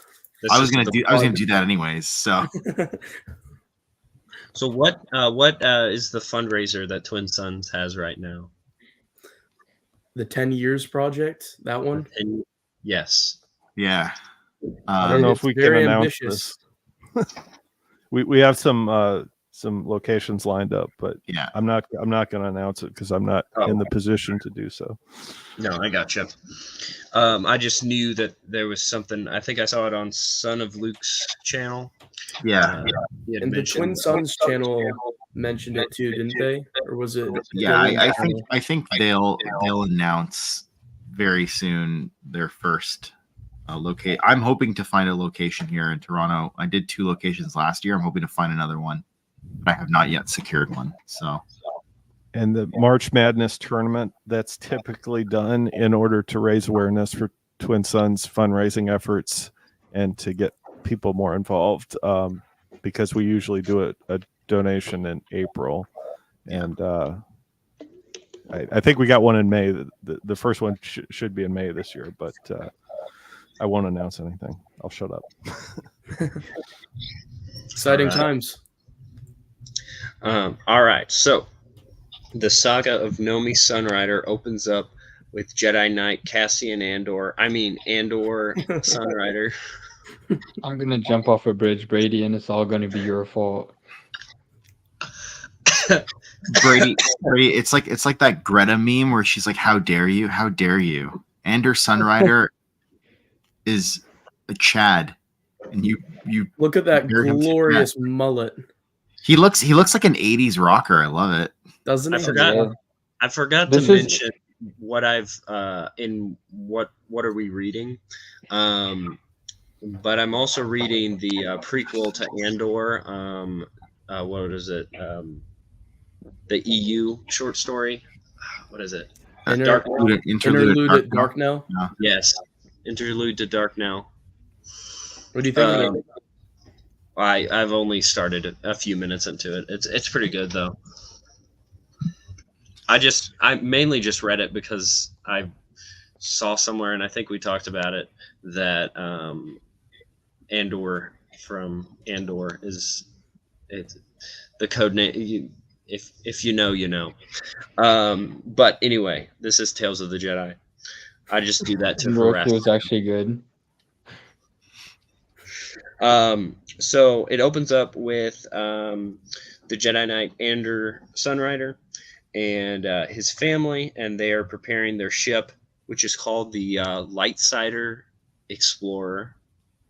I was gonna do that anyways. So. So what is the fundraiser that Twin Sons has right now? The 10 Years Project, that one? Yes. Yeah. I don't know if we can announce this. we have some locations lined up, but yeah, I'm not going to announce it because I'm not in the position to do so. No, I gotcha. I just knew that there was something. I think I saw it on Son of Luke's channel. Yeah, and the Twin Sons channel mentioned it too, didn't they? Or was it? Yeah, I think they'll announce very soon their first locate. I'm hoping to find a location here in Toronto. I did 2 locations last year. I'm hoping to find another one, but I have not yet secured one. So. And the March Madness tournament, that's typically done in order to raise awareness for Twin Sons fundraising efforts and to get people more involved, because we usually do a donation in April. And I think we got one in May. The first one should be in May this year, but I won't announce anything. I'll shut up. Exciting times. All right, so the saga of Nomi Sunrider opens up with Jedi Knight Cassian Andor Sunrider. I'm gonna jump off a bridge, Brady, and it's all gonna be your fault. Brady, it's like that Greta meme where she's like, "How dare you? How dare you?" Andor Sunrider is a Chad, and you Look at that compare him to- glorious mullet, He looks like an '80s rocker. I love it. doesn't I he? forgot. Yeah. I forgot This to is- mention what I've in what are we reading? But I'm also reading the prequel to Andor. What is it? The EU short story. What is it? Dark. Interlude at Dark Now. Yes, Interlude to Dark Now. What do you think? I've only started a few minutes into it. It's pretty good though. I mainly just read it because I saw somewhere, and I think we talked about it, that Andor from Andor is the code name. If you know, you know. But anyway, this is Tales of the Jedi. I just do that to harass. It was actually good. So it opens up with the Jedi Knight Andor Sunrider and his family, and they are preparing their ship, which is called the Lightside Explorer.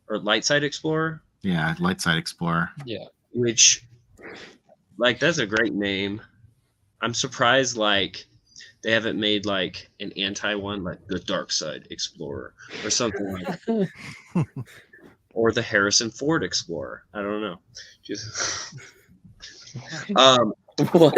Yeah, Lightside Explorer. Yeah. Which, like, that's a great name. I'm surprised, like, they haven't made, like, an anti one, like the Dark Side Explorer or something like that. Or the Harrison Ford Explorer. I don't know. Just What?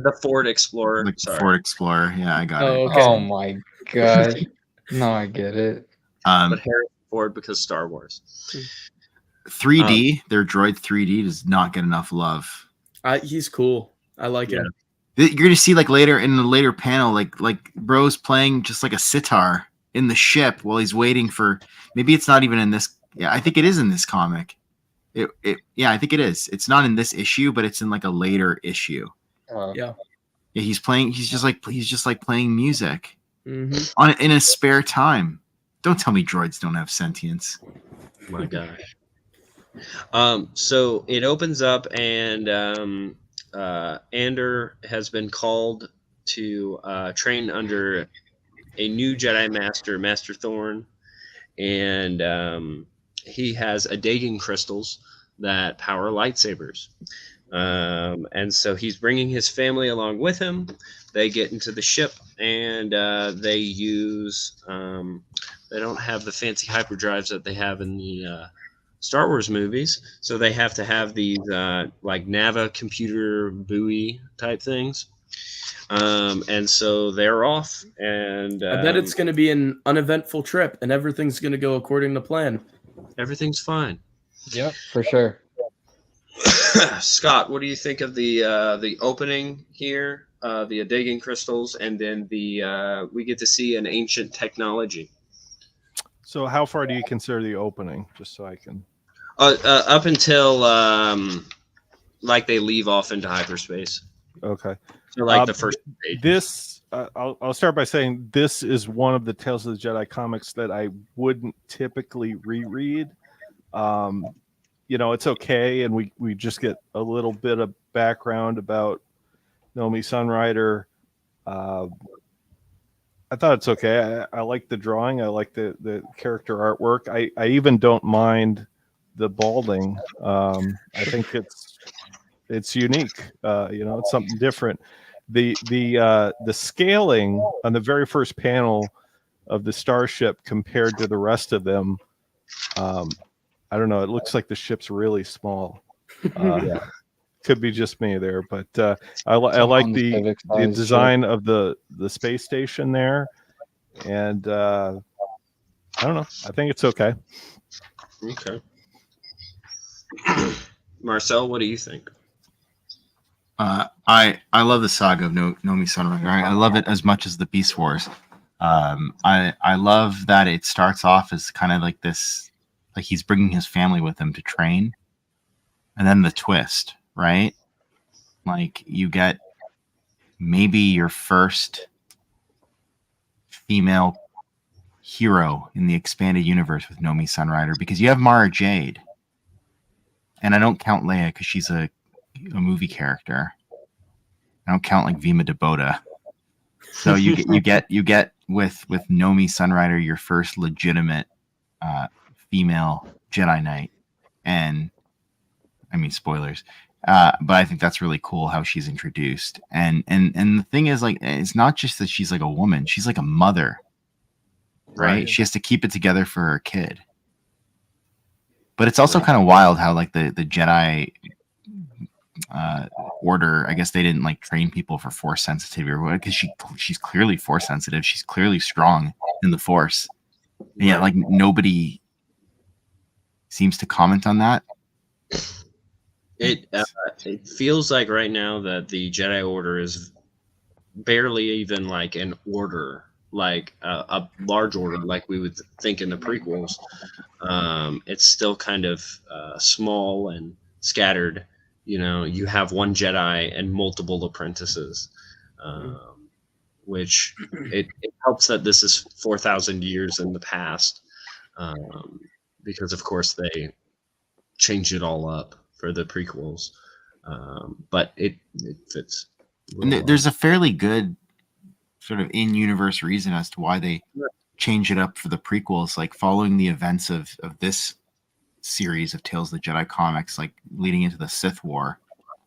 the Ford Explorer. Like Sorry. Ford Explorer. Yeah, I got it. Okay. Oh my god. No, I get it. But Harrison Ford because Star Wars. 3D, their droid 3D does not get enough love. He's cool. I like him. You're gonna see like later in the later panel, like bro's playing just like a sitar in the ship while he's waiting for. Maybe it's not even in this. Yeah, I think it is in this comic. Yeah, I think it is. It's not in this issue, but it's in like a later issue. Yeah. Yeah, he's playing. He's just like playing music Mm-hmm. in his spare time. Don't tell me droids don't have sentience. My gosh. So it opens up, and Andor has been called to train under a new Jedi Master, Master Thorn, and he has Adagan crystals that power lightsabers. And so he's bringing his family along with him. They get into the ship, and they use they don't have the fancy hyperdrives that they have in the Star Wars movies, so they have to have these like Nava computer buoy type things. And so they're off, and I bet it's going to be an uneventful trip, and everything's going to go according to plan. everything's fine. Yep, for sure. Scott, what do you think of the opening here, the Adagan crystals, and then we get to see an ancient technology? So how far do you consider the opening? Just so I can. Up until like they leave off into hyperspace. Okay. So like the first page. This I'll start by saying this is one of the Tales of the Jedi comics that I wouldn't typically reread. You know, it's okay, and we just get a little bit of background about Nomi Sunrider. I thought it's okay. I like the drawing. I like the character artwork. I even don't mind the balding. I think it's unique. You know, it's something different. The scaling on the very first panel of the starship compared to the rest of them, I don't know. It looks like the ship's really small. Could be just me there, but I like the design of the space station there, and I don't know. I think it's okay. Okay. Marcel, what do you think? I love the saga of Nomi Sunrider. I love it as much as the Beast Wars. I love that it starts off as kind of like this, like he's bringing his family with him to train, and then the twist, right? Like you get maybe your first female hero in the expanded universe with Nomi Sunrider, because you have Mara Jade, and I don't count Leia because she's a movie character. I don't count like Vima Dabota. So you get with Nomi Sunrider your first legitimate female Jedi Knight, and I mean spoilers, but I think that's really cool how she's introduced. And the thing is, like, it's not just that she's like a woman; she's like a mother, right? She has to keep it together for her kid. But it's also kind of wild how like the Jedi order, I guess they didn't like train people for force sensitivity or what, because she's clearly force sensitive. She's clearly strong in the force. And yet, like, nobody seems to comment on that. It feels like right now that the Jedi Order is barely even like an order, like a large order, like we would think in the prequels. It's still kind of small and scattered. You know, you have one Jedi and multiple apprentices, which it helps that this is 4,000 years in the past, because of course they changed it all up for the prequels, but it fits. And there's a fairly good sort of in-universe reason as to why they change it up for the prequels, like following the events of this series of Tales of the Jedi comics, like leading into the Sith War.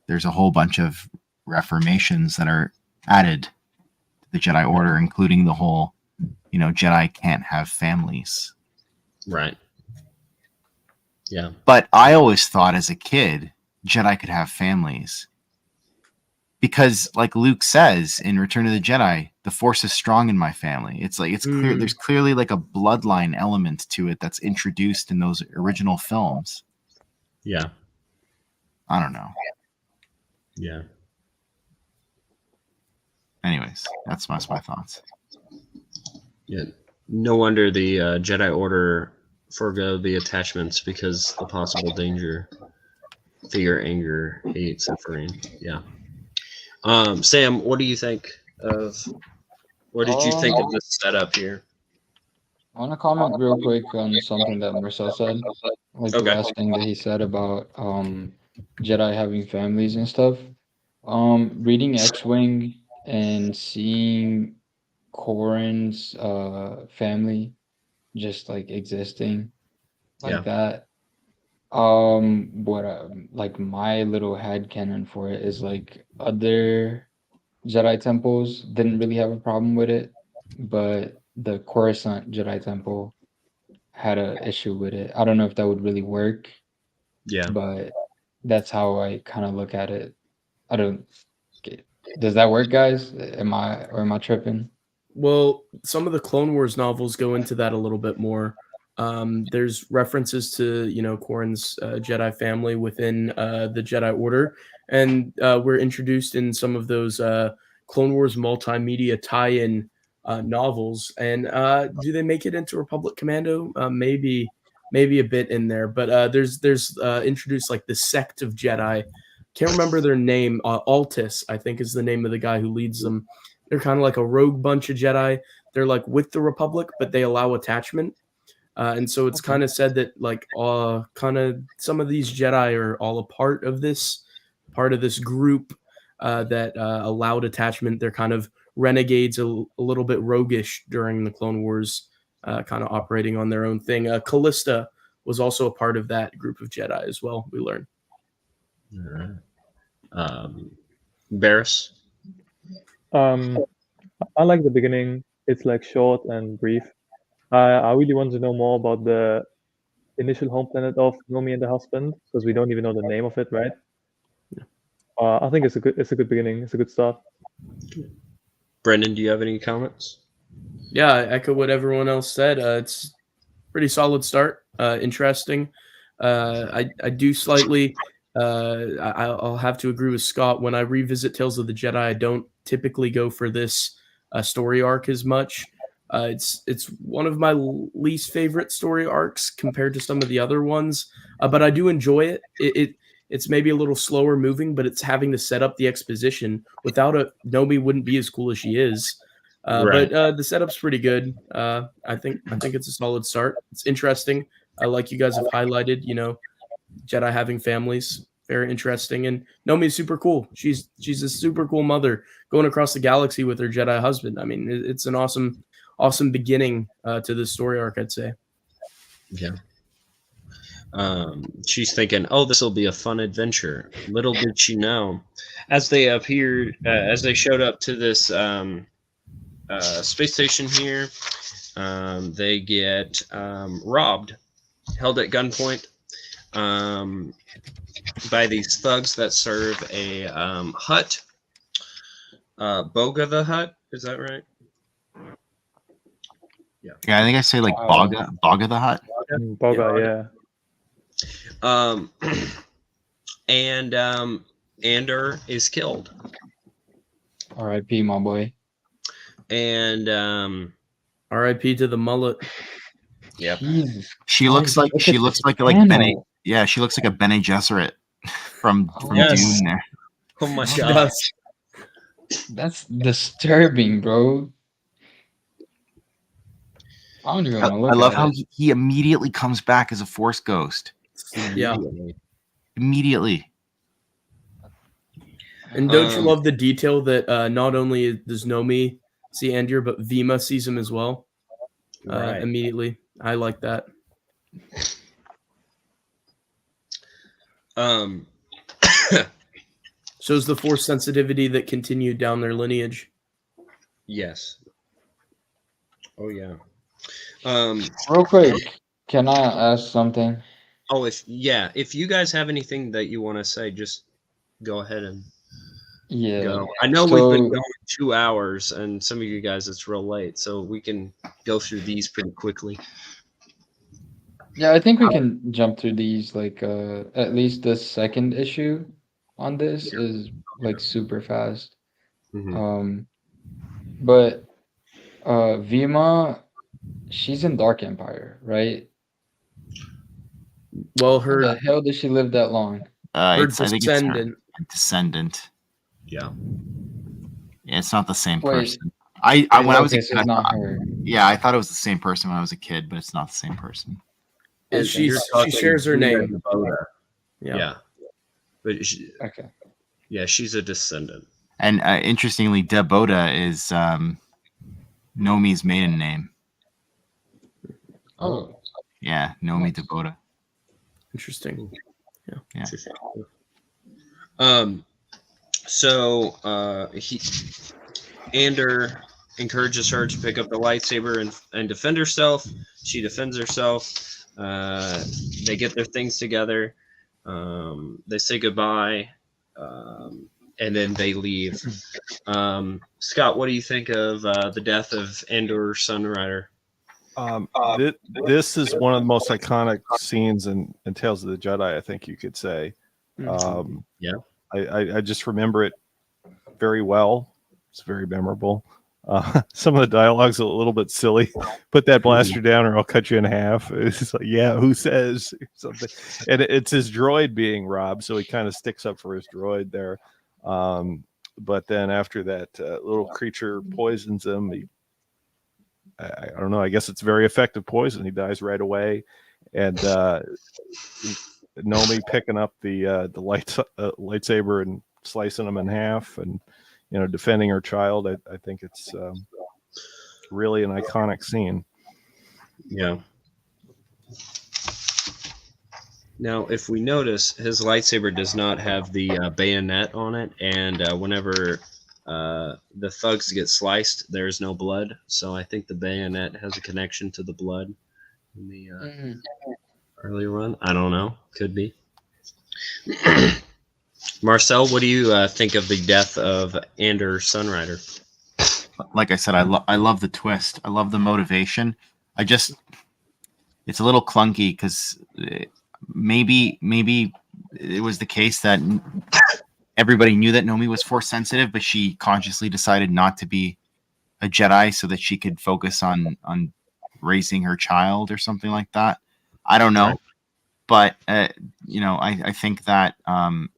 There's a whole bunch of reformations that are added to the Jedi Order, including the whole, you know, Jedi can't have families. Right. Yeah. But I always thought as a kid, Jedi could have families. Because, like Luke says in Return of the Jedi, the Force is strong in my family. It's like clear. There's clearly like a bloodline element to it that's introduced in those original films. Yeah. I don't know. Yeah. Anyways, that's my thoughts. Yeah. No wonder the Jedi Order forgo the attachments, because the possible danger, fear, anger, hate, suffering. Yeah. Sam, what do you think of? What did you think of this setup here? I want to comment real quick on something that Marcel said, like the last thing that he said about Jedi having families and stuff. Reading X-Wing and seeing Corrin's family just like existing like that. What like my little headcanon for it is like other Jedi temples didn't really have a problem with it, but the Coruscant Jedi Temple had an issue with it. I don't know if that would really work. Yeah. But that's how I kind of look at it. I don't. Does that work, guys? Am I tripping? Well, some of the Clone Wars novels go into that a little bit more. There's references to, you know, Corrin's Jedi family within the Jedi Order, and we're introduced in some of those Clone Wars multimedia tie-in novels. And do they make it into Republic Commando? Maybe a bit in there, but there's introduced like the sect of Jedi. Can't remember their name. Altus, I think, is the name of the guy who leads them. They're kind of like a rogue bunch of Jedi. They're like with the Republic, but they allow attachment. And so it's kind of said that like kind of some of these Jedi are all a part of this group that allowed attachment. They're kind of renegades, a little bit roguish during the Clone Wars, kind of operating on their own thing. Callista was also a part of that group of Jedi as well, we learned. All right. Barris? I like the beginning. It's like short and brief. I really want to know more about the initial home planet of Nomi and the husband, because we don't even know the name of it, right? I think it's a good beginning. It's a good start. Brendan, do you have any comments? Yeah, I echo what everyone else said. It's pretty solid start. Interesting. I do slightly. I'll have to agree with Scott. When I revisit Tales of the Jedi, I don't typically go for this story arc as much. It's one of my least favorite story arcs compared to some of the other ones, but I do enjoy it. It's maybe a little slower moving, but it's having to set up the exposition. Without it, Nomi wouldn't be as cool as she is. Right. But the setup's pretty good. I think it's a solid start. It's interesting. Like you guys have highlighted, you know, Jedi having families. very interesting. And Nomi's super cool. She's a super cool mother going across the galaxy with her Jedi husband. I mean, it's an awesome beginning to this story arc, I'd say. Yeah. She's thinking, "Oh, this will be a fun adventure." Little did she know, as they appeared, as they showed up to this space station here, they get robbed, held at gunpoint by these thugs that serve a hut. Boga the Hut, is that right? Yeah, I think I say like Baga the Hut. Boga, yeah. And Ander is killed. R.I.P. my boy. And R.I.P. to the mullet. Yeah. She looks like Bene. Yeah, she looks like a Bene Gesserit from yes. Dune there. Oh my god. That's disturbing, bro. I don't even want to look I love at how it. he immediately comes back as a Force ghost. Yeah. Immediately. And don't you love the detail that not only does Nomi see Ander, but Vima sees him as well immediately. I like that. Shows the Force sensitivity that continued down their lineage. Yes. Oh yeah. Real quick, can I ask something? Oh, if you guys have anything that you want to say, just go ahead and go. I know we've been going 2 hours, and some of you guys it's real late, so we can go through these pretty quickly. Yeah, I think we can jump through these. Like, at least the second issue on this is like super fast. But Vima, she's in Dark Empire, right? Well, How the hell did she live that long? Her descendant. Descendant. Yeah. Yeah, it's not the same Wait. person. When I was a kid, it's not her. Yeah, I thought it was the same person when I was a kid, but it's not the same person. She shares her name. Yeah. But okay. Yeah, she's a descendant. And interestingly, Deboda is Nomi's maiden name. Oh. Yeah, Nomi Deboda. Interesting. Yeah. So Ander encourages her to pick up the lightsaber and defend herself. She defends herself. They get their things together. They say goodbye, and then they leave. Scott, what do you think of the death of Ander Sunrider? This is one of the most iconic scenes in Tales of the Jedi, I think you could say. Yeah. I just remember it very well. It's very memorable. Some of the dialogue's a little bit silly. Put that blaster down or I'll cut you in half. It's like, yeah, who says something? And it's his droid being robbed, so he kind of sticks up for his droid there. But then after that little creature poisons him, I don't know. I guess it's very effective poison. He dies right away, and Nomi picking up the lightsaber and slicing him in half, and defending her child. I think it's really an iconic scene. Yeah. Now, if we notice, his lightsaber does not have the bayonet on it, and whenever the thugs get sliced, there's no blood. So I think the bayonet has a connection to the blood in the early run. I don't know. Could be. Marcel, what do you think of the death of Ander Sunrider? Like I said, I love the twist. I love the motivation. It's a little clunky because maybe it was the case that everybody knew that Nomi was Force sensitive, but she consciously decided not to be a Jedi so that she could focus on raising her child or something like that. I don't know, but I think that, and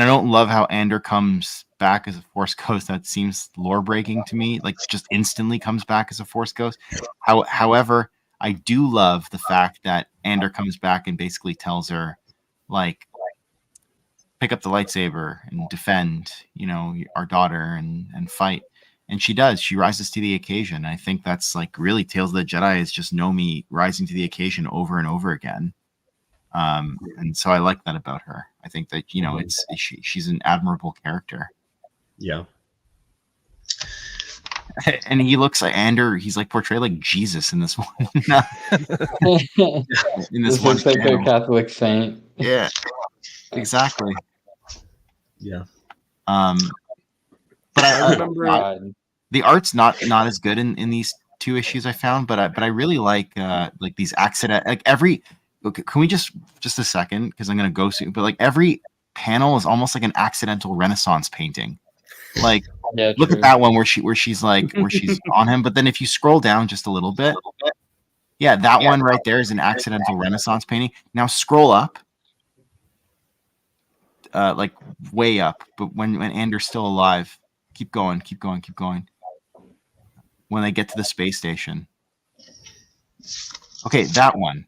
I don't love how Ander comes back as a Force ghost. That seems lore breaking to me. Like, just instantly comes back as a Force ghost. However, I do love the fact that Ander comes back and basically tells her, like, pick up the lightsaber and defend, our daughter and fight. And she does. She rises to the occasion. I think that's like really Tales of the Jedi is just Nomi rising to the occasion over and over again. And so I like that about her. I think that she's an admirable character. Yeah. And he looks like he's like portrayed like Jesus in this one. In this one, looks like a Catholic saint. Yeah, exactly. Yeah. But I remember the art's not as good in these 2 issues I found, but I really like these accident, like every. Okay, can we just a second, because I'm gonna go soon. But like every panel is almost like an accidental Renaissance painting. Like, look at that one where she's on him. But then if you scroll down just a little bit, that one right there is an accidental Renaissance painting. Now scroll up, like way up. But when Anders still alive, keep going. When they get to the space station, okay, that one.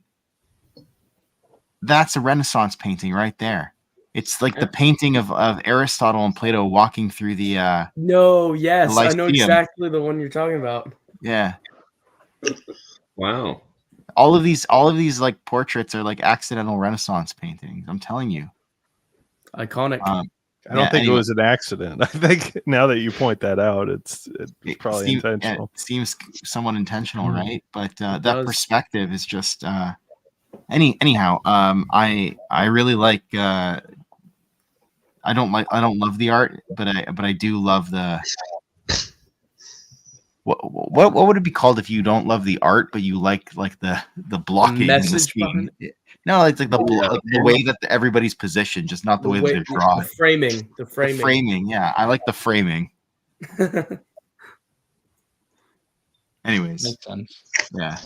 That's a Renaissance painting right there. It's like the painting of Aristotle and Plato walking through the No, yes, the I know exactly the one you're talking about. Yeah. Wow. All of these like portraits are like accidental Renaissance paintings. I'm telling you. Iconic. I don't think it was an accident. I think now that you point that out, it's probably intentional. It seems somewhat intentional, right? But that perspective is just anyhow. I really like. I don't love the art, but I do love the. What would it be called if you don't love the art, but you like the blocking, the message behind it? No, it's like the way that everybody's positioned, just not the way that they're drawn. The framing. Yeah, I like the framing. Anyways, makes sense. Yeah.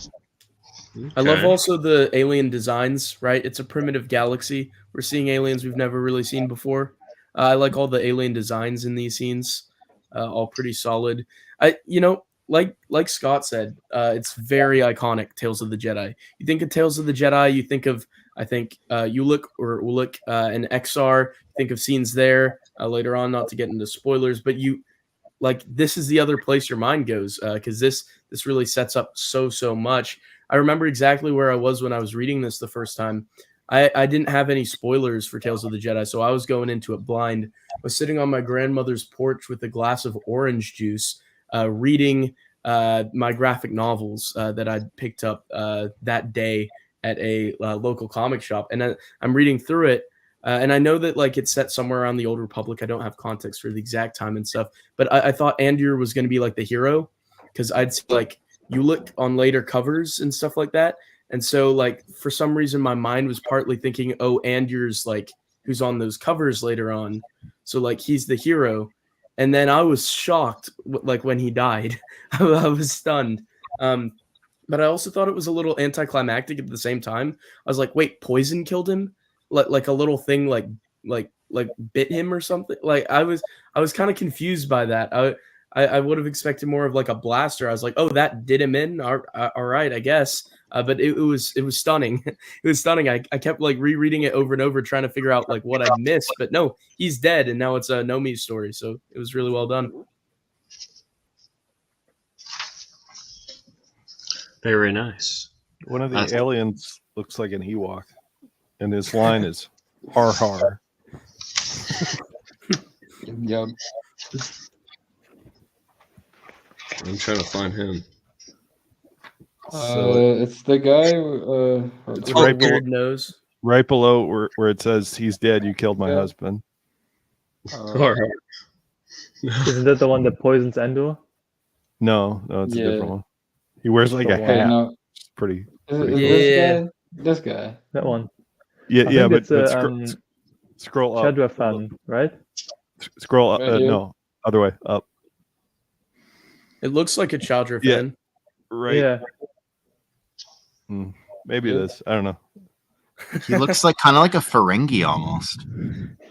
Okay. I love also the alien designs. Right, it's a primitive galaxy. We're seeing aliens we've never really seen before. I like all the alien designs in these scenes. All pretty solid. Like Scott said, it's very iconic. Tales of the Jedi. You think of Tales of the Jedi, you think of Ulick and XR. Think of scenes there later on. Not to get into spoilers, but this is the other place your mind goes because this really sets up so much. I remember exactly where I was when I was reading this the first time. I didn't have any spoilers for Tales of the Jedi, so I was going into it blind. I was sitting on my grandmother's porch with a glass of orange juice, reading my graphic novels that I'd picked up that day at a local comic shop. And I'm reading through it, and I know that it's set somewhere around the Old Republic. I don't have context for the exact time and stuff, but I thought Andir was going to be the hero because I'd see you look on later covers and stuff like that. And so, for some reason, my mind was partly thinking, oh, Andir's, who's on those covers later on. So, he's the hero. And then I was shocked, when he died. I was stunned. But I also thought it was a little anticlimactic at the same time. I was like, wait, poison killed him? Like a little thing, bit him or something? I was kind of confused by that. I would have expected more of a blaster. I was like, oh, that did him in? All right, I guess. But it was stunning. It was stunning. I kept rereading it over and over, trying to figure out what I missed. But no, he's dead, and now it's a Nomi's story. So it was really well done. Very nice. One of the aliens looks like an Ewok, and his line is "har har." Yep. I'm trying to find him. It's the guy. It's right below, nose. Right below where it says "He's dead. You killed my husband." Isn't that the one that poisons Endor? No, it's a different one. He wears a hat. No. It's pretty. This guy. That one. Yeah, but scroll up. Chadra fan, right? Scroll up. No, other way up. It looks like a Chadra fan. Right. Yeah. Maybe it is. I don't know. He looks kind of like a Ferengi almost.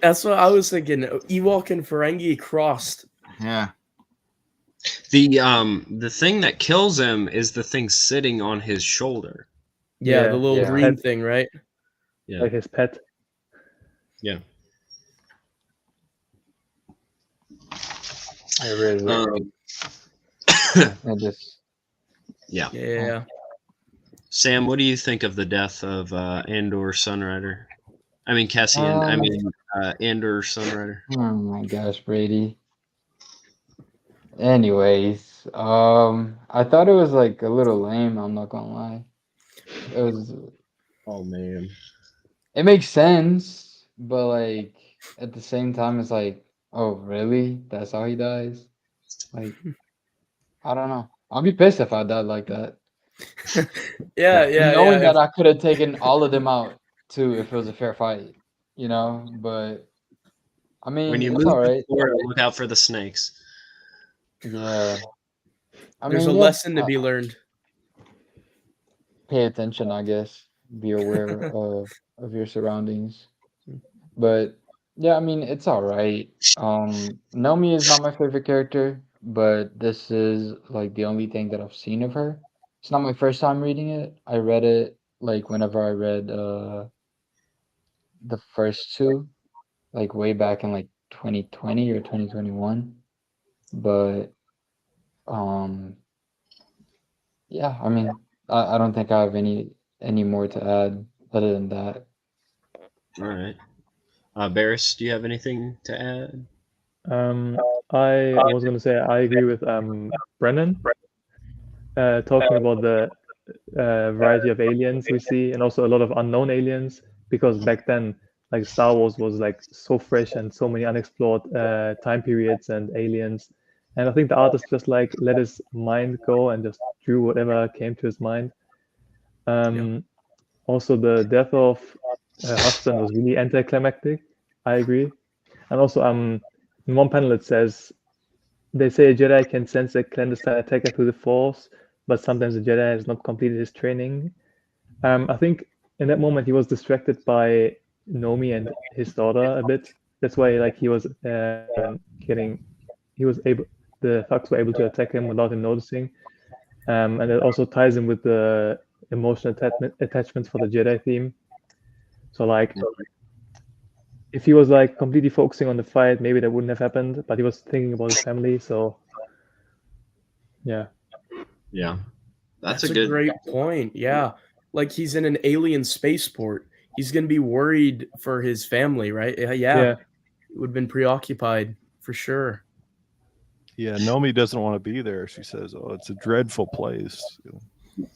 That's what I was thinking. Ewok and Ferengi crossed. Yeah. The thing that kills him is the thing sitting on his shoulder. Yeah, the little green thing, right? Yeah. Like his pet. Yeah. I really do. I just Yeah. Yeah. Sam, what do you think of the death of Andor Sunrider? I mean Cassian. Andor Sunrider. oh my gosh, Brady. Anyways, I thought it was like a little lame. I'm not gonna lie. It was. Oh man. It makes sense, but like at the same time, it's like, oh really? That's how he dies? Like, I don't know. I'll be pissed if I died like that. Knowing that I could have taken all of them out too if it was a fair fight, you know. But I mean, When you it's move all the right. floor, look out for the snakes. Yeah. There's a yeah, lesson to be learned. pay attention, I guess. Be aware of your surroundings. But yeah, I mean, it's all right. Nomi is not my favorite character, but this is like the only thing that I've seen of her. It's not my first time reading it. I read it like whenever I read the first two, like way back in like 2020 or 2021. But yeah, I mean, I don't think I have any more to add other than that. All right. Barris, do you have anything to add? I was going to say I agree with Brennan, talking about the variety of aliens we see, and also a lot of unknown aliens, because back then, like Star Wars was like so fresh and so many unexplored time periods and aliens. And I think the artist just like let his mind go and just drew whatever came to his mind. Also, the death of Huston was really anticlimactic. I agree. And also, in one panel it says, they say a Jedi can sense a clandestine attacker through the Force, but sometimes a Jedi has not completed his training. I think in that moment he was distracted by Nomi and his daughter a bit. That's why, like, he was able. The thugs were able to attack him without him noticing, and it also ties in with the emotional attachments for the Jedi theme. So, like, if he was like completely focusing on the fight, maybe that wouldn't have happened. But he was thinking about his family, so yeah. Yeah, That's a great point. Yeah, like he's in an alien spaceport. He's gonna be worried for his family, right? Yeah. He would have been preoccupied for sure. Yeah, Nomi doesn't want to be there. She says, "Oh, it's a dreadful place."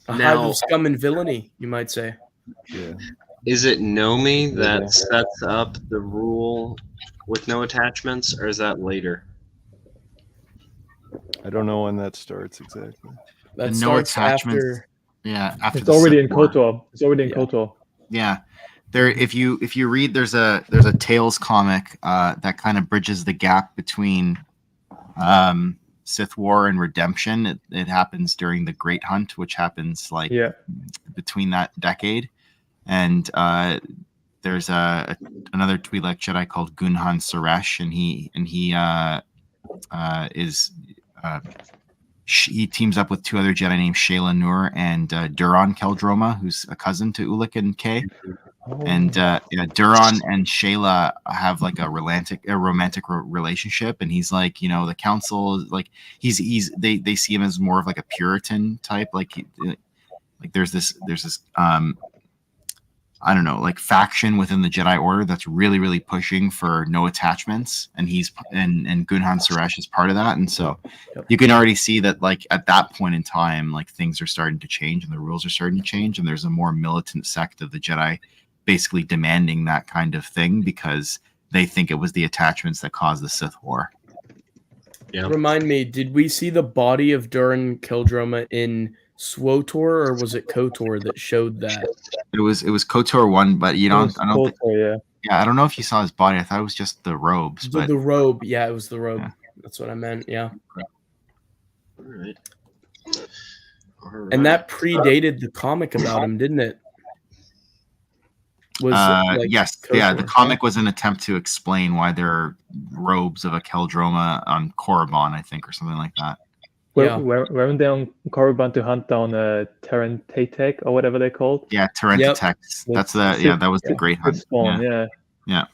A hive of scum and villainy, you might say. Yeah. Is it Nomi that sets up the rule with no attachments, or is that later? I don't know when that starts exactly. That no starts attachments. after. Yeah, after it's already in War. KOTOR. It's already in KOTOR. Yeah, there. If you read, there's a Tales comic that kind of bridges the gap between Sith War and Redemption. It happens during the Great Hunt, which happens like between that decade. And there's another Twi'lek Jedi called Gunhan Suresh, and he he teams up with two other Jedi named Shayla Nur and Duran Keldroma, who's a cousin to Ulic and Kay. And Duran and Shayla have like a romantic relationship, and he's like, the council is like they see him as more of like a Puritan type, like there's this I don't know, like faction within the Jedi Order that's really, really pushing for no attachments, and and Gunhan Suresh is part of that, and so you can already see that, like at that point in time, like things are starting to change and the rules are starting to change, and there's a more militant sect of the Jedi basically demanding that kind of thing because they think it was the attachments that caused the Sith War. Yeah. Remind me, did we see the body of Duran Keldroma in SWOTOR, or was it KOTOR that showed that? It was KOTOR 1, but I don't think, I don't know if you saw his body. I thought it was just the robes. But the robe, it was the robe. Yeah. That's what I meant. Yeah. All right. And that predated the comic about him, didn't it? Yes, KOTOR? Yeah. The comic was an attempt to explain why there are robes of a Keldroma on Korriban, I think, or something like that. Weren't they on Korriban to hunt down Terran Tatek or whatever they're called? Yeah, Terran Tatek. That's that was the Great Hunt. Spawn, yeah.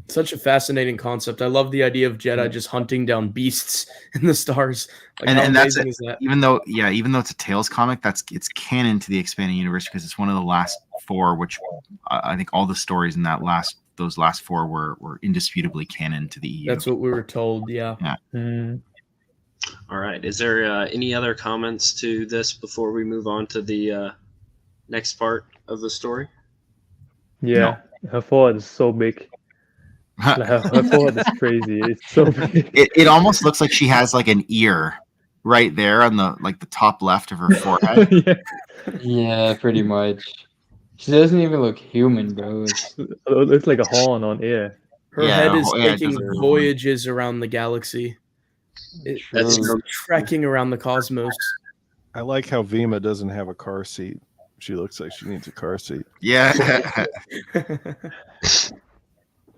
Such a fascinating concept. I love the idea of Jedi just hunting down beasts in the stars. Like, how and that's amazing it. is that? Even though it's a Tales comic, it's canon to the expanding universe because it's one of the last 4, which I think all the stories in those last 4 were indisputably canon to the EU. That's what we were told. Yeah. All right. Is there any other comments to this before we move on to the next part of the story? Yeah, her forehead is so big. Like, her forehead is crazy. It's so big. It almost looks like she has like an ear right there on the top left of her forehead. Yeah, pretty much. She doesn't even look human, bro. It looks like a horn on air. Her head is it taking does. voyages around the galaxy. It's True. trekking around the cosmos. I like how Vima doesn't have a car seat. She looks like she needs a car seat. Yeah.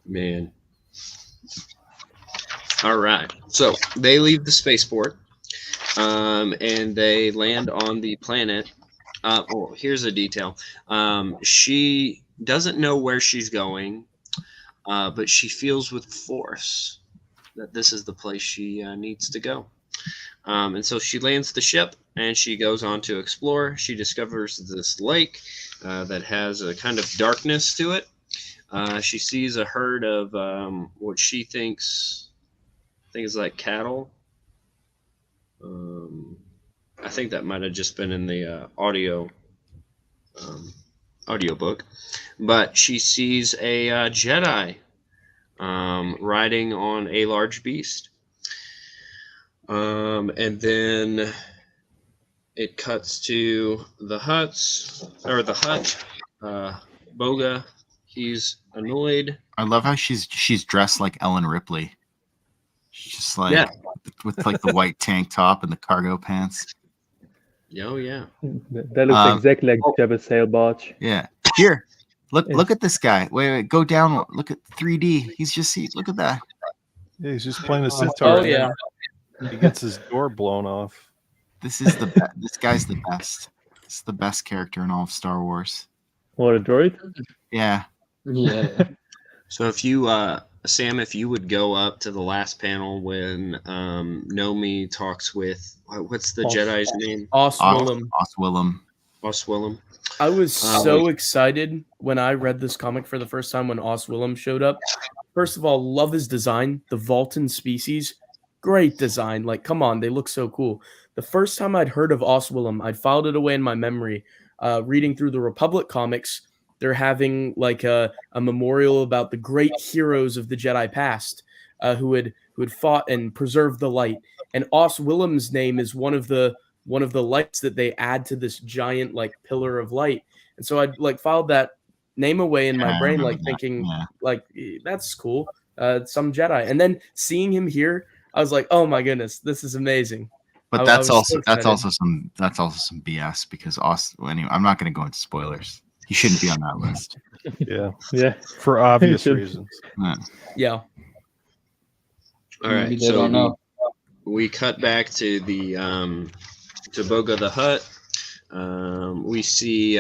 Man. All right. So they leave the spaceport, and they land on the planet. Here's a detail. She doesn't know where she's going, but she feels with force that this is the place she needs to go. And so she lands the ship and she goes on to explore. She discovers this lake that has a kind of darkness to it. She sees a herd of what she thinks is like cattle. I think that might have just been in the audiobook. But she sees a Jedi riding on a large beast. And then it cuts to the hut. Boga, he's annoyed. I love how she's dressed like Ellen Ripley. She's just like with like the white tank top and the cargo pants. Oh yeah. That looks exactly like Jabba's sail barge. Yeah. Here, look at this guy. Wait, go down. Look at 3D. Look at that. Yeah, he's just playing a sitar. Oh yeah. He gets his door blown off. This guy's the best. It's the best character in all of Star Wars. What, a droid? Yeah. Yeah. So if you Sam, if you would go up to the last panel when Nomi talks with what's the Jedi's name? Oswillum. Oswillum. I was so excited when I read this comic for the first time when Oswillum showed up. First of all, love his design. The Vulcan species, great design. Like, come on, they look so cool. The first time I'd heard of Oswillum, I'd filed it away in my memory. Reading through the Republic comics, they're having like a memorial about the great heroes of the Jedi past who had fought and preserved the light. And Oswillum's name is one of the lights that they add to this giant like pillar of light. And so I'd like filed that name away in my brain, like thinking like that's cool, some Jedi. And then seeing him here, I was like, oh my goodness, this is amazing. But that's also some BS because anyway, I'm not going to go into spoilers. He shouldn't be on that list. Yeah, for obvious reasons. Yeah. All right, so we cut back to the to Boga the Hutt. We see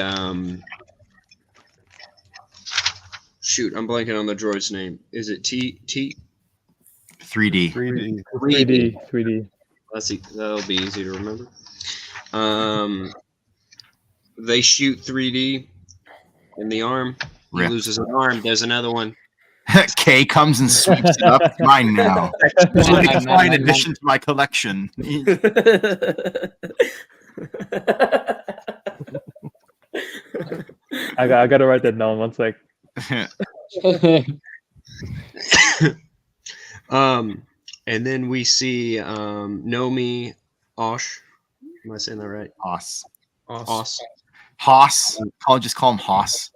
shoot, I'm blanking on the droid's name. Is it T? 3D. 3D. That'll be easy to remember. They shoot 3D in the arm. He loses an arm. There's another one. K comes and sweeps it up. It's mine now. It's a fine addition to my collection. I gotta write that down. 1 sec. And then we see Nomi Osh. Am I saying that right? Hoss. I'll just call him Hoss.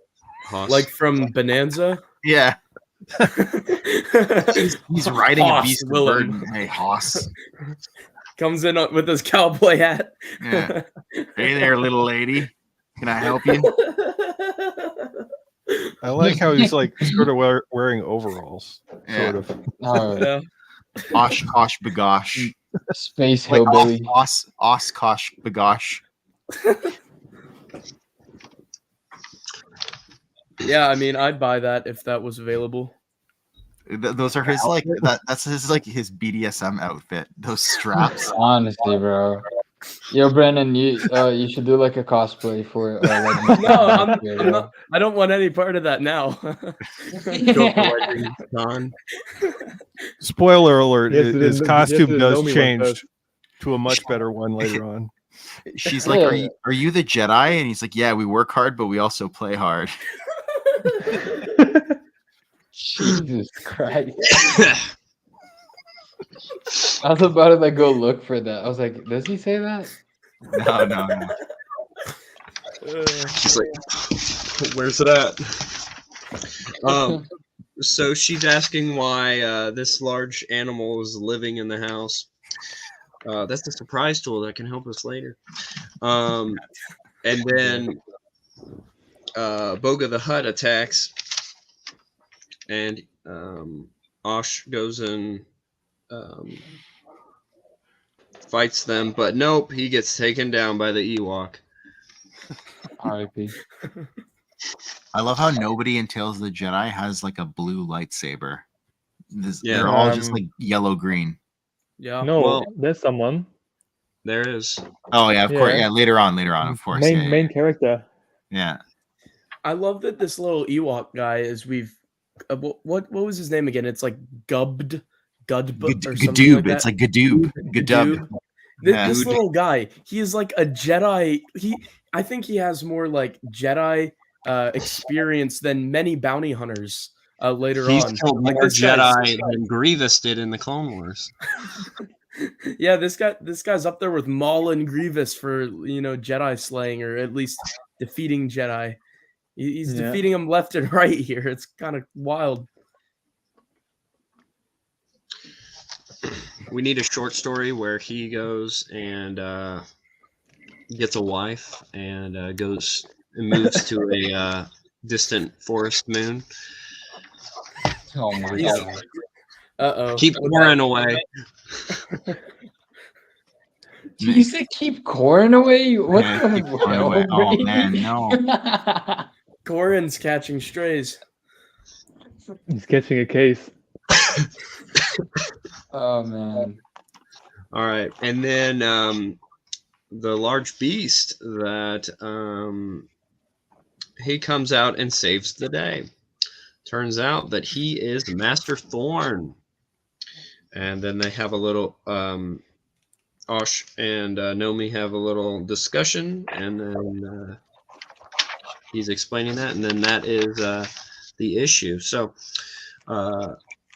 Like from Bonanza? Yeah. he's riding a beast of burden. Hey, Hoss. Comes in with his cowboy hat. Yeah. Hey there, little lady. Can I help you? I like how he's like sort of wearing overalls. Yeah. Sort of. Yeah. Oshkosh bagosh. Space hillbilly. Oshkosh bagosh. Yeah, I mean, I'd buy that if that was available. Those are his like that's his like his BDSM outfit. Those straps. Honestly, bro. Yo, Brandon, you should do like a cosplay for like No, I'm not. I don't want any part of that now. Go for Wedding Con. Spoiler alert: Yes, it his is- yes, costume it is does Nomi one change first. to a much better one later on. She's like, are you the Jedi? And he's like, yeah, we work hard, but we also play hard. Jesus Christ. I was about to like go look for that. I was like, does he say that? No. She's like, where's it at? So she's asking why this large animal is living in the house. That's a surprise tool that can help us later. And then Boga the Hutt attacks, and Osh goes and fights them, but nope, he gets taken down by the Ewok. R.I.P. I love how nobody in Tales of the Jedi has like a blue lightsaber. Yeah. They're all just like yellow green. Yeah. No, Well- there's someone. There is. Oh yeah, of course. Yeah. Yeah, later on, of course. Main character. Yeah. I love that this little Ewok guy is what was his name again? It's like Gudb or something Gadoob. like that. It's like Gadoob. Gadub. Yeah. This little guy, he is like a Jedi. I think he has more like Jedi experience than many bounty hunters later He's on. killed Like more this guy's- Jedi than Grievous did in the Clone Wars. Yeah, this guy's up there with Maul and Grievous for Jedi slaying, or at least defeating Jedi. He's defeating them left and right here. It's kind of wild. We need a short story where he goes and gets a wife and goes and moves to a distant forest moon. Oh my Yeah. god. Uh-oh. Keep pouring away. You said keep Corin away? What Yeah, the keep Corin away. Oh, man, no. Corin's catching strays. He's catching a case. Oh man. All right, and then the large beast that he comes out and saves the day. Turns out that he is Master Thorn, and then they have a little Osh and Nomi have a little discussion, and then he's explaining that, and then that is the issue. So,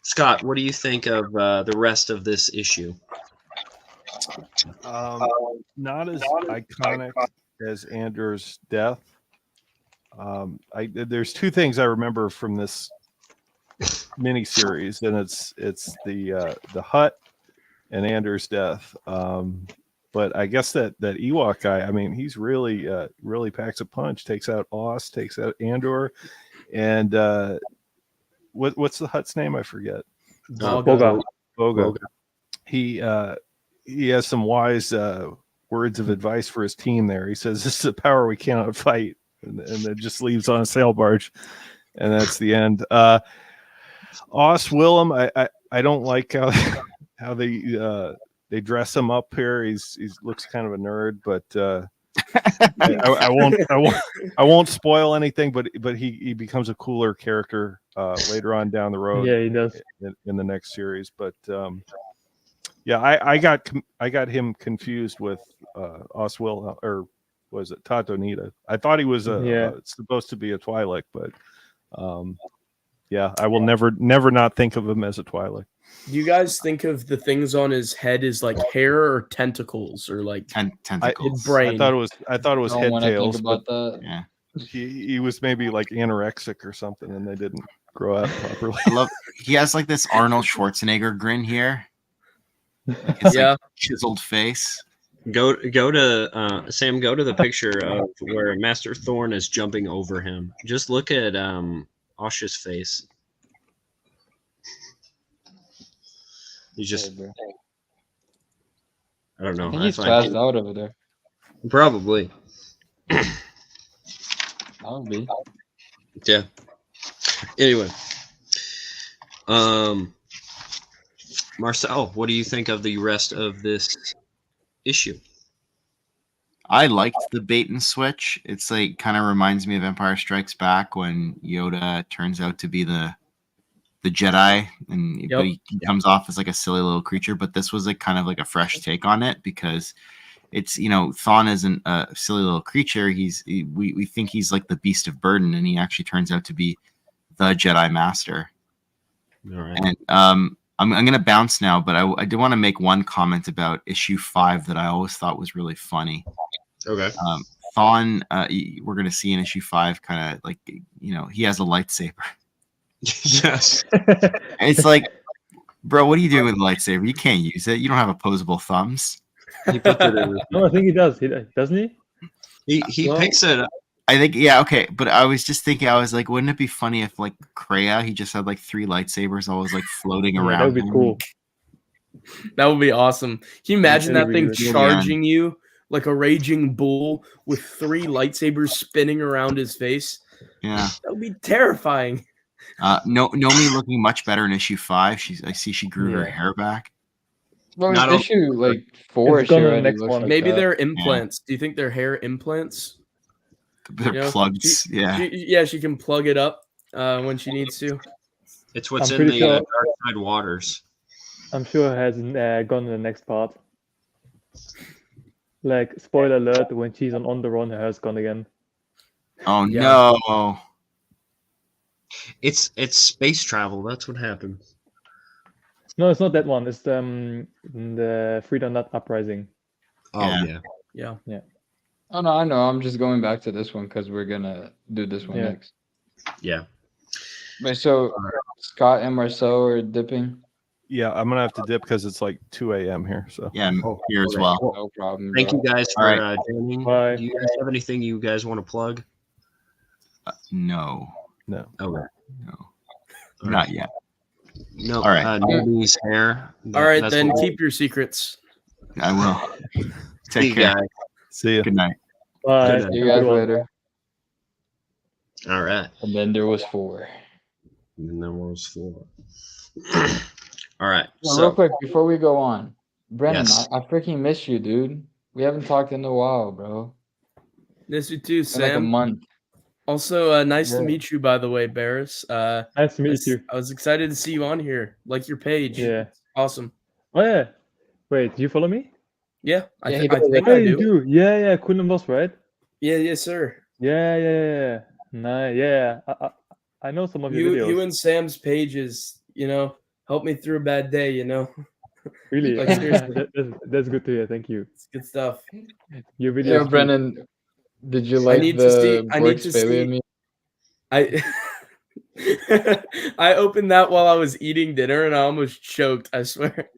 Scott, what do you think of the rest of this issue? Not as iconic as Andor's death. There's two things I remember from this miniseries, and it's the Hutt and Andor's death. But I guess that Ewok guy, I mean, he's really packs a punch. Takes out Oz, takes out Andor, and what's the Hutt's name? I forget. Boga. He has some wise words of advice for his team there. He says, "This is a power we cannot fight," and then just leaves on a sail barge, and that's the end. Os Willem, I don't like how they dress him up here. He looks kind of a nerd, but I won't spoil anything. But he becomes a cooler character later on down the road. Yeah, he does in the next series. But yeah, I got him confused with Os Willem, or was it Tatonita? I thought he was supposed to be a Twi'lek, but yeah, I will never not think of him as a Twi'lek. Do you guys think of the things on his head as like hair or tentacles or like tentacles? brain? I thought it was head When I think tails. about But that. Yeah. he was maybe like anorexic or something, and they didn't grow out properly. I love. He has like this Arnold Schwarzenegger grin here. Like his, Yeah. like, chiseled face. Go to Sam. Go to the picture of where Master Thorn is jumping over him. Just look at Osh's face. He's just. Yeah, bro. I don't know. I think he's passed out over there. Probably. That would be. Yeah. Anyway. Marcel, what do you think of the rest of this issue? I liked the bait and switch. It's like kind of reminds me of Empire Strikes Back when Yoda turns out to be the Jedi, and but he comes off as like a silly little creature. But this was like kind of like a fresh take on it because it's, you know, Thawne isn't a silly little creature. We think he's like the beast of burden, and he actually turns out to be the Jedi Master. All right. And I'm going to bounce now, but I do want to make one comment about issue 5 that I always thought was really funny. Okay. Thawne, we're going to see in issue 5, kind of like, you know, he has a lightsaber. Yes. It's like, bro, what are you doing with a lightsaber? You can't use it. You don't have opposable thumbs. He puts it in. No, I think he does. Doesn't he? He picks it up. I think, yeah, okay. But I was just thinking, I was like, wouldn't it be funny if, like, Kreia, he just had like 3 lightsabers always like floating around? That would be cool. That would be awesome. Can you imagine that thing really charging you like a raging bull with 3 lightsabers spinning around his face? Yeah. That would be terrifying. Nomi looking much better in issue 5. I see she grew her hair back. Well, Not issue like 4, It's she gonna already next looks one. like Maybe that. they're implants. Do you think they're hair implants? They're You know, plugs. Yeah. She can plug it up when she needs to. It's what's I'm in pretty the sure- Dark Side Waters. I'm sure it hasn't gone in the next part. Like, spoiler alert, when she's on the run, her hair's gone again. Oh Yeah. no. It's space travel. That's what happened. No, it's not that one. It's the Freedom Nut Uprising. Oh Yeah. yeah. Yeah. Oh no, I know. I'm just going back to this one because we're gonna do this one Yeah. next. Yeah. But so Scott and Marcel are dipping. Yeah, I'm gonna have to dip because it's like 2 a.m. here. So Yeah, I'm here as okay. well. No problem. Thank bro. you guys for All right. joining. Bye. Do you guys have anything you guys want to plug? No. no. Okay. No. Not yet. No. All right. Nobody's hair. All right, That's then what- keep your secrets. I will. See Take you care. guys. See ya. Good night. Bye. Good See you Have a guys good one. later. All right. And then there was 4. And then was 4. All right. Well, So real quick before we go on, Brennan, Yes. I freaking miss you, dude. We haven't talked in a while, bro. Miss you too, It's been like a Sam. month. Also, nice to Yeah. meet you, by the way, Barris. Nice to meet you. I was excited to see you on here. Like your page. Yeah. Awesome. Oh yeah. Wait, do you follow me? Yeah, I Yeah, he think does. I Hey, you do. do. Yeah. Kundan Boss, right? Yeah, yes, sir. Yeah. Nice. Yeah. I know some of your videos. You and Sam's pages, help me through a bad day. Really? Like, seriously. That's good to hear. Thank you. It's good stuff. Your videos. Yo, too. Brennan, did you like need to the see- I need Borg to Spaley see- meme? I I opened that while I was eating dinner and I almost choked. I swear.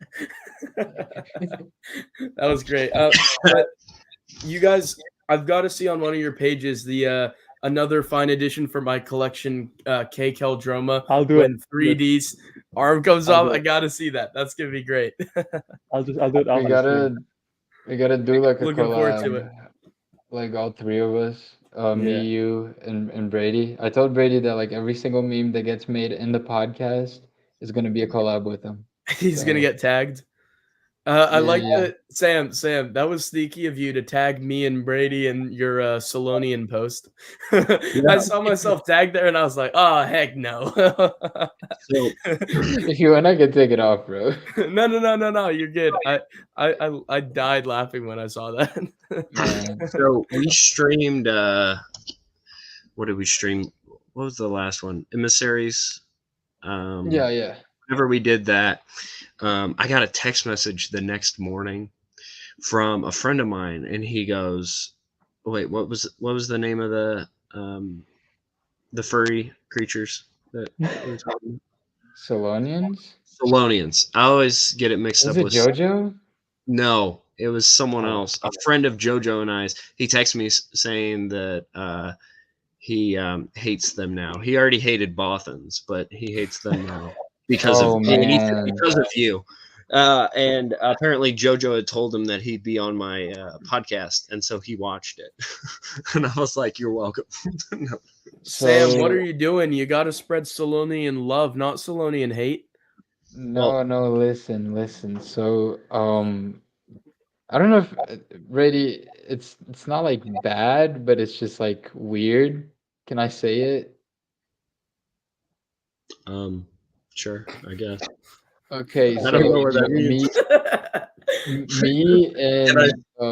That was great. But you guys, I've got to see on one of your pages the another fine addition for my collection, K Keldroma. I'll do When it. 3D's arm comes I'll off, do I it. gotta see that. That's gonna be great. I'll do it after We the stream. gotta do like a Looking forward collab, to it. like all 3 of us, me, Yeah. you, and Brady. I told Brady that like every single meme that gets made in the podcast is gonna be a collab with him. He's gonna So- get tagged. I like yeah. that, Sam. That was sneaky of you to tag me and Brady in your Salonian post. I saw myself tagged there, and I was like, "Oh heck no!" So If you want, I can take it off, bro. No. You're good. I died laughing when I saw that. Man. so we streamed what did we stream? What was the last one? Emissaries. Yeah. Whenever we did that, I got a text message the next morning from a friend of mine, and he goes, "Wait, what was the name of the furry creatures that we were talking about?" Salonians? Salonians. I always get it mixed Was up it with JoJo? No, it was someone Oh. else. A friend of JoJo and I's. He texted me saying that he hates them now. He already hated Bothans, but he hates them now because Oh, of and he said man. because of you. And apparently JoJo had told him that he'd be on my podcast, and so he watched it. And I was like, "You're welcome." No. Sam, what are you doing? You got to spread Salonian love, not Salonian hate. No, listen. So, I don't know if really it's not like bad, but it's just like weird. Can I say it? Sure, I guess. Okay, I so don't know what that means.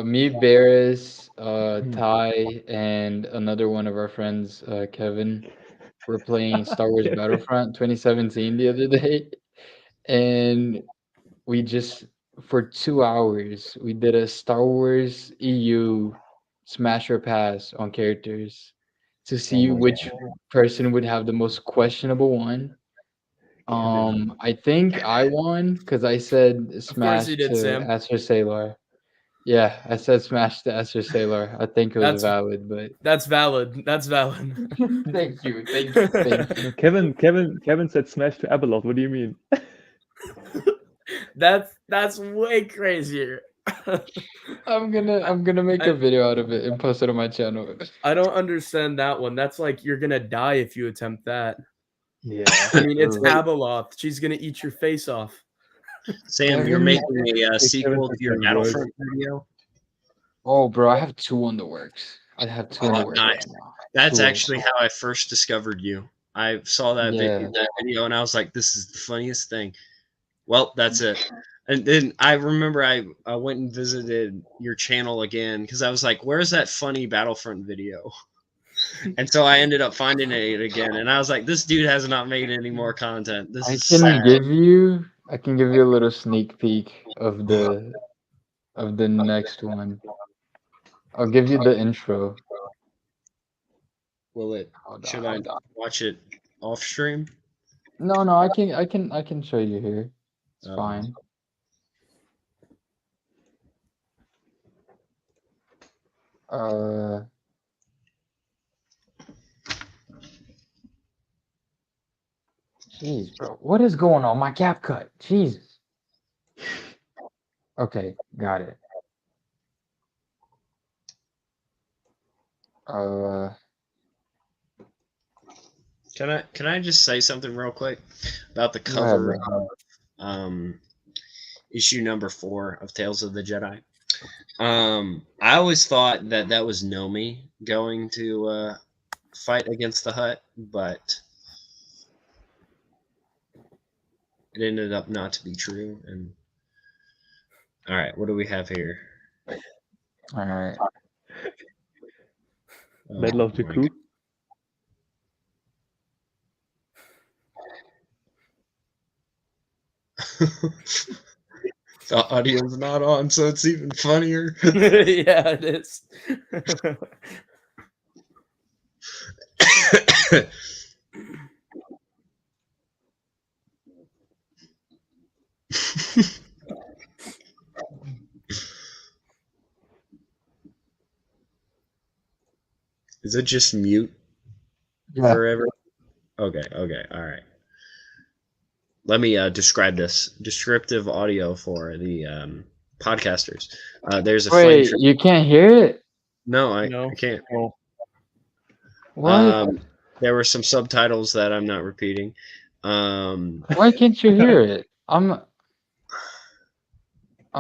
me, Barris, Ty, and another one of our friends, Kevin, were playing Star Wars Battlefront 2017 the other day, and we just for 2 hours we did a Star Wars EU smash or pass on characters to see which person would have the most questionable one. I think I won because I said Of course smash you did, to Sam. Aster Sailor. Yeah, I said smash to Aster Sailor. I think it was valid, but That's valid. That's valid. thank you. No, Kevin said smash to Abeloth. What do you mean? That's way crazier. I'm gonna make a video out of it and post it on my channel. I don't understand that one. That's like you're gonna die if you attempt that. Yeah. I mean, it's True. Abeloth. She's gonna eat your face off. Sam, you're Kevin- making a sequel to your Kevin said Battlefront video. Oh, bro, I have two on the works. I have two in the works nice. right now. That's Two. actually how I first discovered you. I saw that Yeah. video and I was like, this is the funniest thing. Well, that's it. And then I remember I went and visited your channel again because I was like, where's that funny Battlefront video? And so I ended up finding it again. And I was like, this dude has not made any more content. This I is can sad. give you a little sneak peek of the next one. I'll give you the intro. Will it? Should I watch it off stream? No, I can show you here. It's Oh. fine. Jeez, bro. What is going on? My cap cut. Jesus. Okay, got it. Can I just say something real quick about the Go ahead, cover bro. of issue number 4 of Tales of the Jedi? I always thought that was Nomi going to fight against the Hutt, but it ended up not to be true. And all right, what do we have here? All right. Battle of my Jakku. The audio's not on, so it's even funnier. Yeah, it is. Is it just mute Yeah. forever? Okay, all right. Let me describe this. Descriptive audio for the podcasters. There's a Wait, flame. you can't hear it? No, I No. can't. What? There were some subtitles that I'm not repeating. Why can't you hear it? I'm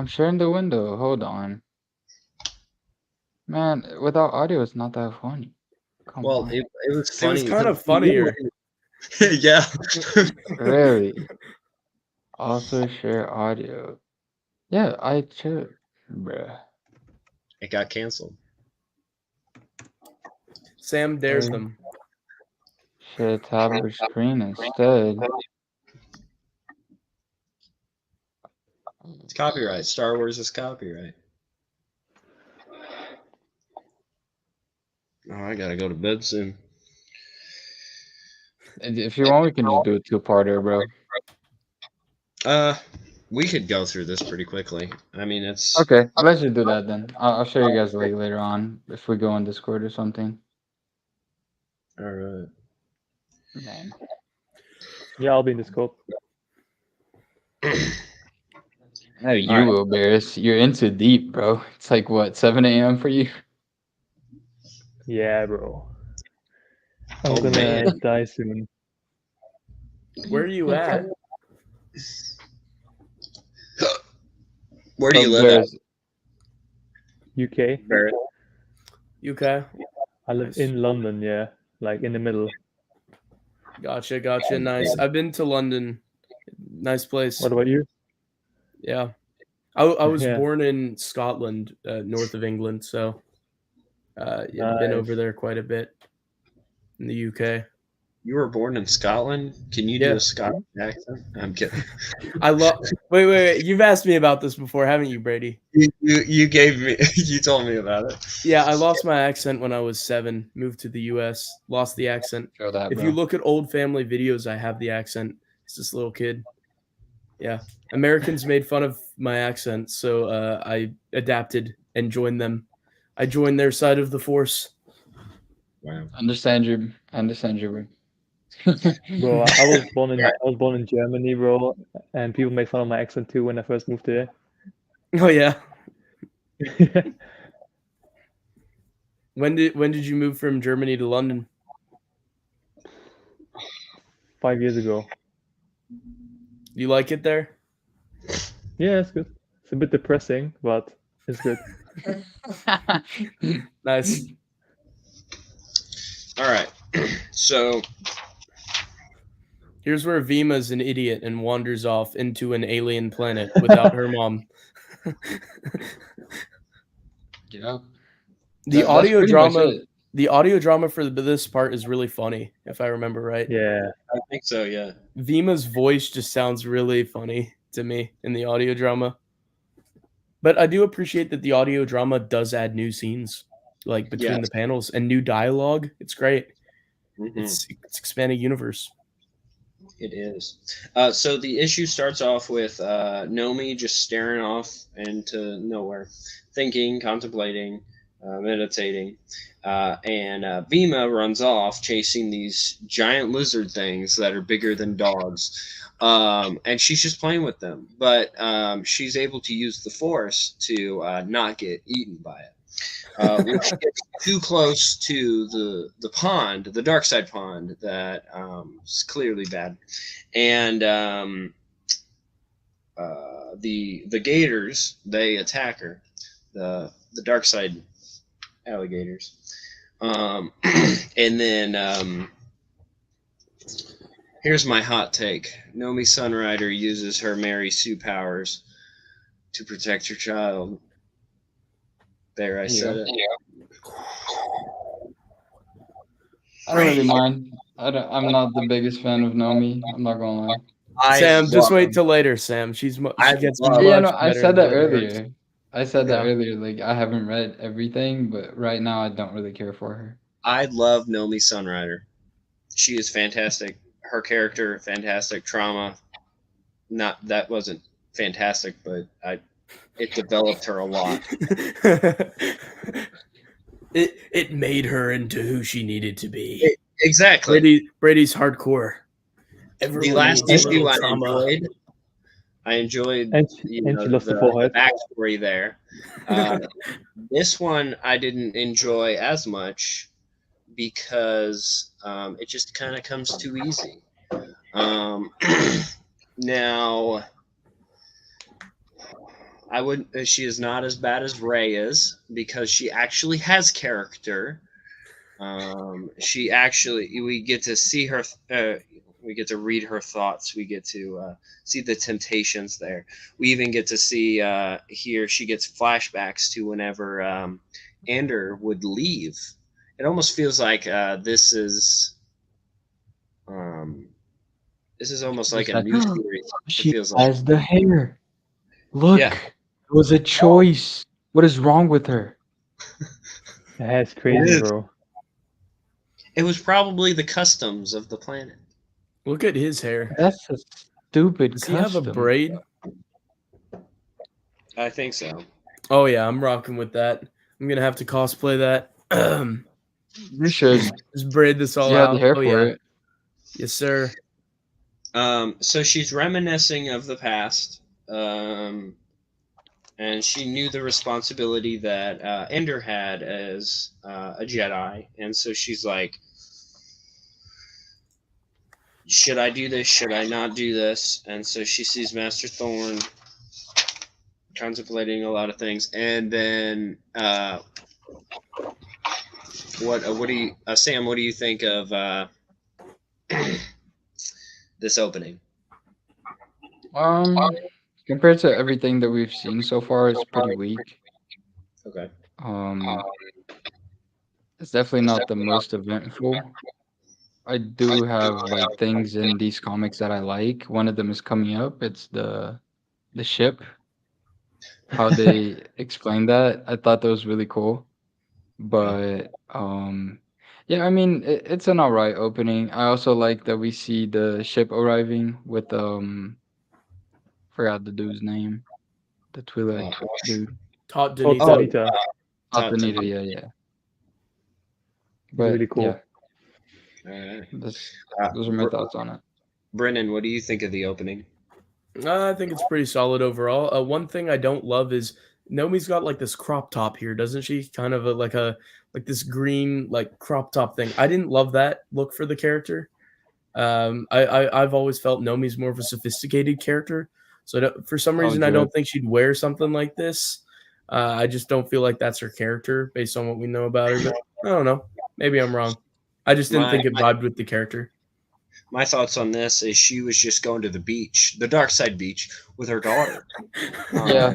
sharing the window. Hold on. Man, without audio, it's not that funny. Come Well, on. it was It funny. was kind of funnier. Yeah. Really? Also share audio. Yeah, I should. Bruh. It got canceled. Sam dares them. Share tab or screen instead. It's copyright. Star Wars is copyright. Oh, I gotta go to bed soon. If you want, we can just do a two-parter, bro. We could go through this pretty quickly. I mean, it's Okay, let's just do that then. I'll show you guys like later on if we go on Discord or something. all right. Man. Yeah, I'll be in Discord. No, you Alright. will, Barris. You're into deep, bro. It's like what, 7 a.m. for you? Yeah, bro. I'm Oh, gonna man. die soon. Where are you at? Where do you So live at, there's UK. Barrett? UK. I live Nice. in London, yeah, like in the middle. Gotcha. Nice. I've been to London. Nice place. What about you? Yeah. I was Yeah. born in Scotland, north of England, so yeah, been over Nice. there quite a bit in the UK. You were born in Scotland. Can you do Yeah. a Scottish accent? I'm kidding. I love. Wait. You've asked me about this before, haven't you, Brady? You gave me. You told me about it. Yeah, I lost my accent when I was 7. Moved to the US, lost the accent. show that, If bro. you look at old family videos, I have the accent. It's this little kid. Yeah, Americans made fun of my accent, so I adapted and joined them. I joined their side of the force. Wow. Understand you, bro. Bro, I was born in Germany, bro, and people made fun of my accent too when I first moved there. Oh yeah. When did you move from Germany to London? 5 years ago. You like it there? Yeah, it's good. It's a bit depressing, but it's good. Nice. All right. So Here's where Vima's an idiot and wanders off into an alien planet without her mom. Yeah. The That's audio pretty much drama. it. The audio drama for this part is really funny, if I remember right. Yeah. I think so. Yeah. Vima's voice just sounds really funny to me in the audio drama. But I do appreciate that the audio drama does add new scenes, like between Yes. the panels and new dialogue. It's great. Mhm. It's expanding universe. It is. So the issue starts off with Nomi just staring off into nowhere, thinking, contemplating, meditating, and Vima runs off chasing these giant lizard things that are bigger than dogs. And she's just playing with them, but she's able to use the Force to not get eaten by it. When she gets too close to the pond, the dark side pond, that is clearly bad, and the gators, they attack her, the dark side alligators, and then here's my hot take: Nomi Sunrider uses her Mary Sue powers to protect her child. There, I said it. I don't really mind. I'm not the biggest fan of Nomi. I'm not gonna lie. Sam, just love- wait till later, Sam. She gets much Yeah, no, I better said that in the words. earlier. I said that Yeah. earlier. Like I haven't read everything, but right now I don't really care for her. I love Nomi Sunrider. She is fantastic. Her character, fantastic. Trauma, not that wasn't fantastic, but it developed her a lot. It made her into who she needed to be. Exactly. Brady's hardcore. The Everyone last needs a issue little I enjoyed And she lost the forehead. backstory there. This one I didn't enjoy as much because it just kind of comes too easy. Now, she is not as bad as Rey is because she actually has character. We get to see her. We get to read her thoughts. We get to see the temptations there. We even get to see here she gets flashbacks to whenever Ender would leave. It almost feels like this is almost like a new series. She feels like- has the hair. Look, Yeah. it was a choice. What is wrong with her? The hair's crazy, is. bro. It was probably the customs of the planet. Look at his hair. That's a stupid Does he have a custom. braid? I think so. Oh yeah, I'm rocking with that. I'm gonna have to cosplay that. You should. Just braid this all You have out. the hair Oh for yeah. it. Yes, sir. So she's reminiscing of the past, and she knew the responsibility that Ender had as a Jedi, and so she's like, should I do this? Should I not do this? And so she sees Master Thorn contemplating a lot of things, and then what do you Sam? What do you think of this opening? Compared to everything that we've seen so far, it's pretty weak. Okay. It's definitely not the most eventful. I do have like things in these comics that I like. One of them is coming up. It's the ship. How they explained that, I thought that was really cool. But yeah, I mean it's an alright opening. I also like that we see the ship arriving with forgot the dude's name, the Twi'lek dude. Todd Oh, Denita. Tanita. Anita, yeah. But Really cool. yeah, All right. those are my thoughts on it. Brennan, what do you think of the opening? I think it's pretty solid overall. One thing I don't love is Nomi's got like this crop top here, doesn't she? Kind of like this green like crop top thing. I didn't love that look for the character. I've always felt Nomi's more of a sophisticated character, so for some reason I don't think she'd wear something like this. I just don't feel like that's her character based on what we know about her. But I don't know. Maybe I'm wrong. I just didn't think it vibed with the character. My thoughts on this is she was just going to the beach, the dark side beach, with her daughter. Yeah.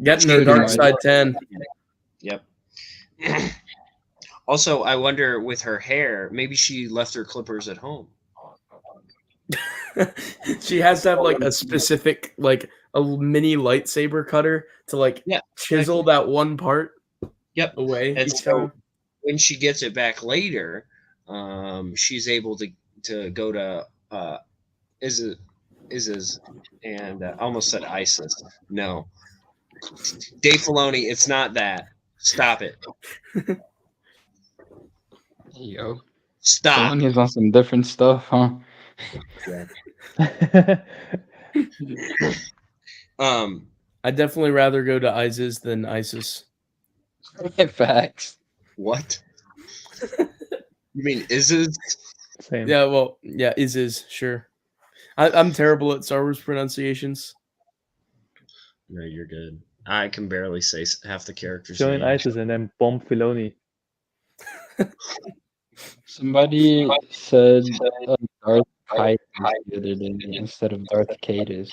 Getting her dark side 10. Yep. Also, I wonder with her hair, maybe she left her clippers at home. She has to have like a specific, like a mini lightsaber cutter to like chisel that one part away. And so when she gets it back later, she's able to go to Isis and I almost said ISIS. No. Dave Filoni, it's not that. Stop it. There you go. Stop. Filoni's on some different stuff, huh? Yeah. I'd definitely rather go to ISIS than ISIS. Facts. What? You mean Isis? Same. Yeah, well, yeah, ISIS, sure. I'm terrible at Star Wars pronunciations. No, you're good. I can barely say half the characters. Join ISIS and then bomb Filoni. Somebody said Darth Titus the other day instead of Darth Cadus.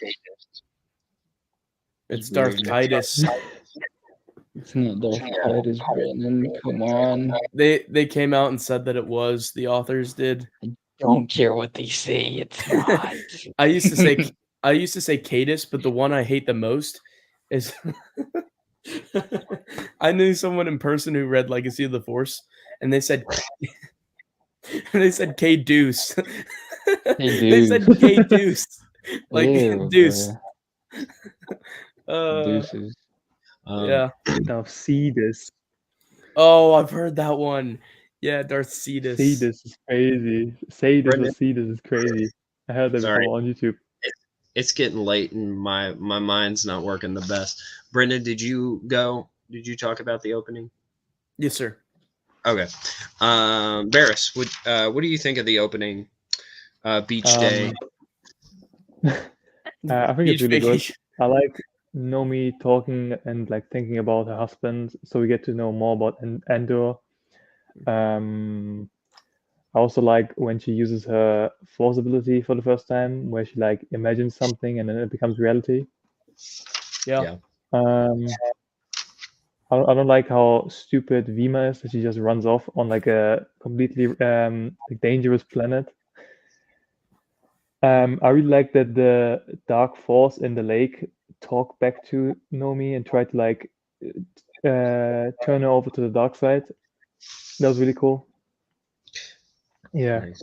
It's Darth Titus. It's not Darth Titus, Brennan. Come on. They came out and said that it was. The authors did. I don't care what they say. It's not. I used to say Cadus, but the one I hate the most is I knew someone in person who read Legacy of the Force, and they said K Deuce. They said K Deuce. Like Ew, Deuce. Deuces. Yeah. Now Cetus. Oh, I've heard that one. Yeah, Darth Cetus. Cetus is crazy. Cetus or Cetus is crazy. I heard that Sorry. before on YouTube. It's getting late and my mind's not working the best. Brendan, did you go? Did you talk about the opening? Yes, sir. Okay. Barris, what do you think of the opening? Beach day. I think it's really good. I like Nomi talking and like thinking about her husband, so we get to know more about Andor. I also like when she uses her force ability for the first time, where she like imagines something and then it becomes reality. Yeah. I don't like how stupid Vima is, that she just runs off on like a completely like dangerous planet. I really like that the Dark Force in the lake talk back to Nomi and try to like turn her over to the dark side. That was really cool. Yeah. Nice.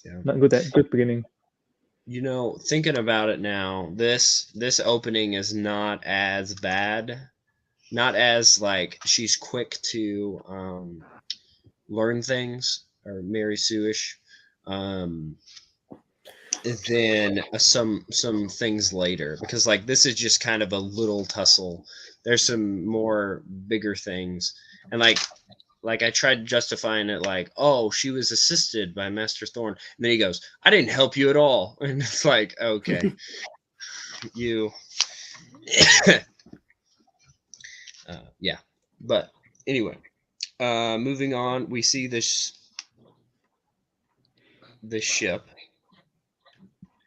Yeah. Not good beginning. You know, thinking about it now, this opening is not as bad. Not as like she's quick to learn things or Mary Sue-ish. Than some things later, because like this is just kind of a little tussle. There's some more bigger things, and like like I tried justifying it like, oh, she was assisted by Master Thorn. And then he goes, I didn't help you at all. And it's like, okay, you. Yeah. But anyway, moving on, we see this ship.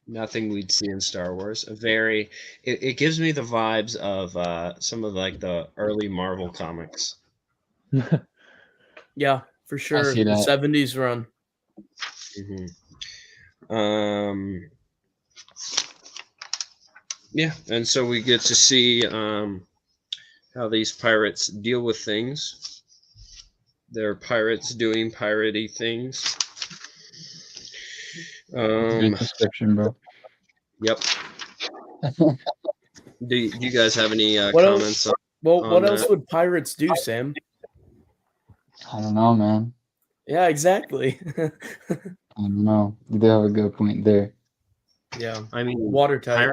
Nothing we'd see in Star Wars. It gives me the vibes of some of like the early Marvel comics. Yeah, for sure. see The that. 70s run. Yeah, and so we get to see how these pirates deal with things. They're pirates doing piratey things. Good description, bro. Yep. Do you guys have any What comments? else? Well, on what that? else would pirates do, Sam? I don't know, man. Yeah, exactly. I don't know. You do have a good point there. Yeah, I mean, watertight.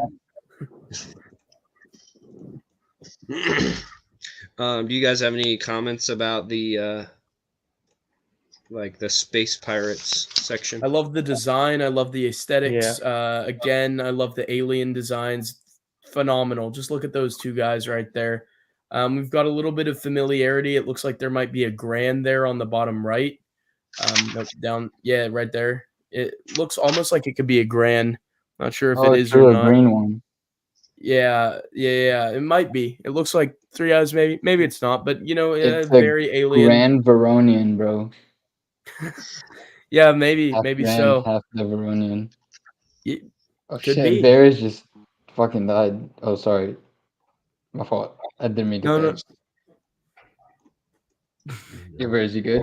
Do you guys have any comments about the like the space pirates section? I love the design. I love the aesthetics. Again, I love the alien designs. Phenomenal. Just look at those two guys right there. We've got a little bit of familiarity. It looks like there might be a Grand there on the bottom right. Nope, down, yeah, right there. It looks almost like it could be a Grand. Not sure if it is or a not. green one. Yeah. It might be. It looks like three eyes, maybe. Maybe it's not, but It's very alien. Grand Veronian, bro. Yeah, maybe Half maybe Grand, so. half the Veronian. Oh Could shit, be. Bears just fucking died. Oh, sorry. My fault. I didn't mean to No. text. Yeah, Bears, you good?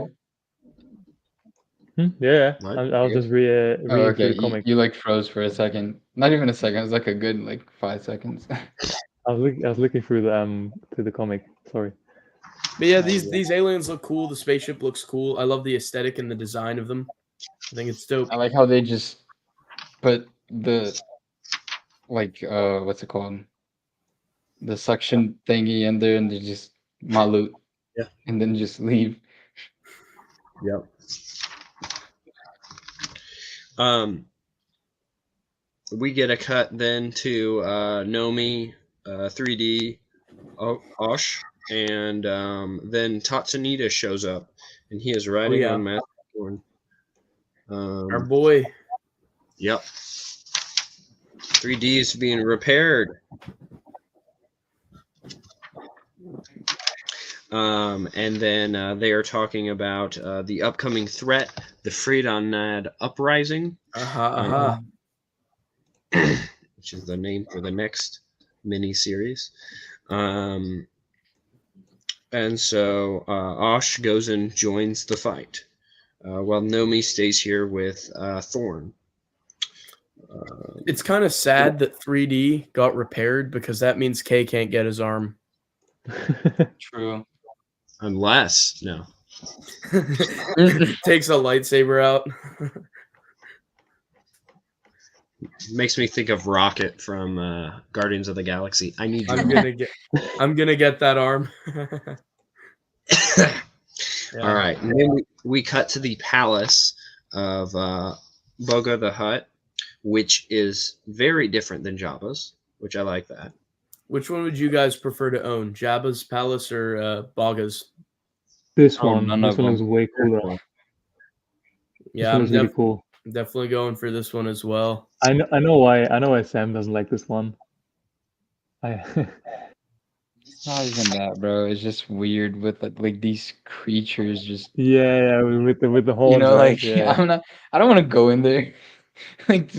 Yeah, What? I was just reading Oh, through okay. the comic. You like froze for a second. Not even a second. It was like a good 5 seconds. I was looking through the comic. Sorry. But yeah, these aliens look cool. The spaceship looks cool. I love the aesthetic and the design of them. I think it's dope. I like how they just put the what's it called? The suction thingy in there, and they just malute. Yeah. And then just leave. Yep. We get a cut then to Nomi, 3D, Osh, and then Tatsunita shows up, and he is riding on Master Thorn. Our boy. Yep. 3D is being repaired. And then they are talking about the upcoming threat, the Freedonad Uprising, which is the name for the next mini-series. And so Osh goes and joins the fight, while Nomi stays here with Thorn. It's kind of sad that 3D got repaired because that means K can't get his arm. True. Unless, no. Takes a lightsaber out. Makes me think of Rocket from Guardians of the Galaxy. I need I'm gonna get that arm. All right. And then we cut to the palace of Boga the Hutt, which is very different than Jabba's, which I like that. Which one would you guys prefer to own, Jabba's palace or Bogga's? This Oh, one. none This of one them. is way cooler. Yeah, This one I'm is really cool. definitely going for this one as well. I know why Sam doesn't like this one. It's not even that, bro. It's just weird with like these creatures just yeah, with the horns, right? Yeah. I don't want to go in there. Like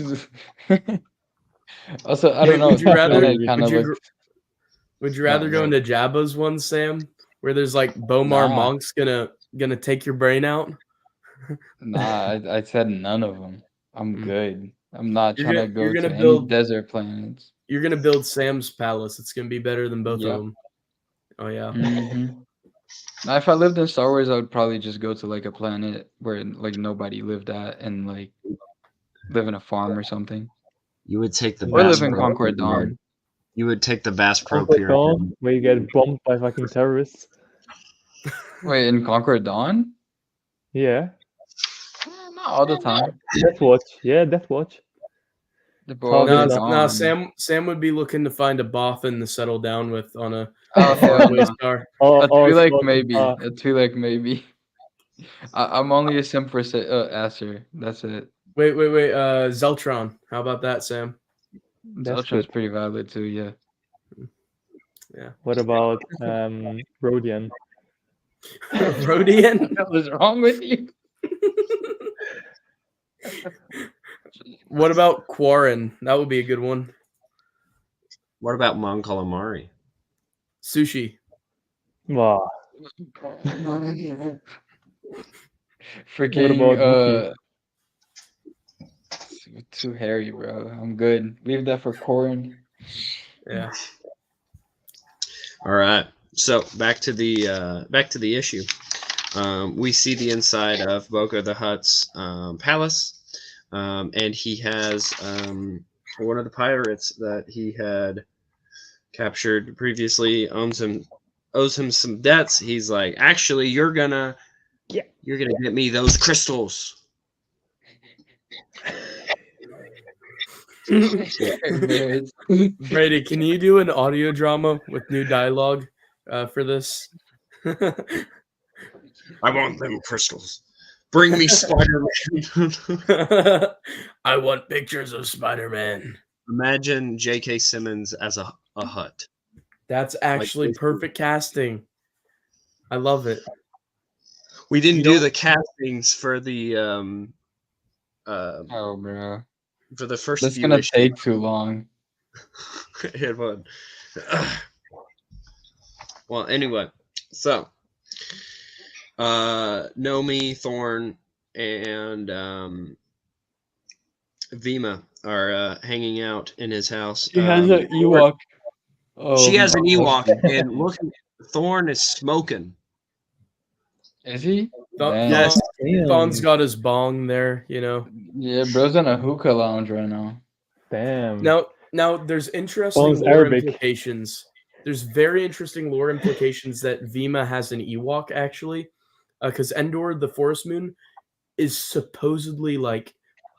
also, I Wait, don't know. would you rather- It kind of looks Would you rather go no. into Jabba's one, Sam, where there's like Bomar Nah. monks gonna take your brain out? Nah, I said none of them. I'm good. I'm not You're trying gonna- to go you're to gonna any build- desert planets. You're gonna build Sam's palace. It's gonna be better than both Yep. of them. Oh yeah. Now, if I lived in Star Wars, I would probably just go to like a planet where like nobody lived at and like live in a farm or something. You would take the Or Bass live in Pro Concord Pyramid. Dawn. You would take the Bass Pro Comfort Pyramid. Dawn, where you get bombed by fucking terrorists. Wait, in Conquer Dawn? Yeah. Not all the time. Death Watch. Yeah, Death Watch. The Talk Boba is No, Dawn. Sam would be looking to find a Bothan to settle down with on a Oh, hell faraway no. star. Oh, A Twi'lek Scott, maybe. A Twi'lek maybe. I'm only a simp for Acer. That's it. Wait. Zeltron. How about that, Sam? that's Zeltron's good. pretty valid too, yeah. Yeah. What about Rodian? Rodian? What was wrong with you? What about Quarren? That would be a good one. What about Mon Calamari? Sushi. Wow. Freaking What about too hairy, bro. I'm good. Leave that for Corn. Yeah. All right. So back to the issue. We see the inside of Boca the Hutt's palace, and he has one of the pirates that he had captured previously owes him some debts. He's like, actually, you're gonna get me those crystals. Brady, can you do an audio drama with new dialogue for this? I want them crystals. Bring me Spider-Man. I want pictures of Spider-Man. Imagine J.K. Simmons as a Hutt. That's actually perfect casting. I love it. We didn't do the castings for the Oh, bro. for the first That's few gonna issues. take too long. It would. Well, anyway, so Nomi, Thorn, and Vima are hanging out in his house. He has an Ewok. She has an Ewok, husband. and look, Thorn is smoking. Is he? Yes. Thon's got his bong there, you know. Yeah, bro's in a hookah lounge right now. Damn. Now there's interesting Thon's lore Arabic. implications. There's very interesting lore implications that Vima has an Ewok, actually. Because Endor, the Forest Moon, is supposedly like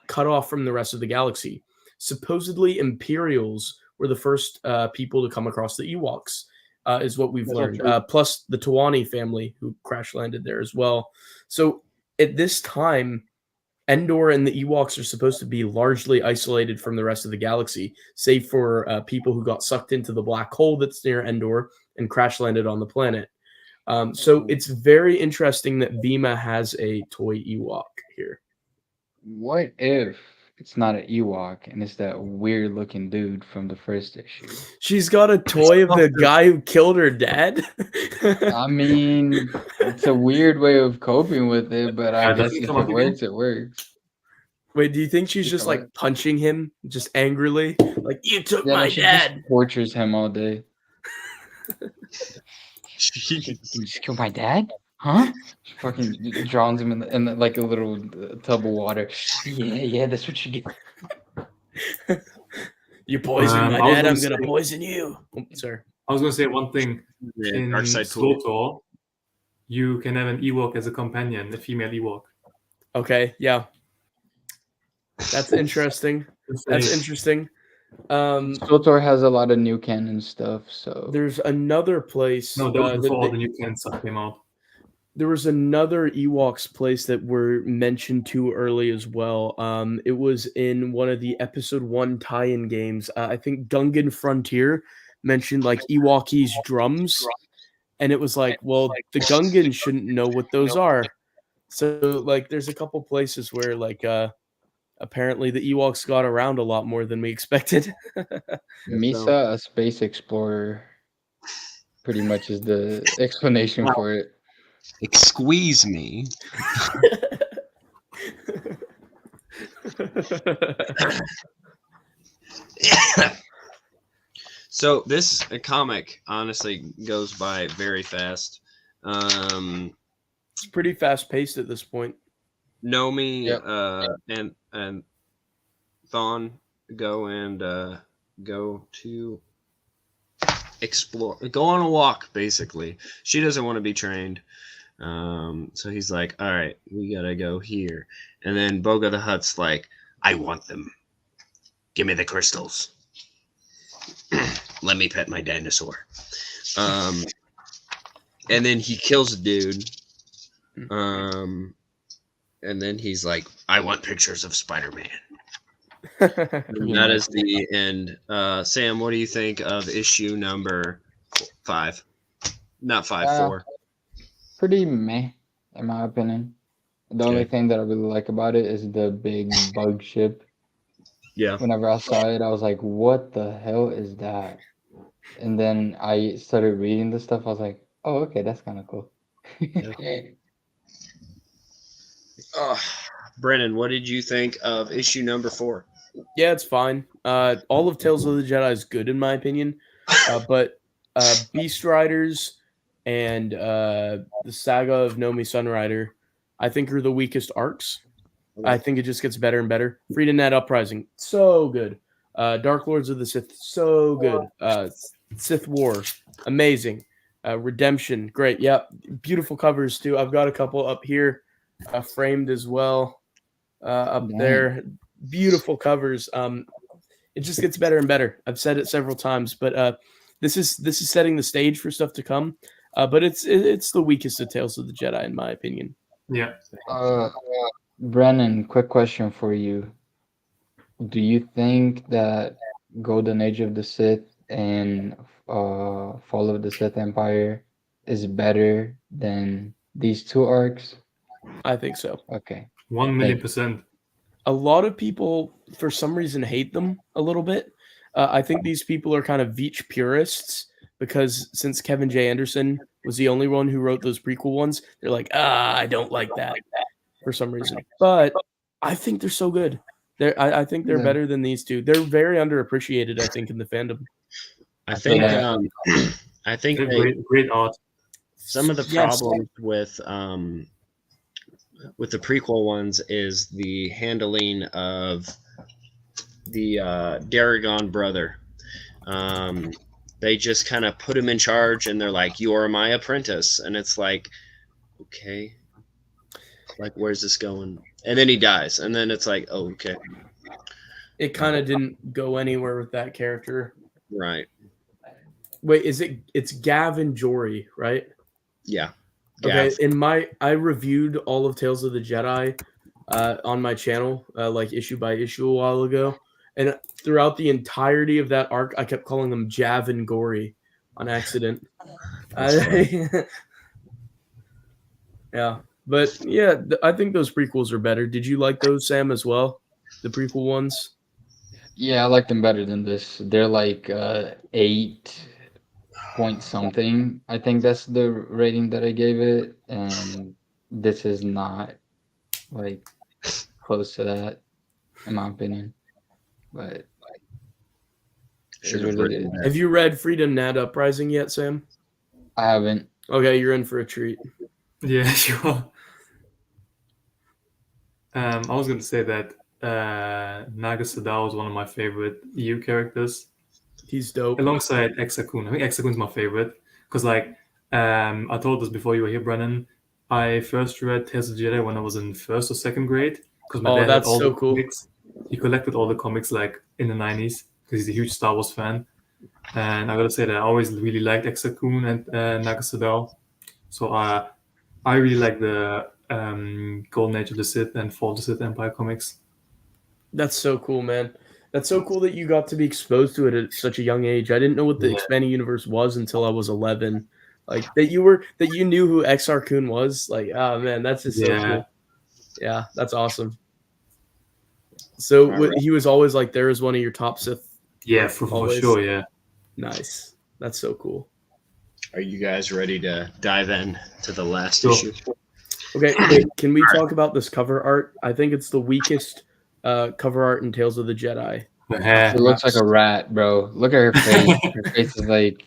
cut off from the rest of the galaxy. Supposedly Imperials were the first people to come across the Ewoks, is what we've learned. Plus the Tawani family who crash landed there as well. So at this time, Endor and the Ewoks are supposed to be largely isolated from the rest of the galaxy, save for people who got sucked into the black hole that's near Endor and crash landed on the planet. So it's very interesting that Vima has a toy Ewok here. What if it's not an Ewok and it's that weird looking dude from the first issue? She's got a toy of the guy who killed her dad. I mean, it's a weird way of coping with it, but I guess if it works, it works. Wait, do you think she's just like punching him just angrily? Like, you took Yeah, my she dad. just tortures him all day. You just killed my dad? Huh? She fucking drowns him in like a little tub of water. Yeah, that's what you get. You poison my dad, I'm gonna poison you. Oh, sorry. I was gonna say one thing. In SWTOR, you can have an Ewok as a companion, a female Ewok. Okay, yeah. That's interesting. That's interesting. SWTOR has a lot of new canon stuff, so there's another place. No, that was before the new canon stuff came out. There was another Ewoks place that were mentioned too early as well. It was in one of the episode 1 tie-in games. I think Gungan Frontier mentioned like Ewokies drums, and it was like, well, the Gungan shouldn't know what those are. So like, there's a couple places where like apparently the Ewoks got around a lot more than we expected. Misa, a space explorer, pretty much is the explanation for it. Squeeze me. So this comic honestly goes by very fast. It's pretty fast paced at this point. Nomi and Thon go to explore, go on a walk. Basically, she doesn't want to be trained. So he's like, all right, we gotta go here. And then Boga the Hutt's like, I want them. Give me the crystals. Let me pet my dinosaur. And then he kills a dude. And then he's like, I want pictures of Spider-Man. That is the end. Sam, what do you think of issue number 5? Not 5, 4. Pretty meh, in my opinion. The only thing that I really like about it is the big bug ship. Yeah. Whenever I saw it, I was like, what the hell is that? And then I started reading the stuff. I was like, oh, okay, that's kind of cool. Brennan, what did you think of issue number 4? Yeah, it's fine. All of Tales of the Jedi is good in my opinion, but Beast Riders and the Saga of Nomi Sunrider, I think, are the weakest arcs. I think it just gets better and better. Freedom Net Uprising, so good. Dark Lords of the Sith, so good. Sith War, amazing. Redemption, great. Yep, beautiful covers too. I've got a couple up here, framed as well. Up there, beautiful covers. It just gets better and better. I've said it several times, but this is setting the stage for stuff to come. But it's the weakest of Tales of the Jedi in my opinion. Yeah. Brennan, quick question for you. Do you think that Golden Age of the Sith and Fall of the Sith Empire is better than these two arcs? I think so. Okay. 1,000,000%. A lot of people, for some reason, hate them a little bit. I think these people are kind of Veach purists because since Kevin J. Anderson was the only one who wrote those prequel ones, they're like, I don't like that for some reason. But I think they're so good. I think they're better than these two. They're very underappreciated, I think, in the fandom. I think great art. Some of the problems with the prequel ones is the handling of the Daragon brother. They just kind of put him in charge and they're like, you are my apprentice. And it's like, okay, like, where's this going? And then he dies. And then it's like, oh, okay. It kind of didn't go anywhere with that character. Right. Wait, it's Gavin Jory, right? Yeah. Okay, I reviewed all of Tales of the Jedi on my channel, like issue by issue a while ago, and throughout the entirety of that arc, I kept calling them Jav and Gory on accident. Yeah, but yeah, I think those prequels are better. Did you like those, Sam, as well? The prequel ones? Yeah, I like them better than this. They're like 8 point something. I think that's the rating that I gave it, and this is not like close to that, in my opinion. But have you read Freedom Net Uprising yet, Sam? I haven't. Okay, you're in for a treat. Yeah, sure. I was going to say that Naga Sadao is one of my favorite EU characters. He's dope. Alongside Exakun. I think Exakun's my favorite. Because, like, I told this before you were here, Brennan. I first read Tales of the Jedi when I was in 1st or 2nd grade. Because my dad had all the comics. He collected all the comics, like, in the 90s. Because he's a huge Star Wars fan. And I gotta say that I always really liked Exakun and Naga Sadao. So I really like the Golden Age of the Sith and Fall of the Sith Empire comics. That's so cool, man. That's so cool that you got to be exposed to it at such a young age. I didn't know what the expanding universe was until I was 11. Like that you knew who Exar Kun was. Like, oh man, that's just so cool. Yeah, that's awesome. So he was always like there as one of your top Sith. Yeah, for sure. Yeah. Nice. That's so cool. Are you guys ready to dive in to the last issue? Okay, can we talk about this cover art? I think it's the weakest cover art in Tales of the Jedi. It looks like a rat, bro. Look at her face. Her face is like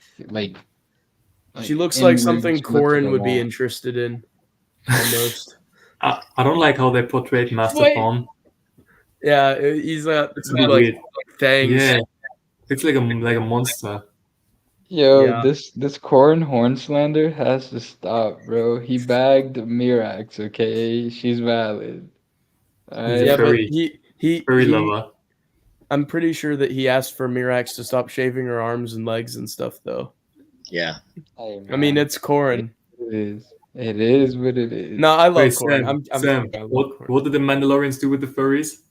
she looks like something Corin would be interested in. Almost. I don't like how they portrayed Master Thrawn. Yeah, he's like fangs. Yeah, it's like a monster. Yo, Yeah. this corn horn slander has to stop, bro. He bagged Mirax, okay? She's valid. He's a Yeah, Alright. but furry he lover. I'm pretty sure that he asked for Mirax to stop shaving her arms and legs and stuff, though. Yeah. Hey, I mean, man. it's Corin. It is. It is what it is. No, I love Wait, Corin. Sam, I'm Sam, kidding. I love Corin. what did the Mandalorians do with the furries?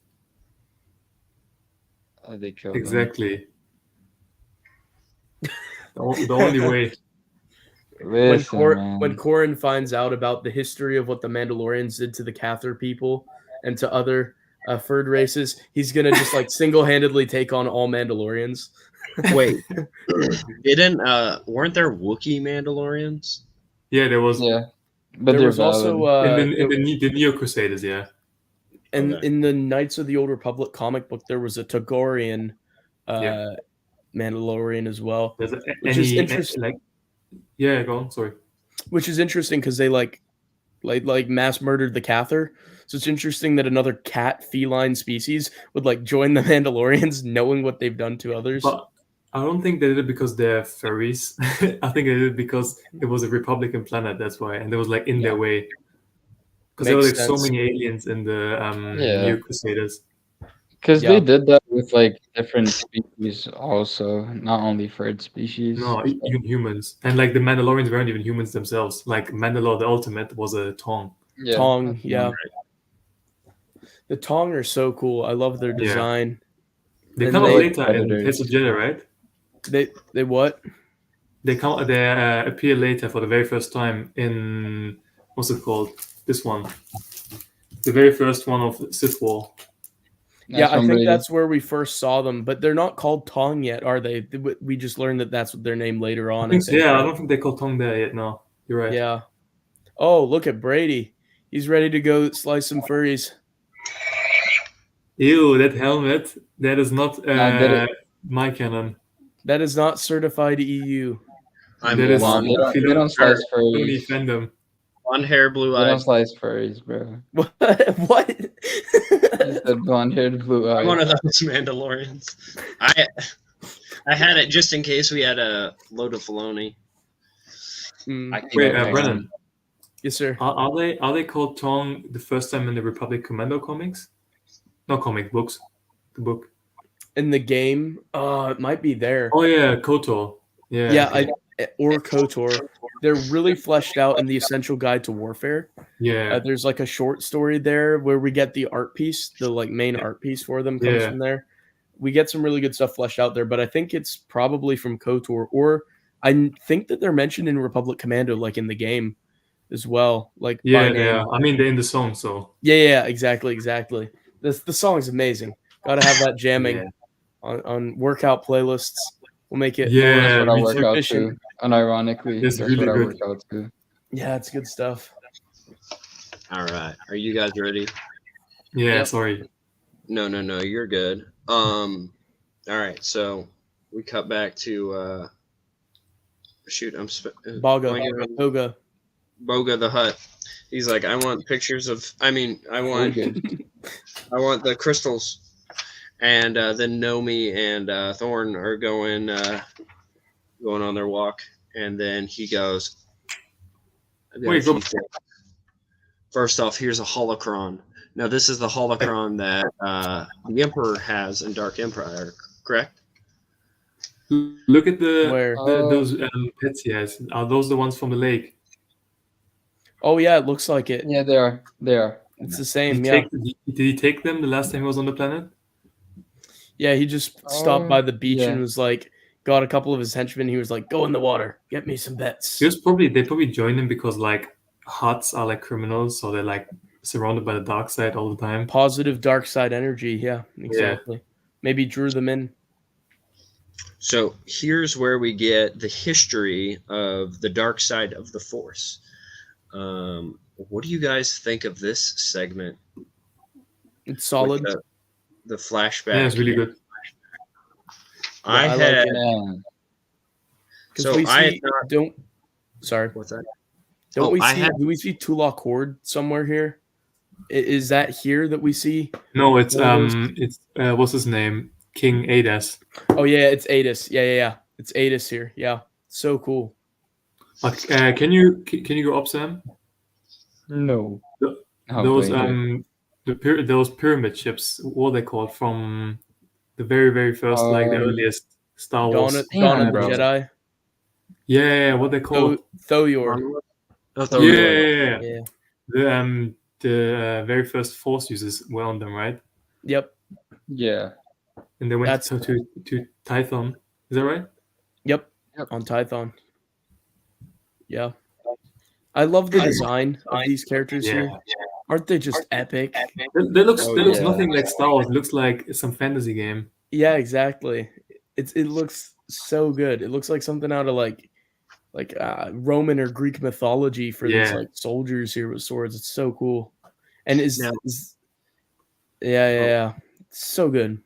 They killed him. Exactly. The only way. Listen, man. When Corin finds out about the history of what the Mandalorians did to the Cathar people and to other furred races, he's gonna just like single-handedly take on all Mandalorians. Wait, weren't there Wookiee Mandalorians? Yeah, there was. Yeah, but There they're was also in the Neo Crusaders, yeah. and Okay. in the Knights of the Old Republic comic book, there was a Togorian Yeah. Mandalorian as well, There's which is interesting. Yeah, go on. Sorry. Which is interesting because they like mass murdered the Cathar. So it's interesting that another cat feline species would like join the Mandalorians, knowing what they've done to others. But I don't think they did it because they're furries. I think they did it because it was a Republican planet. That's why, and it was like in their way. Because there were like so many aliens in the Neo Crusaders. Because they did that with like different species, also, not only furred species. No, even humans, and like the Mandalorians weren't even humans themselves. Like Mandalore, the Ultimate, was a Tong. Yeah. Tong, yeah. The Tong are so cool. I love their design. They come out later in Tales of Jedi, right? They what? They appear later for the very first time in what's it called? This one, the very first one of Sith War. Yeah, I think that's where we first saw them, but they're not called Tong yet, are they? We just learned that that's their name later on. I don't think they call Tong there yet. No, you're right. Yeah. Oh, look at Brady. He's ready to go slice some furries. Ew, that helmet. That is not my canon. That is not certified EU. I'm they don't slice furries. Fandom. Blonde hair, blue eyes. They don't slice furries, bro. What? You said blonde haired, blue eyes. I'm one of those Mandalorians. I had it just in case we had a load of Filoni. Wait, Brennan. Yes, sir. Are they called Tong the first time in the Republic Commando comics? No, comic books. The book. In the game, it might be there. Oh yeah, KOTOR. Yeah. Yeah, or KOTOR. They're really fleshed out in the Essential Guide to Warfare. Yeah. There's like a short story there where we get the art piece, the like main art piece for them comes from there. We get some really good stuff fleshed out there, but I think it's probably from KOTOR, or I think that they're mentioned in Republic Commando, like in the game as well. Like yeah. I mean, they're in the song, so yeah, exactly. The song is amazing. Gotta have that jamming on workout playlists. We'll make it. Yeah, that's what I work out to. Unironically, that's really what good. I work out to. Yeah, it's good stuff. All right, are you guys ready? Yeah, sorry. No, you're good. All right, so we cut back to shoot. Boga the Hutt. He's like, I want pictures of. I want the crystals. And then Nomi and Thorn are going on their walk, and then he goes. Wait, go. First off, here's a holocron. Now, this is the holocron that the Emperor has in Dark Empire, correct? Look at those pets he has. Are those the ones from the lake? Oh yeah, it looks like it. Yeah, they are. It's the same. Did he take them the last time he was on the planet? Yeah, he just stopped by the beach and was like, got a couple of his henchmen. He was like, "Go in the water, get me some bets." They probably joined him because like Hutts are like criminals, so they're like surrounded by the dark side all the time. Positive dark side energy. Yeah, exactly. Maybe drew them in. So here's where we get the history of the dark side of the Force. What do you guys think of this segment? It's solid. The flashback. Yeah, it's really good. I had. So I don't. Sorry. What's that? Don't we see? Do we see Tulak Horde somewhere here? Is that here that we see? No, it's what's his name? King Adas. Oh yeah, it's Adas. Yeah. It's Adis here. Yeah, so cool. Can you go up, Sam? No. Those those pyramid ships, what are they called, from the very first, like the earliest Star Wars. Dawn of the Jedi. Yeah, what they called? Thoyor. Yeah. The very first Force users were on them, right? Yep. Yeah. And they went to Tython. Is that right? Yep. On Tython. Yeah. I love the design of these characters here. Aren't they just epic? That looks nothing like Star Wars. It looks like some fantasy game. Yeah, exactly. It looks so good. It looks like something out of like Roman or Greek mythology for these like soldiers here with swords. It's so cool. And it's so good.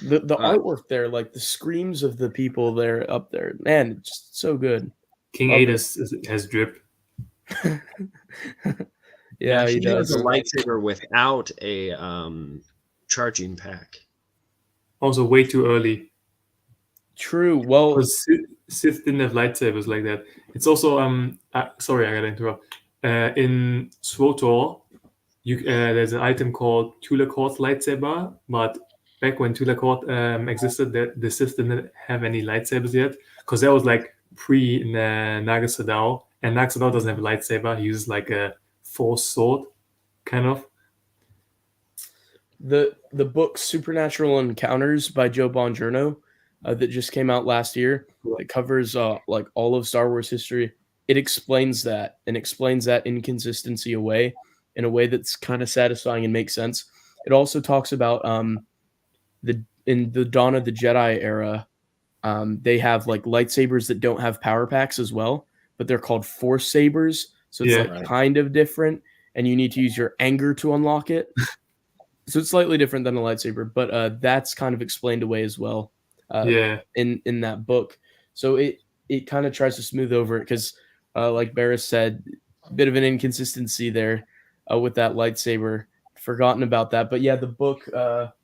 The artwork there, like the screams of the people there up there, man, it's just so good. King Adis has drip. Yeah, he has a lightsaber without a charging pack. Also, way too early. True. Well, Sith didn't have lightsabers like that. It's also sorry, I gotta interrupt. In SWTOR, there's an item called Tulakot's lightsaber, but back when Tulakot existed, the Sith didn't have any lightsabers yet, because that was like pre Naga Sadow, and Naga Sadow doesn't have a lightsaber. He uses like a Force sword, kind of. The book Supernatural Encounters by Joe Bongiorno that just came out last year, it covers like all of Star Wars history. It explains that inconsistency away in a way that's kind of satisfying and makes sense. It also talks about in the Dawn of the Jedi era, they have like lightsabers that don't have power packs as well, but they're called Force sabers. So it's kind of different, and you need to use your anger to unlock it. So it's slightly different than a lightsaber, but that's kind of explained away as well. In that book. So it kind of tries to smooth over it because, like Barris said, a bit of an inconsistency there with that lightsaber. Forgotten about that, but yeah, the book. Well,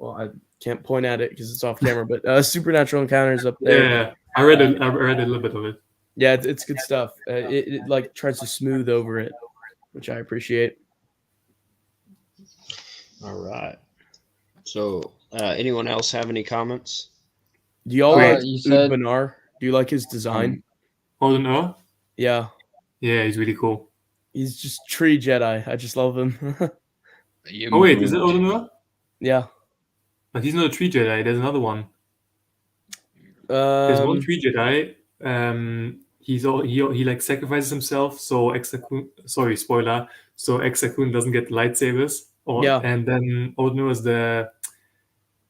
I can't point at it because it's off camera, but Supernatural Encounters up there. Yeah, I read a little bit of it. Yeah, it's good stuff. It like tries to smooth over it, which I appreciate. All right. So, anyone else have any comments? Do y'all like Ood Banar? Do you like his design? Banar? Yeah. Yeah, he's really cool. He's just tree Jedi. I just love him. Oh wait, is it Banar? Yeah. But he's not a tree Jedi. There's another one. There's one tree Jedi. He like sacrifices himself so sorry, spoiler. So Exar Kun doesn't get lightsabers. And then Banar is the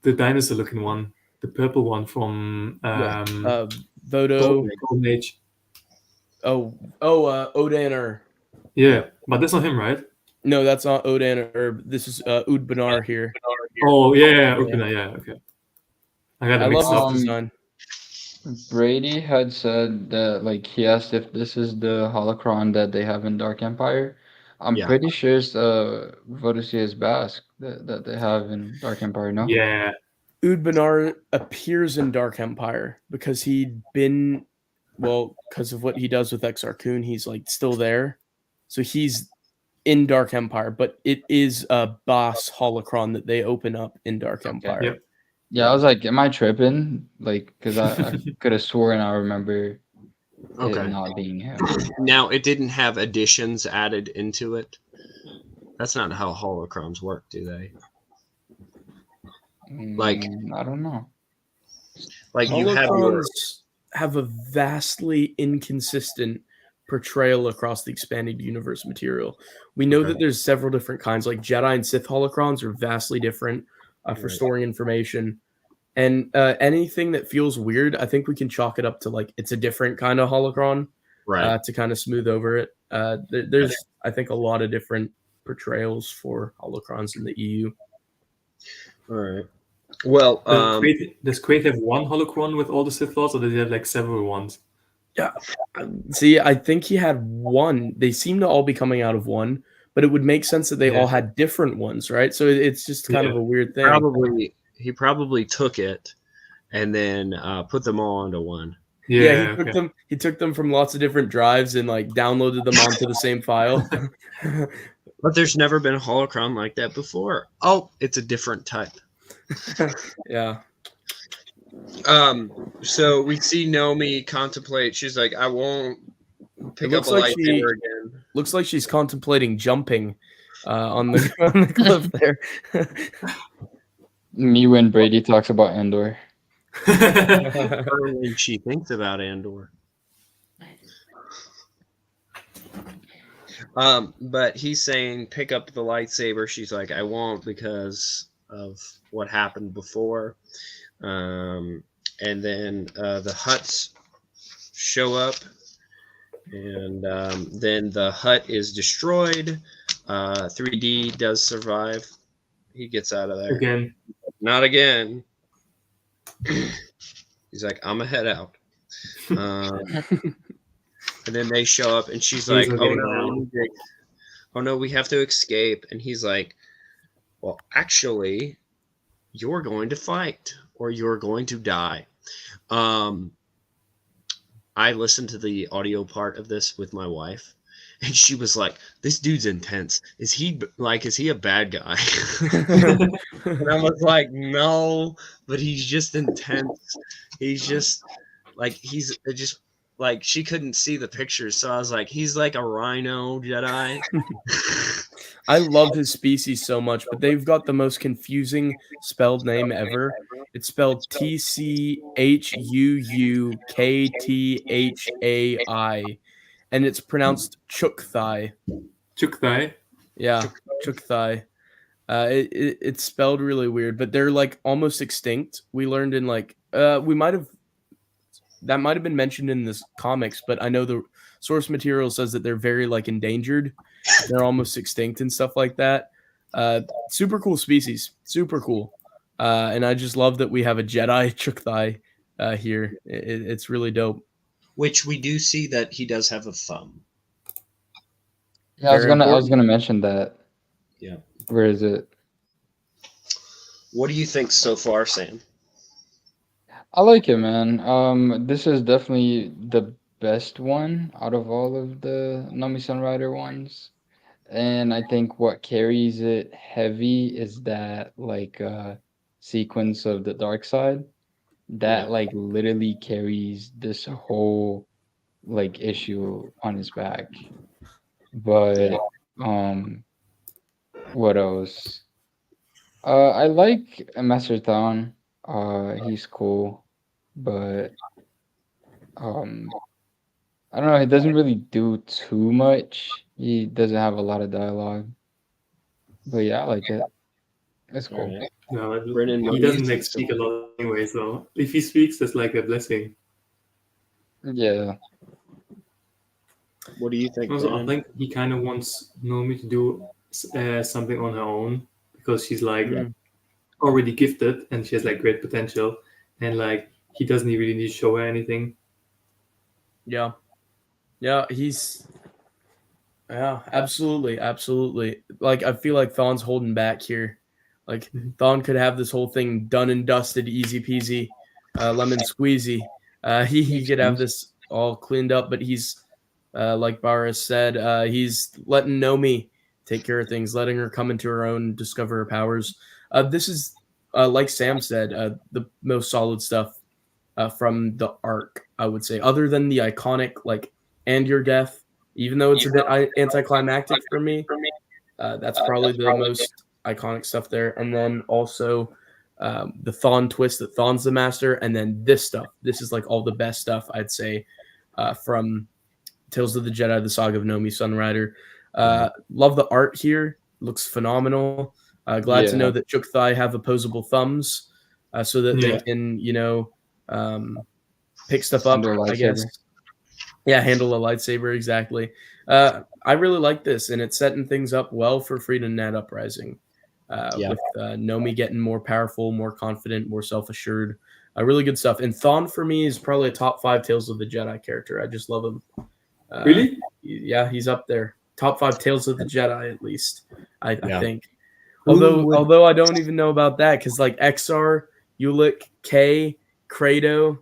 dinosaur looking one. The purple one from Vodo. Golden Age. Odan. Yeah, but that's not him, right? No, that's not Odan. This is Ood Banar here. Oh yeah, Ood Banar. Yeah, okay. I love his design. Brady had said that, like, he asked if this is the holocron that they have in Dark Empire. I'm pretty sure it's Vodosius Bask that they have in Dark Empire, no? Yeah. Ood Banar appears in Dark Empire because because of what he does with Exar Kun, he's like still there. So he's in Dark Empire, but it is a boss holocron that they open up in Dark Empire. Yep. Yeah, I was like, am I tripping? Like, because I could have sworn I remember it not being him. Now, it didn't have additions added into it. That's not how holocrons work, do they? Like, I don't know. Like, you have a vastly inconsistent portrayal across the expanded universe material. We know that there's several different kinds, like Jedi and Sith holocrons are vastly different for storing information. And anything that feels weird, I think we can chalk it up to like it's a different kind of holocron, to kind of smooth over it. There's, I think, a lot of different portrayals for holocrons in the EU. All right. Well, does Quaid have one holocron with all the Sith Lords, or does he have like several ones? Yeah. See, I think he had one. They seem to all be coming out of one, but it would make sense that they all had different ones, right? So it's just kind of a weird thing. He probably took it and then put them all onto one. Yeah, he took them from lots of different drives and like downloaded them onto the same file. But there's never been a holocron like that before. Oh, it's a different type. Yeah. So we see Nomi contemplate. She's like, I won't pick up a lightsaber again. Looks like she's contemplating jumping on the cliff there. Me when Brady talks about Andor. When she thinks about Andor. But he's saying pick up the lightsaber. She's like, I won't because of what happened before. And then the Hutts show up, and then the hut is destroyed. 3D does survive. He gets out of there. Again. Not again. He's like, I'm gonna head out. And then they show up, and she's like, oh no, we have to escape. And he's like, well, actually, you're going to fight, or you're going to die. I listened to the audio part of this with my wife, and she was like, this dude's intense. Is he a bad guy? And I was like, no, but he's just intense. He's just like, she couldn't see the pictures. So I was like, he's like a rhino Jedi. I love his species so much, but they've got the most confusing spelled name ever. It's spelled Tchuukhai, and it's pronounced Chukthai. Chukthai? Yeah, Chukthai. It's spelled really weird, but they're like almost extinct. We learned in that might have been mentioned in this comics, but I know the source material says that they're very like endangered. They're almost extinct and stuff like that. Super cool species. Super cool. And I just love that we have a Jedi Chukthai here. It's really dope. Which we do see that he does have a thumb. Yeah, I was gonna mention that. Yeah. Where is it? What do you think so far, Sam? I like it, man. This is definitely the best one out of all of the Nomi Sunrider ones. And I think what carries it heavy is that sequence of the dark side that literally carries this whole issue on his back. But what else? I like Master Thrawn. He's cool, but I don't know, he doesn't really do too much. He doesn't have a lot of dialogue. But yeah, I like it. It's cool. Right. No, Brennan, he doesn't speak a lot anyway, so if he speaks, that's like a blessing. Yeah. What do you think? Also, I think he kind of wants Nomi to do something on her own because she's already gifted and she has great potential, and he doesn't really need to show her anything. Yeah, absolutely. I feel like Thawne's holding back here. Thawne could have this whole thing done and dusted, easy peasy, lemon squeezy. He could have this all cleaned up, but he's like Baris said, he's letting Nomi take care of things, letting her come into her own, discover her powers. This is like Sam said, the most solid stuff from the arc, I would say, other than the iconic and your death. Even though it's a bit anticlimactic for me, that's probably the most iconic stuff there. And then also the Thawne twist that Thawne's the master, and then this stuff. This is all the best stuff, I'd say, from Tales of the Jedi, the Saga of Nomi Sunrider. Love the art here. Looks phenomenal. Glad to know that Chukthai have opposable thumbs so that they can, pick stuff up, I guess. Yeah, handle a lightsaber, exactly. I really like this, and it's setting things up well for Freedom Net Uprising. With Nomi getting more powerful, more confident, more self-assured. Really good stuff. And Thawne, for me, is probably a top 5 Tales of the Jedi character. I just love him. Really? Yeah, he's up there. Top 5 Tales of the Jedi, at least, I think. Although I don't even know about that, because Exar, Ulick, Kay, Kratos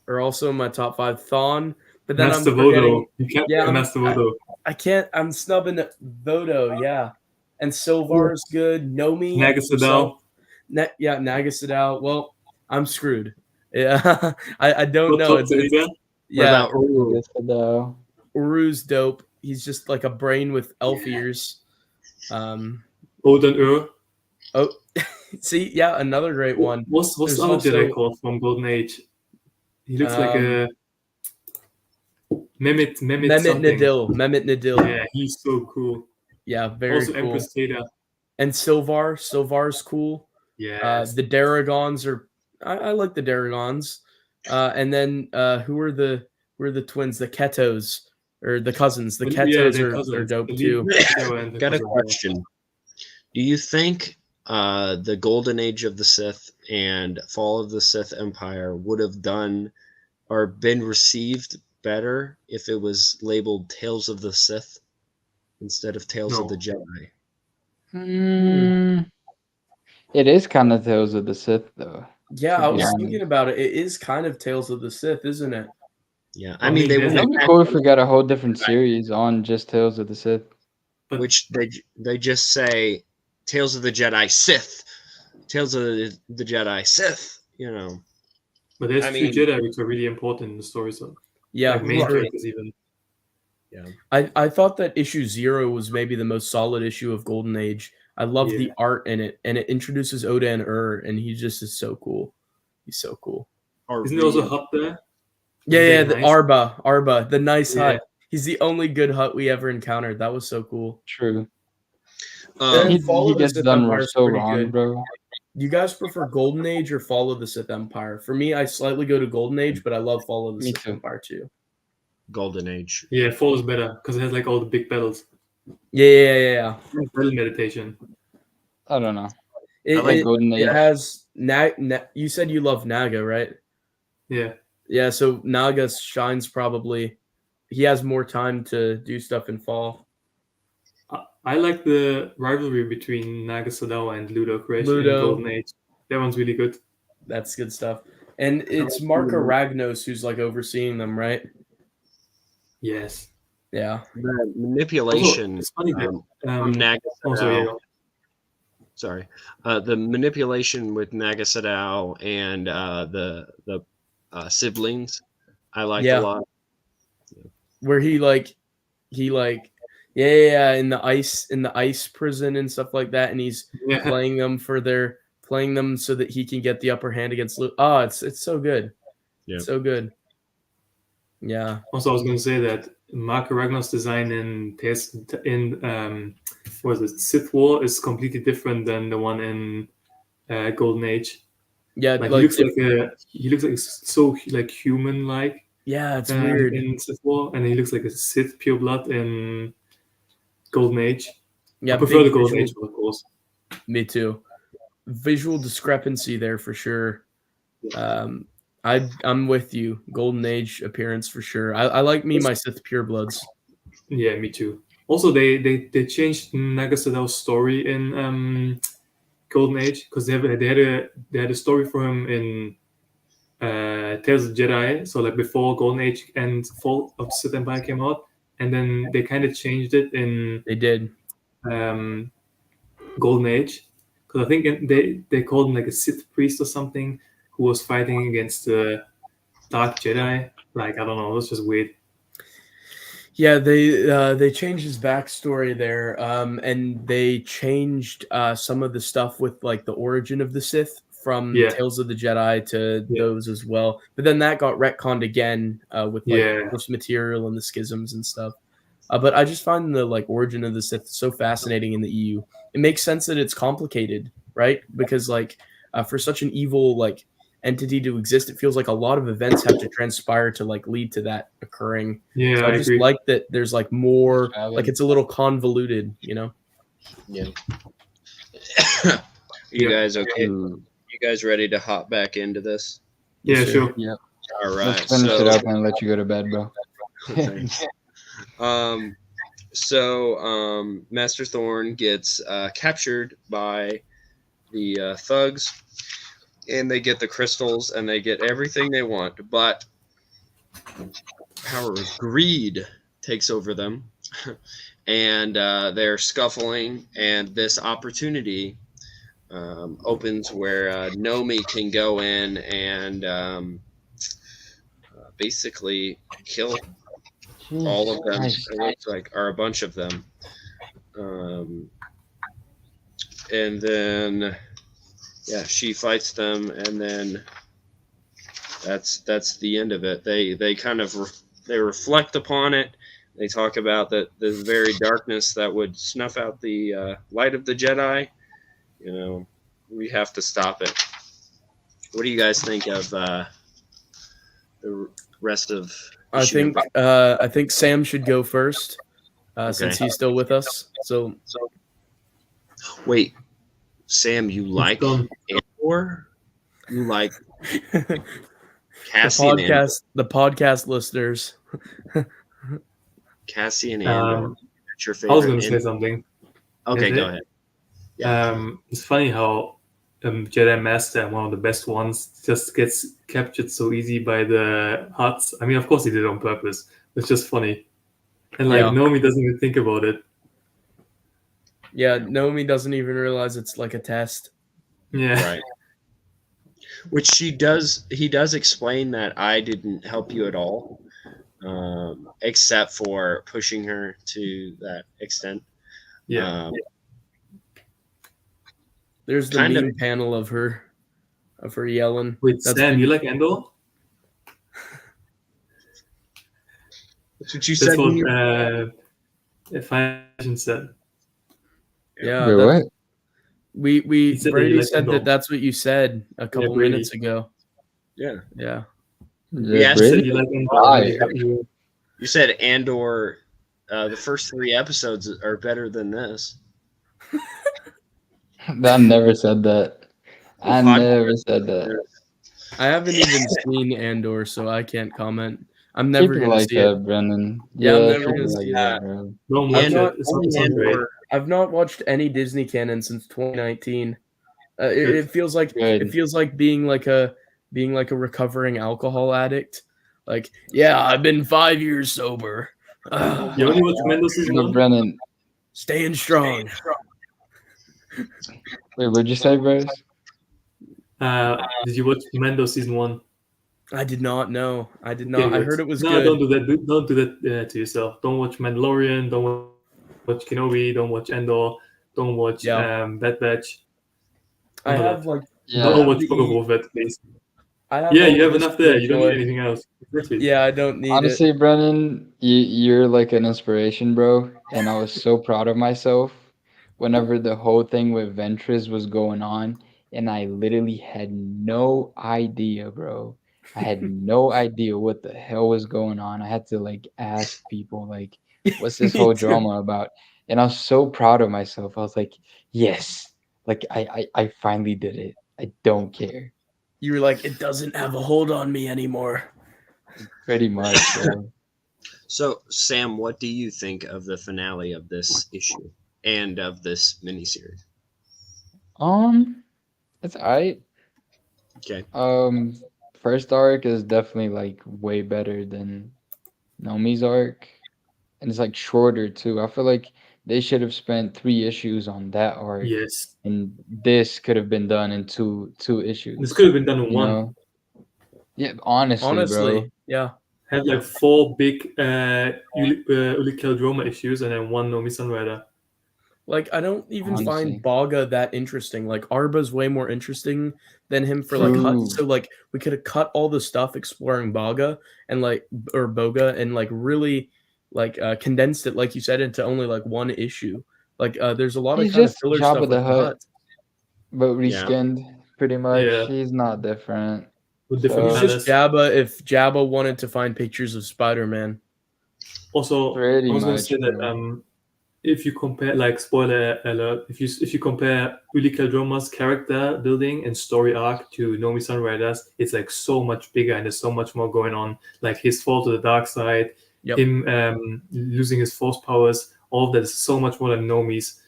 are also in my top 5. Thawne, but then Master I'm forgetting. Vodo. You can't Yeah, Master Vodo. I can't. I'm snubbing Vodo. Yeah, and Silvar's good. Nomi. Nagasadal. Nagasadal. Well, I'm screwed. Yeah, I don't know. What Yeah, about Uru? Uru's dope. He's just like a brain with elf ears. Odin Ur. Oh, see, yeah, another great one. What's the other Jedi called from Golden Age? He looks like a Mehmet Nadil. Yeah, he's so cool. Yeah, very also cool. Empress Theta. And Silvar's cool. Yeah. The Daragons are. I like the Daragons. And then who are the twins? The Ketos or the cousins? The Ketos are dope too. Got a question. Do you think the Golden Age of the Sith and Fall of the Sith Empire would have done or been received better if it was labeled Tales of the Sith instead of Tales of the Jedi? It is kind of Tales of the Sith, though. Yeah, I was thinking about it. It is kind of Tales of the Sith, isn't it? Yeah, I mean, they would be cool if we got a whole different series on just Tales of the Sith. Which they just say Tales of the Jedi Sith, Tales of the Jedi Sith, you know. But there's few Jedi which are really important in the story, so yeah, like main characters even. Yeah, I thought that issue 0 was maybe the most solid issue of Golden Age. I love the art in it, and it introduces Oda and he just is so cool. He's so cool. Isn't there also a hut there? Yeah, the nice? Arba, the nice hut. He's the only good hut we ever encountered. That was so cool. True. He gets done so wrong, bro. You guys prefer Golden Age or Fall of the Sith Empire? For me, I slightly go to Golden Age, but I love Fall of the Sith Empire too. Golden Age. Yeah, Fall is better because it has like all the big battles. Yeah. Battle meditation. I don't know. I like Golden Age. It has you said you love Naga, right? Yeah. Yeah, so Naga shines probably. He has more time to do stuff in Fall. I like the rivalry between Naga Sadawa and Ludo Creation in Golden Age. That one's really good. That's good stuff. And it's Marka Ragnos who's like overseeing them, right? Yes. Yeah. The manipulation it's funny from Naga Sadao. Sorry. The manipulation with Naga Sadao and the siblings, I like a lot. Where he in the ice prison and stuff like that, and he's playing them so that he can get the upper hand against Luke. Oh, it's so good. Yeah. So good. Yeah. Also, I was going to say that Marka Ragnar's design in Sith War is completely different than the one in Golden Age. Yeah, like he looks like so like human like. Yeah, it's weird in Sith War, and he looks like a Sith pure blood in Golden Age. Yeah, I prefer the Golden Age, of course. Me too. Visual discrepancy there for sure. I'm with you. Golden Age appearance for sure. I like my Sith purebloods. Yeah, me too. Also, they changed Naga Sadao's story in Golden Age because they had a story for him in Tales of the Jedi. So like before Golden Age and Fall of the Sith Empire came out, and then they kind of changed it in. They did. Golden Age, because I think they called him like a Sith priest or something who was fighting against the Dark Jedi. Like I don't know, it was just weird. Yeah, they changed his backstory there, and they changed some of the stuff with like the origin of the Sith from Tales of the Jedi to those as well. But then that got retconned again with like source material and the schisms and stuff. But I just find the like origin of the Sith so fascinating in the EU. It makes sense that it's complicated, right? Because like for such an evil like entity to exist, it feels like a lot of events have to transpire to like lead to that occurring. Yeah, so I just agree. Like that there's like more like it's a little convoluted, you know? Yeah. You guys okay? You guys ready to hop back into this? Yeah, sure. Yeah. All right. Let's finish it up and let you go to bed, bro. Master Thorn gets captured by the thugs, and they get the crystals and they get everything they want, but power of greed takes over them, and they're scuffling, and this opportunity opens where Nomi can go in and basically kill all of them. Christ. It looks like, or a bunch of them. And then, yeah, she fights them, and then that's the end of it. They kind of they reflect upon it. They talk about that the very darkness that would snuff out the light of the Jedi. You know, we have to stop it. What do you guys think of the rest of? I think Sam should go first, since he's still with us. So wait, Sam, you like Andor? You like Cassian? The podcast listeners. Cassian Andor. That's your favorite. I was going to say something. Okay, go ahead. Yeah. It's funny how Jedi Master, one of the best ones, just gets captured so easy by the Hutts. I mean, of course he did it on purpose. It's just funny. And like Nomi doesn't even think about it. Yeah, Nomi doesn't even realize it's like a test. Yeah. Right. Which he does explain that I didn't help you at all, except for pushing her to that extent. Yeah. There's the meme panel of her yelling. Wait, Sam, you like Andor? That's what you said. If I said. Yeah. Wait, what? We Brady said Andor. that's what you said a couple minutes ago. Yeah. Yeah. Yes. You like Andor? You said Andor. The first 3 episodes are better than this. I never said that. I never said that. I haven't even seen Andor, so I can't comment. I'm never People gonna like see that, it. Brennan. Yeah, I'm never people gonna like see that, that. bro. Don't watch it. It's not great. I've not watched any Disney canon since 2019. It feels like being like a recovering alcohol addict. Like, yeah, I've been 5 years sober. You only watch Mando season 1? Brennan. Staying strong. Wait, what'd you say, Bryce? Did you watch Mando season 1? I did not know. I did not. I heard it was no, good. Don't do that. Don't do that to yourself. Don't watch Mandalorian. Don't watch Kenobi. Don't watch Andor. Don't watch Bad Batch. I have like. Don't watch Book of Boba Fett, please. You have enough there. You don't need anything else. Yeah, I don't need Honestly, Brennan, you're like an inspiration, bro. And I was so proud of myself whenever the whole thing with Ventress was going on. And I literally had no idea, bro. I had no idea what the hell was going on. I had to like ask people, like, what's this whole drama about? And I was so proud of myself. I was like, yes, like I finally did it. I don't care. You were like, it doesn't have a hold on me anymore. Pretty much, bro. So, Sam, what do you think of the finale of this issue and of this miniseries? It's alright. Okay. First arc is definitely like way better than Nomi's arc, and it's like shorter too. I feel like they should have spent 3 issues on that arc. Yes. And this could have been done in two issues. This could have been done in 1. Know? Yeah, honestly, bro. Yeah. Had like 4 big Uli Keldroma issues and then 1 Nomi Sunrider. Like, I don't even find Baga that interesting. Like, Arba's way more interesting than him for like Hut. So like, we could have cut all the stuff exploring Baga and like, or Boga, and like really like condensed it, like you said, into only like 1 issue. Like, there's a lot of kind of filler stuff with the Hut, but reskinned pretty much. Yeah. He's not different. With different he's just Jabba. If Jabba wanted to find pictures of Spider-Man. Also, I was going to say that if you compare, like, spoiler alert, if you compare Uli Keldroma's character building and story arc to Nomi Sunrider's, it's like so much bigger and there's so much more going on. Like his fall to the dark side, him losing his force powers, all of that is so much more than Nomi's.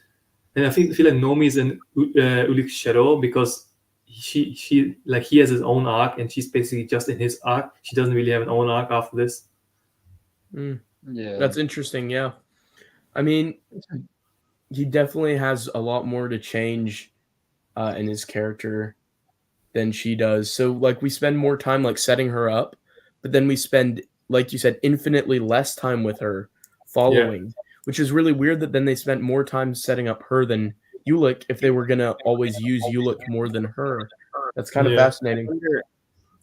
And I feel like Nomi's in Ulik's shadow because she like he has his own arc, and she's basically just in his arc. She doesn't really have an own arc after this. Yeah, That's interesting. Yeah, I mean, he definitely has a lot more to change in his character than she does. So like we spend more time like setting her up, but then we spend, like you said, infinitely less time with her following, which is really weird that then they spent more time setting up her than Ulick if they were gonna always use Ulick more than her. That's kind of fascinating.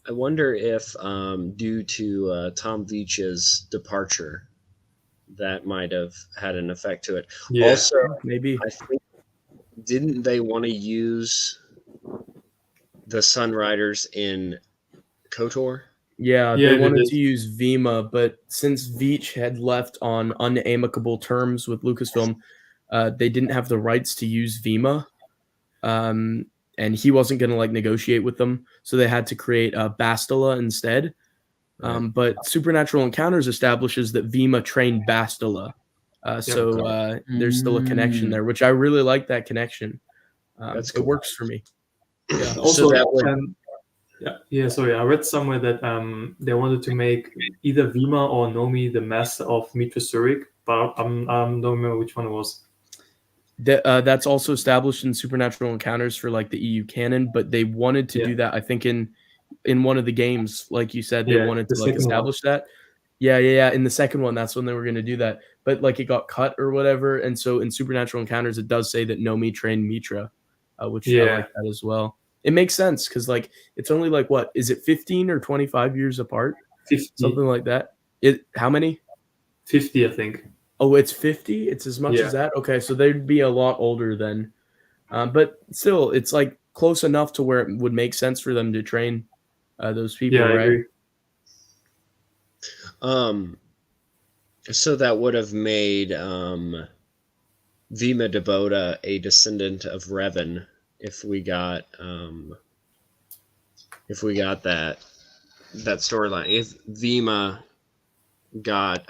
I wonder if due to Tom Veitch's departure, that might have had an effect to it. Yeah. Also, Maybe I think didn't they want to use the Sunriders in KOTOR? Yeah, Yeah, they they wanted did. to use Vima, but since Veitch had left on unamicable terms with Lucasfilm, they didn't have the rights to use Vima, and he wasn't going to like negotiate with them, so they had to create Bastila instead. Right. But Supernatural Encounters establishes that Vima trained Bastila, so there's still a connection there, which I really like that connection. That's It cool. works for me. Yeah. Also, So that would- sorry, I read somewhere that they wanted to make either Vima or Nomi the master of Mitra Surik, but I don't remember which one it was. That's also established in Supernatural Encounters for like the EU canon, but they wanted to do that, I think, in one of the games, like you said, they wanted to like establish that. Yeah. In the second one, that's when they were going to do that, but like it got cut or whatever, and so in Supernatural Encounters, it does say that Nomi trained Mitra, which I like that as well. It makes sense because like it's only like what is it, 15 or 25 years apart, 50. something like that. How many? 50, I think. Oh, it's 50? It's as much as that? Okay, so they'd be a lot older then. But still, it's like close enough to where it would make sense for them to train those people, I right? agree. So that would have made Vima Debota a descendant of Revan if we got that storyline. If Vima got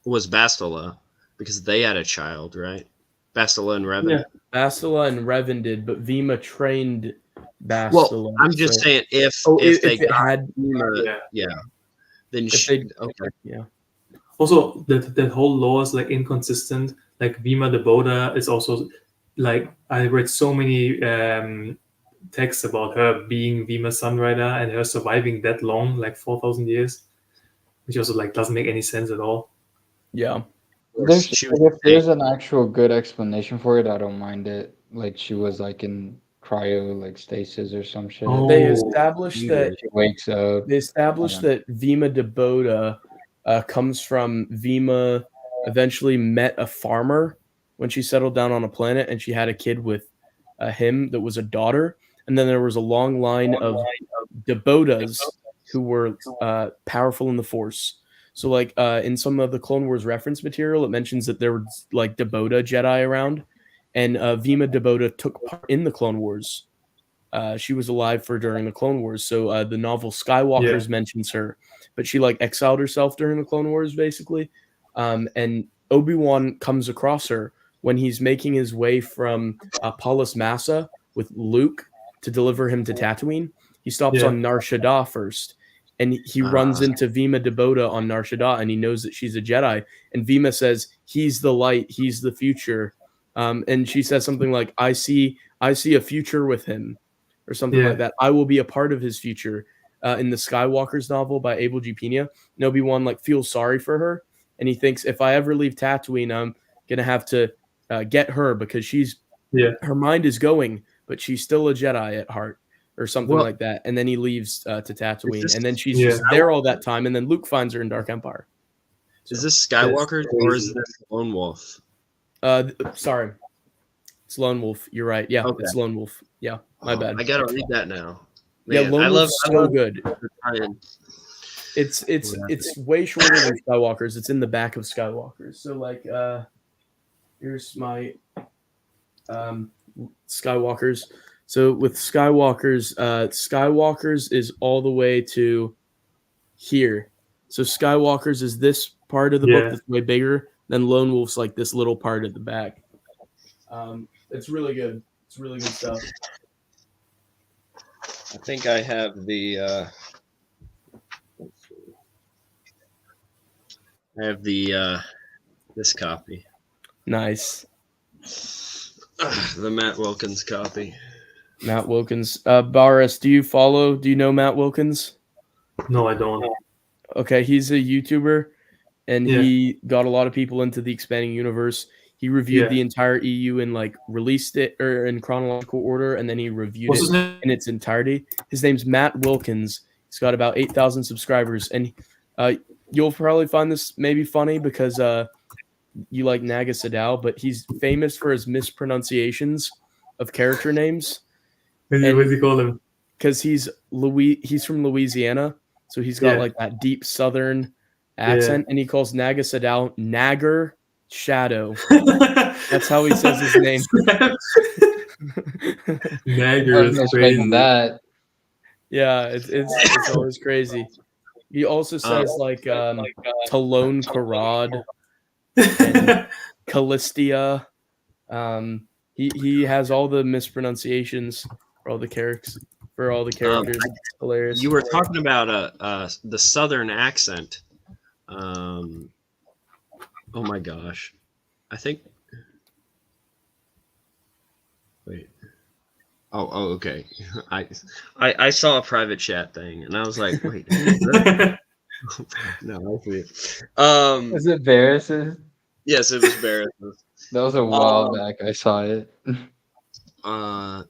was Bastila, because they had a child, right? Bastila and Revan. Yeah. Bastila and Revan did, but Vima trained Bastila. Well, I'm just saying if they had Vima, then Also, that whole lore is like inconsistent. Like Vima Debota is also like I read so many texts about her being Vima Sunrider and her surviving that long, like 4,000 years, which also like doesn't make any sense at all. Yeah. If there's an actual good explanation for it, I don't mind it. Like she was like in cryo, like stasis or some shit. They established that she wakes up. They established that Vima Debota comes from Vima eventually met a farmer when she settled down on a planet, and she had a kid with him that was a daughter. And then there was a long line of Debotas who were powerful in the Force. So, like in some of the Clone Wars reference material, it mentions that there were like Debota Jedi around, and Vima Debota took part in the Clone Wars. She was alive for during the Clone Wars, so the novel Skywalkers mentions her, but she like exiled herself during the Clone Wars, basically. And Obi-Wan comes across her when he's making his way from Paulus Massa with Luke to deliver him to Tatooine. He stops on Nar Shaddaa first, and he runs into Vima Debota on Nar Shaddaa, and he knows that she's a Jedi. And Vima says, "He's the light, he's the future." And she says something like, "I see a future with him," or something like that. I will be a part of his future. In the Skywalkers novel by Abel G. Pena, Obi-Wan like feels sorry for her, and he thinks, if I ever leave Tatooine, I'm gonna have to get her because her mind is going, but she's still a Jedi at heart, or something like that. And then he leaves to Tatooine, and then she's just there all that time, and then Luke finds her in Dark Empire. Is this Skywalker or is this Lone Wolf? Sorry, it's Lone Wolf. You're right. Yeah, it's Lone Wolf. Yeah, my bad. I gotta read that now. Man, Lone Wolf's so good. It's way shorter than Skywalkers. It's in the back of Skywalkers. So like, here's my Skywalkers. So with Skywalkers, Skywalkers is all the way to here. So Skywalkers is this part of the book that's way bigger. Then Lone Wolf's like this little part at the back. It's really good. It's really good stuff. I think I have the. I have the this copy. Nice. The Matt Wilkins copy. Matt Wilkins. Boris, do you know Matt Wilkins? No, I don't. Okay, he's a YouTuber, and Yeah. he got a lot of people into the expanding universe. He reviewed Yeah. the entire EU and like released it or in chronological order, and then he reviewed What's his it name? in its entirety. His name's Matt Wilkins. He's got about 8,000 subscribers, and you'll probably find this maybe funny because you like Naga Sadao, but he's famous for his mispronunciations of character names. What does he call him? Because he's from Louisiana, so he's got like that deep Southern accent, and he calls Naga Sadao Nagger Shadow. That's how he says his name. Nagger is crazy. That. Yeah, it's always crazy. He also says like Talone Karad and Callistia. He has all the mispronunciations for all the characters. It's hilarious. You were talking about the Southern accent. Oh my gosh, I think. Wait. Oh, okay. I saw a private chat thing, and I was like, wait. No, I see it. Is it Varys's? Yes, it was Barris's. That was a while back. I saw it. What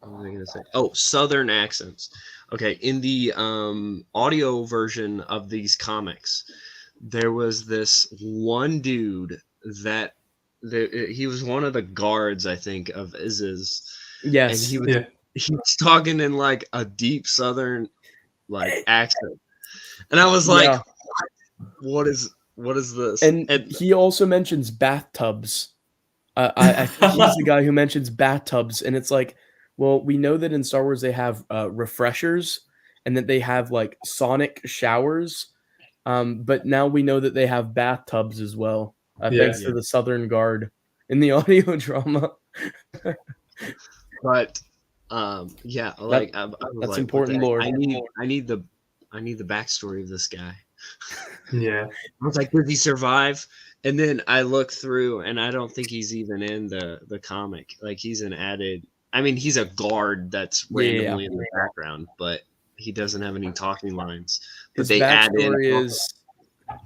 was I gonna say? Oh, Southern accents. Okay, in the audio version of these comics, there was this one dude that he was one of the guards, I think, of Iz's. Yes. And he was talking in like a deep Southern like accent, and I was like, "What is this?" And he also mentions bathtubs. I think he's the guy who mentions bathtubs, and it's like, well, we know that in Star Wars they have refreshers, and that they have like sonic showers, but now we know that they have bathtubs as well. Thanks to the Southern Guard in the audio drama. But yeah, like I was that's like, important lore. I need the backstory of this guy. Yeah, I was like, did he survive? And then I look through, and I don't think he's even in the comic. Like he's an added. I mean, he's a guard that's randomly in the background, but he doesn't have any talking lines. But His backstory is,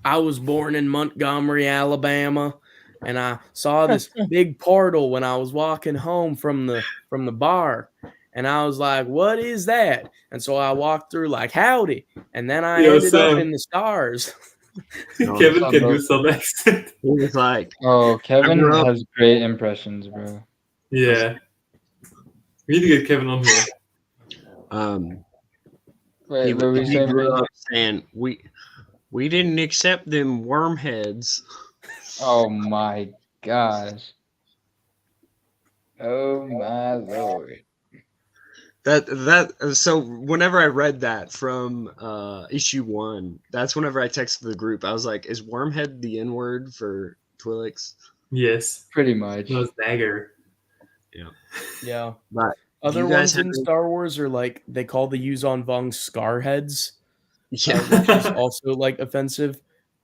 I was born in Montgomery, Alabama, and I saw this big portal when I was walking home from the bar, and I was like, "What is that?" And so I walked through like, "Howdy," and then I ended up in the stars. Kevin can do some accent. He was like, "Oh, Kevin has great impressions, bro." Yeah, we need to get Kevin on here. He grew up saying, "We didn't accept them wormheads." Oh my gosh! Oh my lord! So whenever I read that from issue 1, that's whenever I texted the group. I was like, "Is wormhead the N word for Twi'leks?" Yes, pretty much. No, it's dagger. Yeah. But other ones in Star Wars are like they call the Yuzon Vong scarheads. Yeah, which is also like offensive.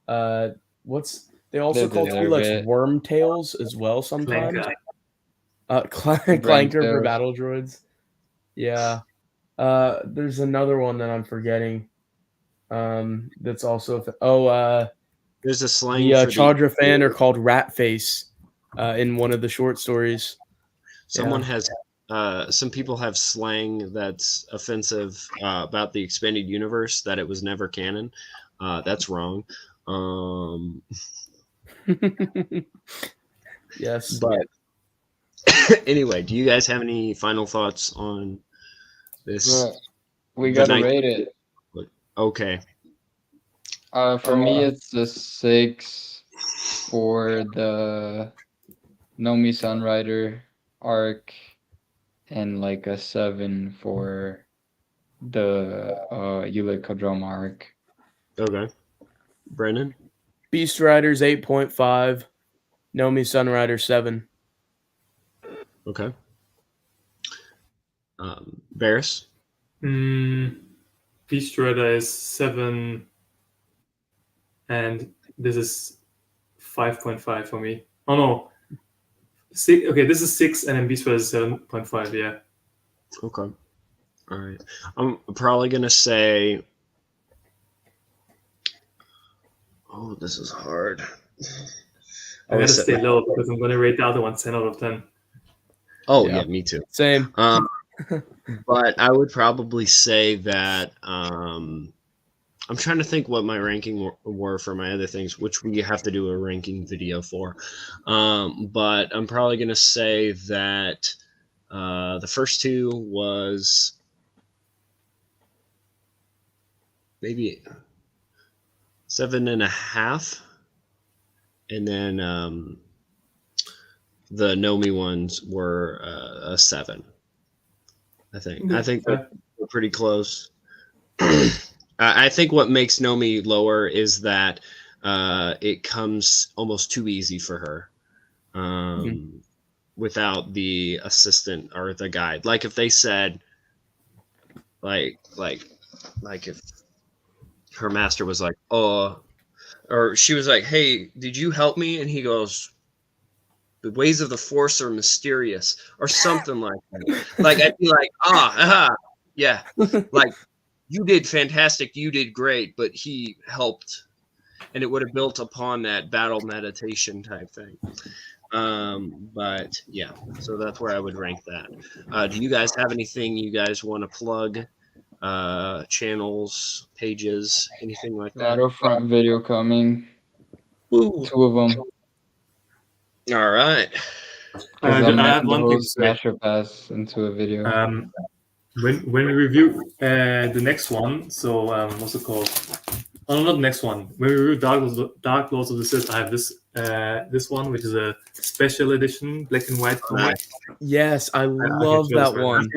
They also call Twi'leks wormtails as well sometimes. Clanker for battle droids. Yeah. There's another one that I'm forgetting. That's also there's a slang. The Chandra fan are called rat face in one of the short stories. Someone has some people have slang that's offensive about the expanded universe, that it was never canon. That's wrong. Yes. But anyway, do you guys have any final thoughts on this? We gotta rate it. Okay. For me, it's a 6 for the Nomi Sunrider arc, and like a 7 for the Yulet Kadroma arc. Okay. Brennan? Beast Riders 8.5. Nomi Sunrider 7. Okay. Varys? Beast Rider is 7, and this is 5.5 for me. Oh no, 6. Okay, this is 6, and then Beast Rider is 7.5. Yeah. Okay. All right. I'm probably gonna say. Oh, this is hard. I gotta stay low because I'm gonna rate the other one 10 out of 10. Oh yeah, me too. Same. But I would probably say that I'm trying to think what my ranking were for my other things, which we have to do a ranking video for. But I'm probably gonna say that the first two was maybe 7.5, and then the Nomi ones were a 7. I think we're pretty close. I think what makes Nomi lower is that it comes almost too easy for her without the assistant or the guide. Like if they said, like if her master was like, oh, or she was like, hey, did you help me? And he goes, the ways of the Force are mysterious, or something like that. Like I'd be like, yeah, like you did fantastic, you did great, but he helped, and it would have built upon that battle meditation type thing. But yeah, so that's where I would rank that. Do you guys have anything you guys want to plug? Channels, pages, anything like that? Battlefront video coming. Ooh. 2 of them. All right. I have one thing to say. Smasher Pass into a video. When we review the next one, so what's it called? Oh, not the next one. When we review Dark Lords of the Sith, I have this one, which is a special edition, black and white comic. Yes, I love that one.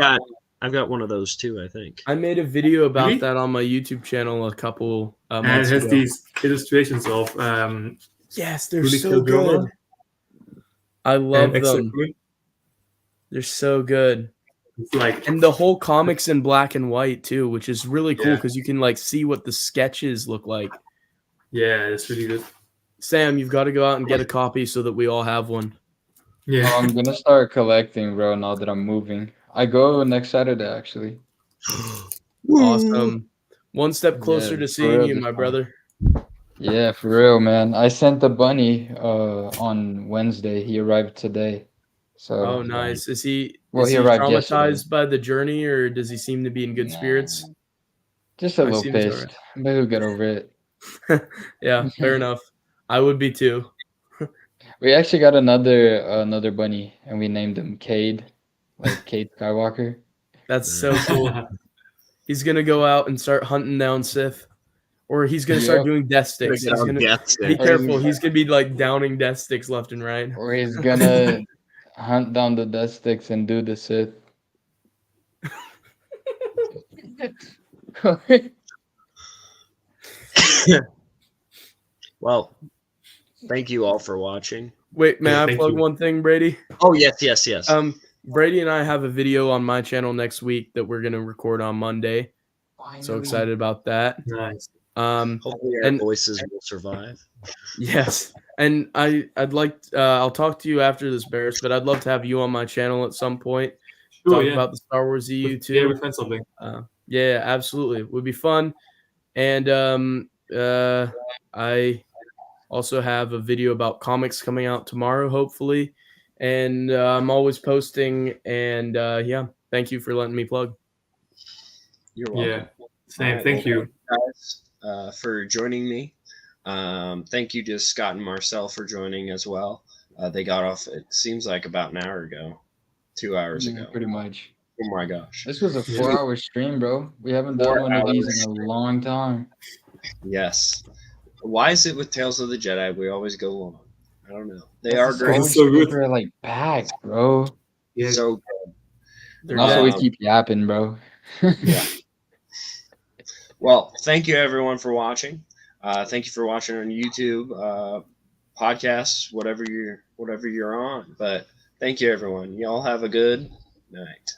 I've got one of those too, I think. I made a video about that on my YouTube channel a couple months and it has ago. these illustrations of yes, they're so good. I love them. They're so good. It's like, and the whole comic's in black and white too, which is really cool because you can like see what the sketches look like. Yeah, it's really good. Sam, you've got to go out and get a copy so that we all have one. Yeah, I'm gonna start collecting, bro. Now that I'm moving, I go next Saturday actually. Awesome. One step closer to seeing you, my brother. Yeah, for real, man. I sent the bunny on Wednesday. He arrived today. So nice. Is he arrived traumatized yesterday. by the journey, or does he seem to be in good spirits? Just a little pissed, but he'll get over it. Yeah, fair enough. I would be too. We actually got another bunny, and we named him Cade, like Cade Skywalker. That's so cool. He's gonna go out and start hunting down Sith. Or he's going to start doing death sticks. He's gonna, be careful. He's going to be like downing death sticks left and right. Or he's going to hunt down the death sticks and do the Sith. Well, thank you all for watching. Wait, may I plug one thing, Brady? Oh, yes. Brady and I have a video on my channel next week that we're going to record on Monday. Finally. So excited about that. Nice. Hopefully our voices will survive. Yes, and I'd like I'll talk to you after this, Barris, but I'd love to have you on my channel at some point. Talk about the Star Wars EU too. Yeah, we find something. Yeah, absolutely, it would be fun. And I also have a video about comics coming out tomorrow, hopefully. And I'm always posting. And yeah, thank you for letting me plug. You're welcome. Yeah, same. Thank you, guys. For joining me. Thank you to Scott and Marcel for joining as well. They got off, it seems like about an hour ago, 2 hours ago. Pretty much. Oh my gosh. This was a 4-hour stream, bro. We haven't done one of these in a long time. Yes. Why is it with Tales of the Jedi we always go long? I don't know. They are great. So good. They're like back, bro. Yeah. So good. Also, we keep yapping, bro. Yeah. Well, thank you everyone for watching. Thank you for watching on YouTube, podcasts, whatever you're on. But thank you everyone. Y'all have a good night.